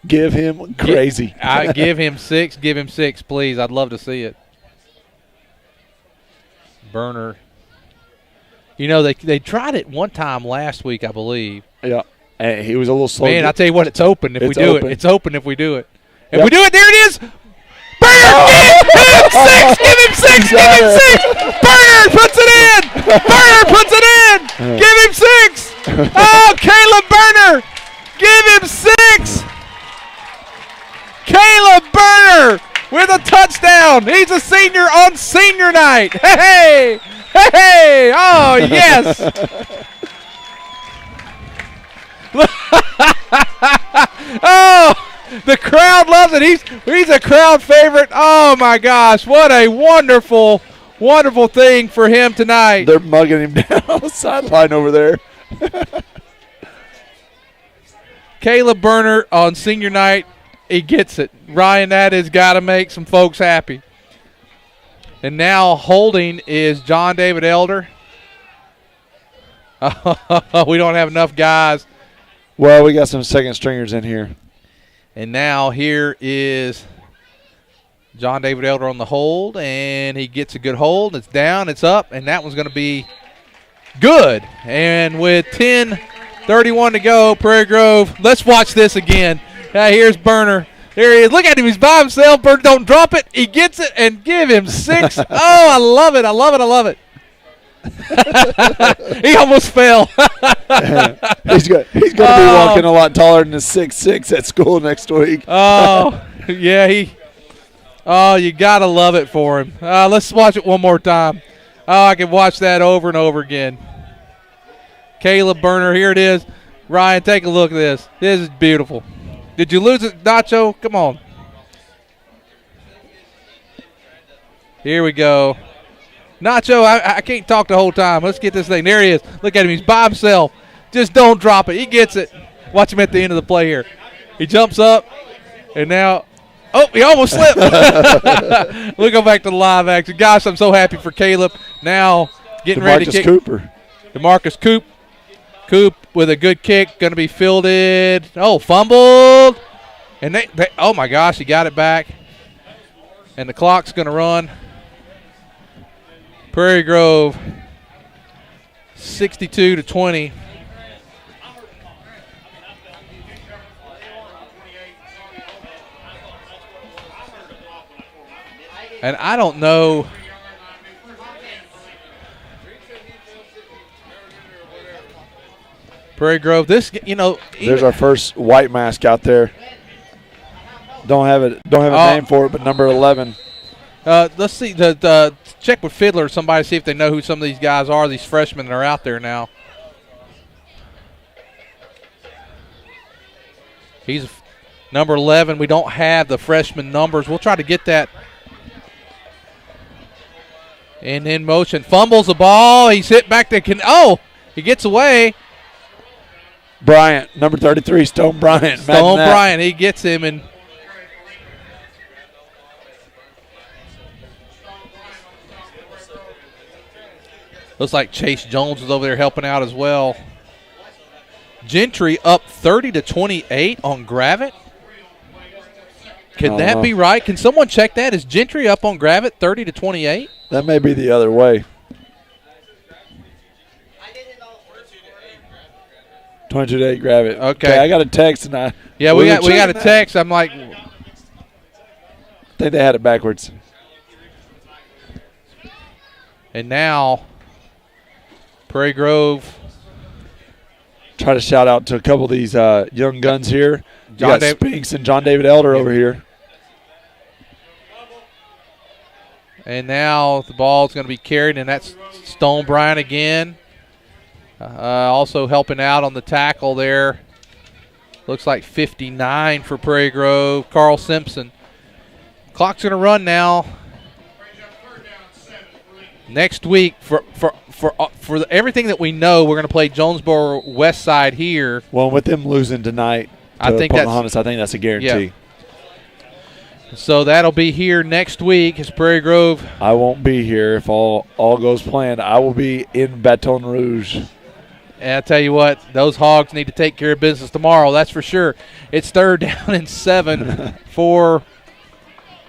Give him crazy. Give him 6. Give him 6, please. I'd love to see it. Burner. They tried it one time last week, I believe. Yeah. And he was a little slow. Man, I tell you what, it's open if we do it. It's open if we do it. If Yep. we do it, there it is. Burner, give him 6. Give him 6. Give him 6. Burner puts it in. Burner puts it in. Give him 6. Oh, Caleb Burner. Give him 6. Caleb Burner with a touchdown. He's a senior on senior night. Hey, hey, hey. Oh, yes. Oh, the crowd loves it. He's a crowd favorite. Oh, my gosh. What a wonderful, wonderful thing for him tonight. They're mugging him down on the sideline over there. Caleb Burner on senior night. He gets it. Ryan, that has got to make some folks happy. And now holding is John David Elder. We don't have enough guys. Well, we got some second stringers in here. And now here is John David Elder on the hold, and he gets a good hold. It's down, it's up, and that one's going to be good. And with 10:31 to go, Prairie Grove, let's watch this again. Here's Burner. There he is. Look at him. He's by himself. Burner, don't drop it. He gets it, and give him 6. Oh, I love it. I love it. I love it. He almost fell. He's going to be walking a lot taller than the 6'6" at school next week. Oh, yeah. You got to love it for him. Let's watch it one more time. Oh, I can watch that over and over again. Caleb Burner, here it is. Ryan, take a look at this. This is beautiful. Did you lose it, Nacho? Come on. Here we go. Nacho, I can't talk the whole time. Let's get this thing. There he is. Look at him. He's by himself. Just don't drop it. He gets it. Watch him at the end of the play here. He jumps up, and now – oh, he almost slipped. We'll go back to the live action. Gosh, I'm so happy for Caleb. Now getting ready to kick. DeMarcus Coop. Coop with a good kick. Going to be fielded. Oh, fumbled. And they oh, my gosh, he got it back. And the clock's going to run. Prairie Grove 62-20. And I don't know. Prairie Grove, this, there's our first white mask out there. Don't have a name for it, but number 11. Let's see. Check with Fiddler or somebody, see if they know who some of these guys are, these freshmen that are out there now. He's number 11. We don't have the freshman numbers. We'll try to get that. And in motion, fumbles the ball. He's hit back there. He gets away. Bryant, number 33, Stone Bryant. Stone Bryant, he gets him. And looks like Chase Jones was over there helping out as well. Gentry up 30-28 on Gravett. Can that be right? Can someone check that? Is Gentry up on Gravett 30-28? That may be the other way. 22-8 Gravett. Okay. I got a text and we got a text. I'm like, I think they had it backwards. And now Prairie Grove Try to shout out to a couple of these young guns here. You got Spinks and John David Elder over here. And now the ball's going to be carried, and that's Stone Bryant again. Also helping out on the tackle there. Looks like 59 for Prairie Grove. Carl Simpson. Clock's going to run now. Next week, for everything that we know, we're going to play Jonesboro West Side here. Well, with them losing tonight, I think that's a guarantee. Yeah. So that'll be here next week. It's Prairie Grove. I won't be here if all goes planned. I will be in Baton Rouge. And I tell you what, those Hogs need to take care of business tomorrow. That's for sure. It's 3rd down and 7 for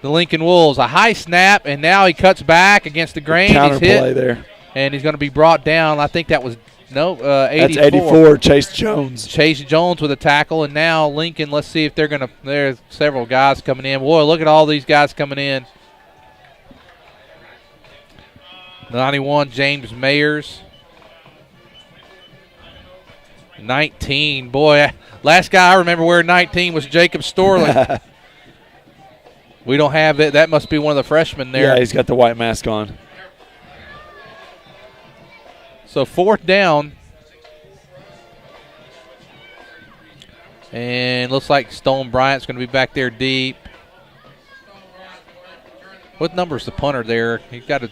the Lincoln Wolves. A high snap, and now he cuts back against the grain. Counter He's hit, play there, and he's going to be brought down. I think that was 84. That's 84. Chase Jones. Chase Jones with a tackle, and now Lincoln. Let's see if they're going to. There's several guys coming in. Boy, look at all these guys coming in. 91, James Mayers. 19, boy, last guy I remember wearing 19 was Jacob Storling. We don't have it. That must be one of the freshmen there. Yeah, he's got the white mask on. So 4th down. And looks like Stone Bryant's going to be back there deep. What number is the punter there? He's got a.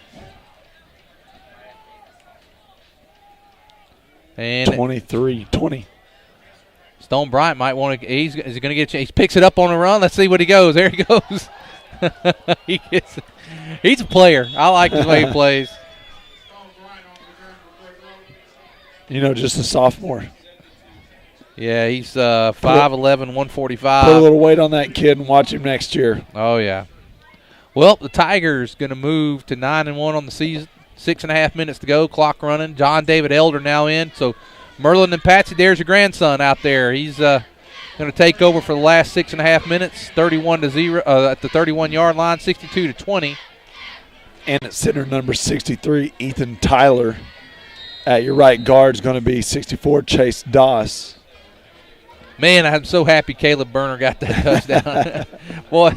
And 20. Stone Bryant might want to. Is he going to get a chance? He picks it up on the run. Let's see what he goes. There he goes. He's a player. I like the way he plays. Just a sophomore. Yeah, he's 5'11", 145. Put a little weight on that kid and watch him next year. Oh, yeah. Well, the Tigers going to move to 9-1 on the season. 6.5 minutes to go. Clock running. John David Elder now in. So Merlin and Patsy, there's your grandson out there. He's going to take over for the last 6.5 minutes. 31-0 at the 31-yard line. 62-20. And at center number 63, Ethan Tyler. At your right guard is going to be 64, Chase Doss. Man, I'm so happy Caleb Berner got that touchdown. Boy.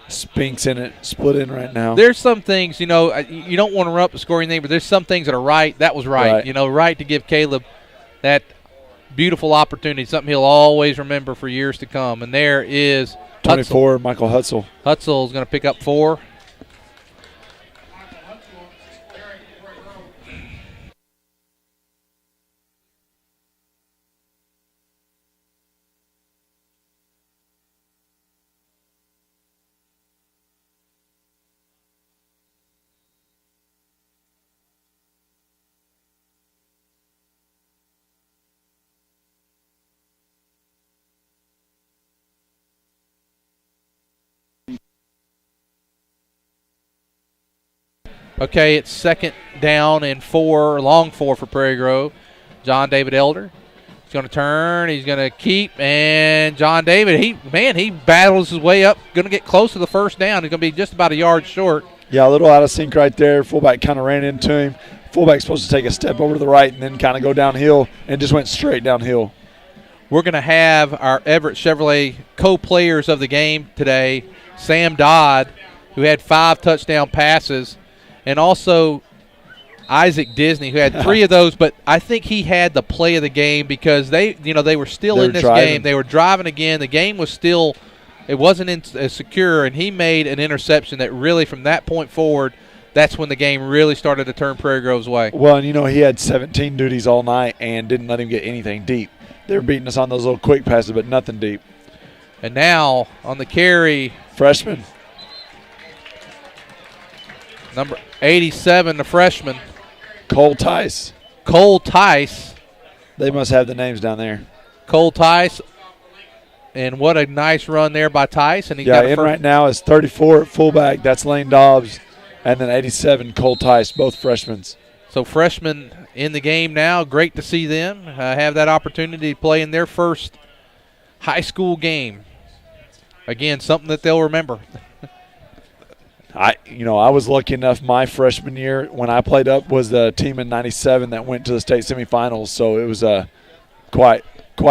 Spinks in it, split in right now. There's some things, you don't want to run up the scoring thing, but there's some things that are right. That was right. Right to give Caleb that beautiful opportunity, something he'll always remember for years to come. And there is 24, Michael Hutzel. Hutzel is going to pick up 4. Okay, it's 2nd down and 4, long 4 for Prairie Grove. John David Elder. He's going to turn. He's going to keep. And John David, he battles his way up. Going to get close to the 1st down. He's going to be just about a yard short. Yeah, a little out of sync right there. Fullback kind of ran into him. Fullback's supposed to take a step over to the right and then kind of go downhill, and just went straight downhill. We're going to have our Everett Chevrolet co-players of the game today. Sam Dodd, who had 5 touchdown passes, and also Isaac Disney, who had 3 of those, but I think he had the play of the game because they were still in this game. They were driving again. The game was still, it wasn't as secure, and he made an interception that really, from that point forward, that's when the game really started to turn Prairie Grove's way. Well, and he had 17 duties all night and didn't let him get anything deep. They were beating us on those little quick passes, but nothing deep. And now on the carry, freshman. Number 87, the freshman. Cole Tice. They must have the names down there. Cole Tice. And what a nice run there by Tice. And he got in right now is 34 at fullback. That's Lane Dobbs. And then 87, Cole Tice, both freshmen. So freshmen in the game now. Great to see them have that opportunity to play in their first high school game. Again, something that they'll remember. I was lucky enough my freshman year when I played up was the team in '97 that went to the state semifinals. So it was quite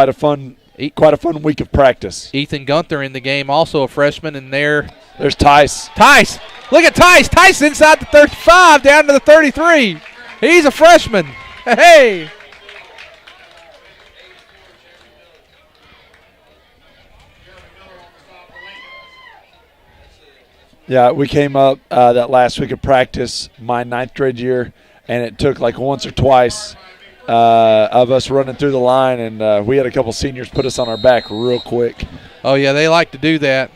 a fun week of practice. Ethan Gunther in the game, also a freshman, and there's Tice. Tice, look at Tice. Tice inside the 35, down to the 33. He's a freshman. Hey. Yeah, we came up that last week of practice, my 9th grade year, and it took like once or twice of us running through the line, and we had a couple seniors put us on our back real quick. Oh, yeah, they like to do that.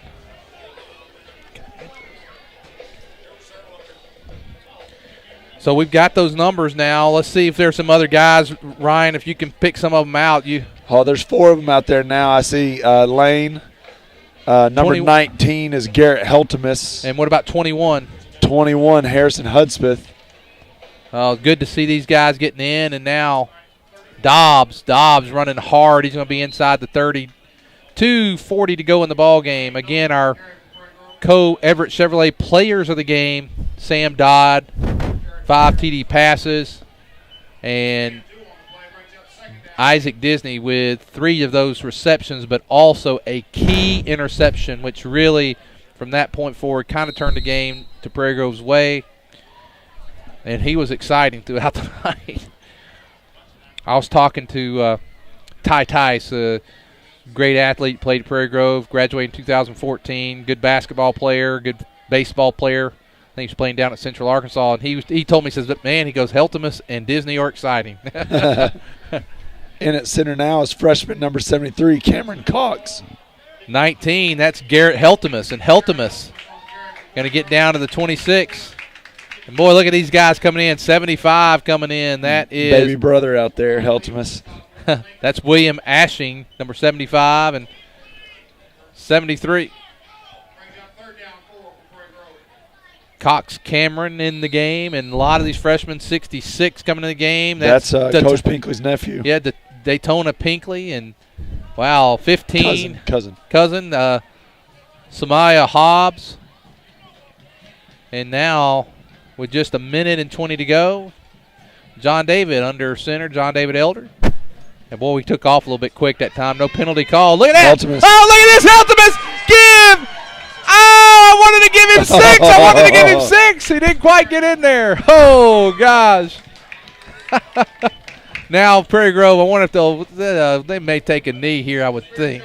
So we've got those numbers now. Let's see if there's some other guys. Ryan, if you can pick some of them out. There's 4 of them out there now. I see Lane. Number 19 is Garrett Heltemus. And what about 21? 21, Harrison Hudspeth. Oh, good to see these guys getting in. And now Dobbs running hard. He's going to be inside the 30. 2:40 to go in the ball game. Again, our Everett Chevrolet players of the game, Sam Dodd, 5 TD passes, and Isaac Disney with 3 of those receptions, but also a key interception, which really, from that point forward, kind of turned the game to Prairie Grove's way. And he was exciting throughout the night. I was talking to Ty Tice, a great athlete, played at Prairie Grove, graduated in 2014, good basketball player, good baseball player. I think he was playing down at Central Arkansas, and he told me, he says, man, he goes, Heltemus and Disney are exciting. In at center now is freshman number 73, Cameron Cox. 19, that's Garrett Heltemus, and Heltemus going to get down to the 26. And, boy, look at these guys coming in, 75 coming in. That is baby brother out there, Heltemus. That's William Ashing, number 75, and 73. Cox Cameron in the game, and a lot of these freshmen, 66 coming in the game. That's Coach Pinkley's nephew. Yeah, Daytona Pinkley, and, wow, 15. Cousin. Samaya Hobbs. And now, with just a minute and 20 to go, John David under center, John David Elder. And, boy, we took off a little bit quick that time. No penalty call. Look at that. Heltemus. Oh, look at this. Heltemus. Give. Oh, I wanted to give him 6. I wanted to give him 6. He didn't quite get in there. Oh, gosh. Now, Prairie Grove, I wonder if they may take a knee here, I would think.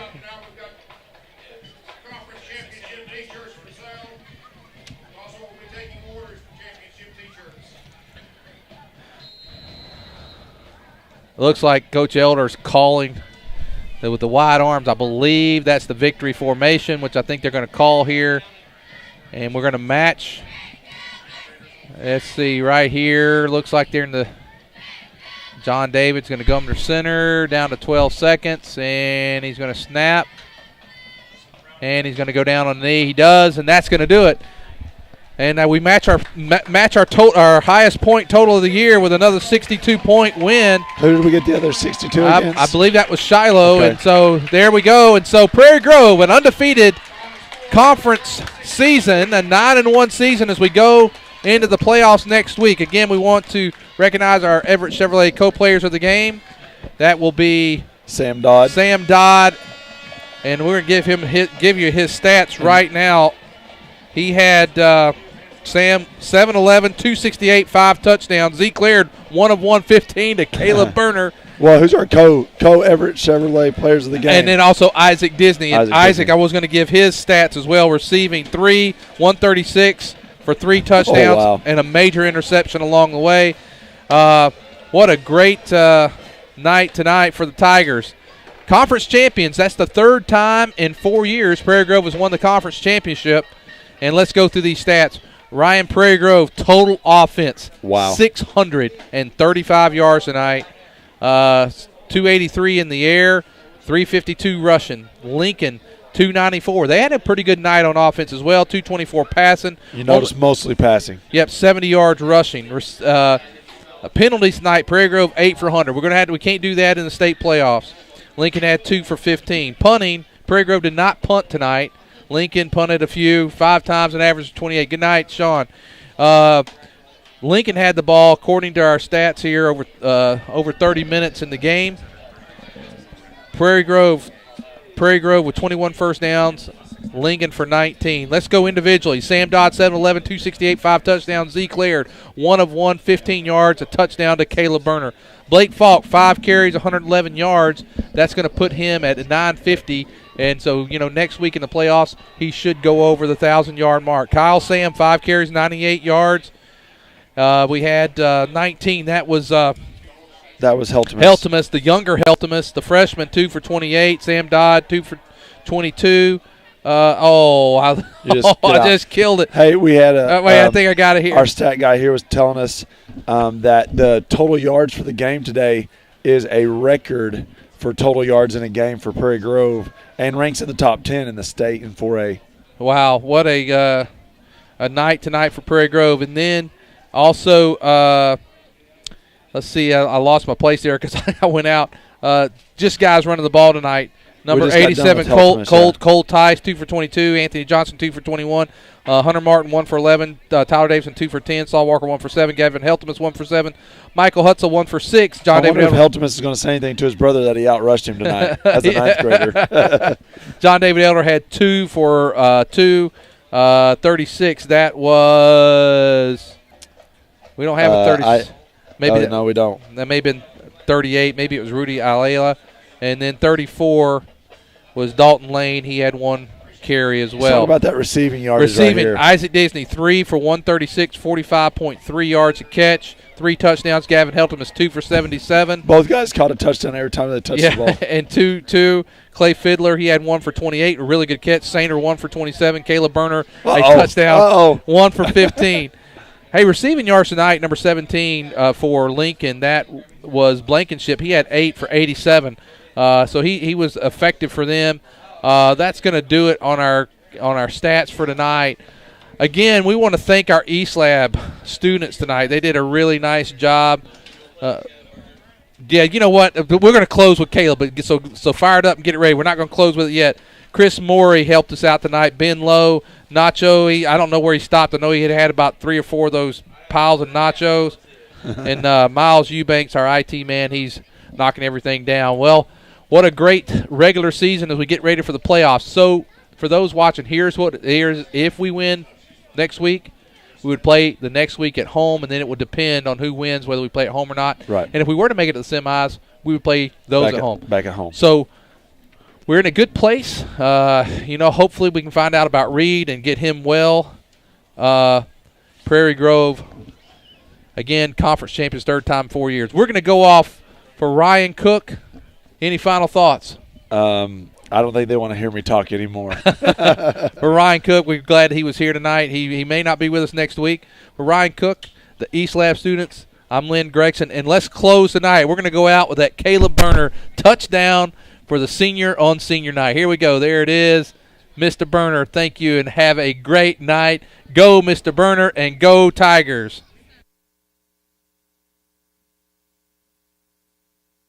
It looks like Coach Elder's calling with the wide arms. I believe that's the victory formation, which I think they're going to call here. And we're going to match. Let's see, right here. Looks like they're in the – John David's going to go under center, down to 12 seconds, and he's going to snap. And he's going to go down on the knee. He does, and that's going to do it. And we match our highest point total of the year with another 62-point win. Who did we get the other 62 against? I believe that was Shiloh. Okay. And so there we go. And so Prairie Grove, an undefeated conference season, a 9-1 season as we go into the playoffs next week. Again, we want to recognize our Everett Chevrolet co-players of the game. That will be Sam Dodd. And we're going to give you his stats right now. He had Sam 7-11, 268, 5 touchdowns. Zeke Laird 1 of 115 to Caleb Berner. Well, who's our co-Everett Chevrolet players of the game? And then also Isaac Disney. And Isaac, I was going to give his stats as well. Receiving 3, 136 for 3 touchdowns and a major interception along the way. What a great night tonight for the Tigers. Conference champions, that's the 3rd time in 4 years Prairie Grove has won the conference championship. And let's go through these stats. Ryan, Prairie Grove, total offense. Wow. 635 yards tonight. 283 in the air, 352 rushing. Lincoln, 294. They had a pretty good night on offense as well, 224 passing. You notice mostly passing. Yep, 70 yards rushing. Penalties tonight, Prairie Grove 8 for 100. We can't do that in the state playoffs. Lincoln had 2 for 15. Punting, Prairie Grove did not punt tonight. Lincoln punted a few, 5 times, an average of 28. Good night, Sean. Lincoln had the ball, according to our stats here, over 30 minutes in the game. Prairie Grove with 21 first downs. Lincoln for 19. Let's go individually. Sam Dodd, 7-11, 268, 5 touchdowns. Zeke Laird, 1 of 1, 15 yards, a touchdown to Caleb Berner. Blake Falk, 5 carries, 111 yards. That's going to put him at 950. And so, next week in the playoffs, he should go over the 1,000-yard mark. Kyle Sam, 5 carries, 98 yards. We had 19. That was Heltemus. Heltemus, the younger Heltemus, the freshman, 2 for 28. Sam Dodd, 2 for 22. I just killed it. Hey, we had I think I got it here. Our stat guy here was telling us that the total yards for the game today is a record for total yards in a game for Prairie Grove and ranks in the top 10 in the state in 4A. Wow, what a night tonight for Prairie Grove. And then also, let's see, I lost my place there because I went out. Just guys running the ball tonight. Number 87, Cole Tice, 2 for 22. Anthony Johnson, 2 for 21. Hunter Martin, 1 for 11. Tyler Davidson, 2 for 10. Saul Walker, 1 for 7. Gavin Heltemus, 1 for 7. Michael Hutzel, 1 for 6. I wonder if Heltemus is going to say anything to his brother that he outrushed him tonight as a ninth grader. John David Elder had 2 for 2. 36. That was – we don't have a 30. No, we don't. That may have been 38. Maybe it was Rudy Alela. And then 34 was Dalton Lane. He had 1 carry as well. Talk about that receiving yardage right here. Isaac Disney, 3 for 136, 45.3 yards a catch, 3 touchdowns. Gavin Heltemus, 2 for 77. Both guys caught a touchdown every time they touched the ball. And two. Clay Fiddler, he had 1 for 28, a really good catch. Sainer, 1 for 27. Caleb Berner, a touchdown, 1 for 15. Hey, receiving yards tonight, number 17 for Lincoln. That was Blankenship. He had 8 for 87. So he was effective for them. That's going to do it on our stats for tonight. Again, we want to thank our East Lab students tonight. They did a really nice job. Yeah, you know what? We're going to close with Caleb, but so fire it up and get it ready. We're not going to close with it yet. Chris Morey helped us out tonight. Ben Lowe, Nacho. I don't know where he stopped. I know he had about 3 or 4 of those piles of nachos. And Miles Eubanks, our IT man, he's knocking everything down. Well, what a great regular season as we get ready for the playoffs. So, for those watching, here's if we win next week, we would play the next week at home, and then it would depend on who wins, whether we play at home or not. Right. And if we were to make it to the semis, we would play those at home. Back at home. So, we're in a good place. Hopefully we can find out about Reed and get him well. Prairie Grove, again, conference champions, 3rd time in 4 years. We're going to go off for Ryan Cook. Any final thoughts? I don't think they want to hear me talk anymore. For Ryan Cook, we're glad he was here tonight. He may not be with us next week. For Ryan Cook, the East Lab students, I'm Lynn Gregson. And let's close tonight. We're going to go out with that Caleb Berner touchdown for the senior on senior night. Here we go. There it is. Mr. Berner, thank you, and have a great night. Go, Mr. Berner, and go Tigers.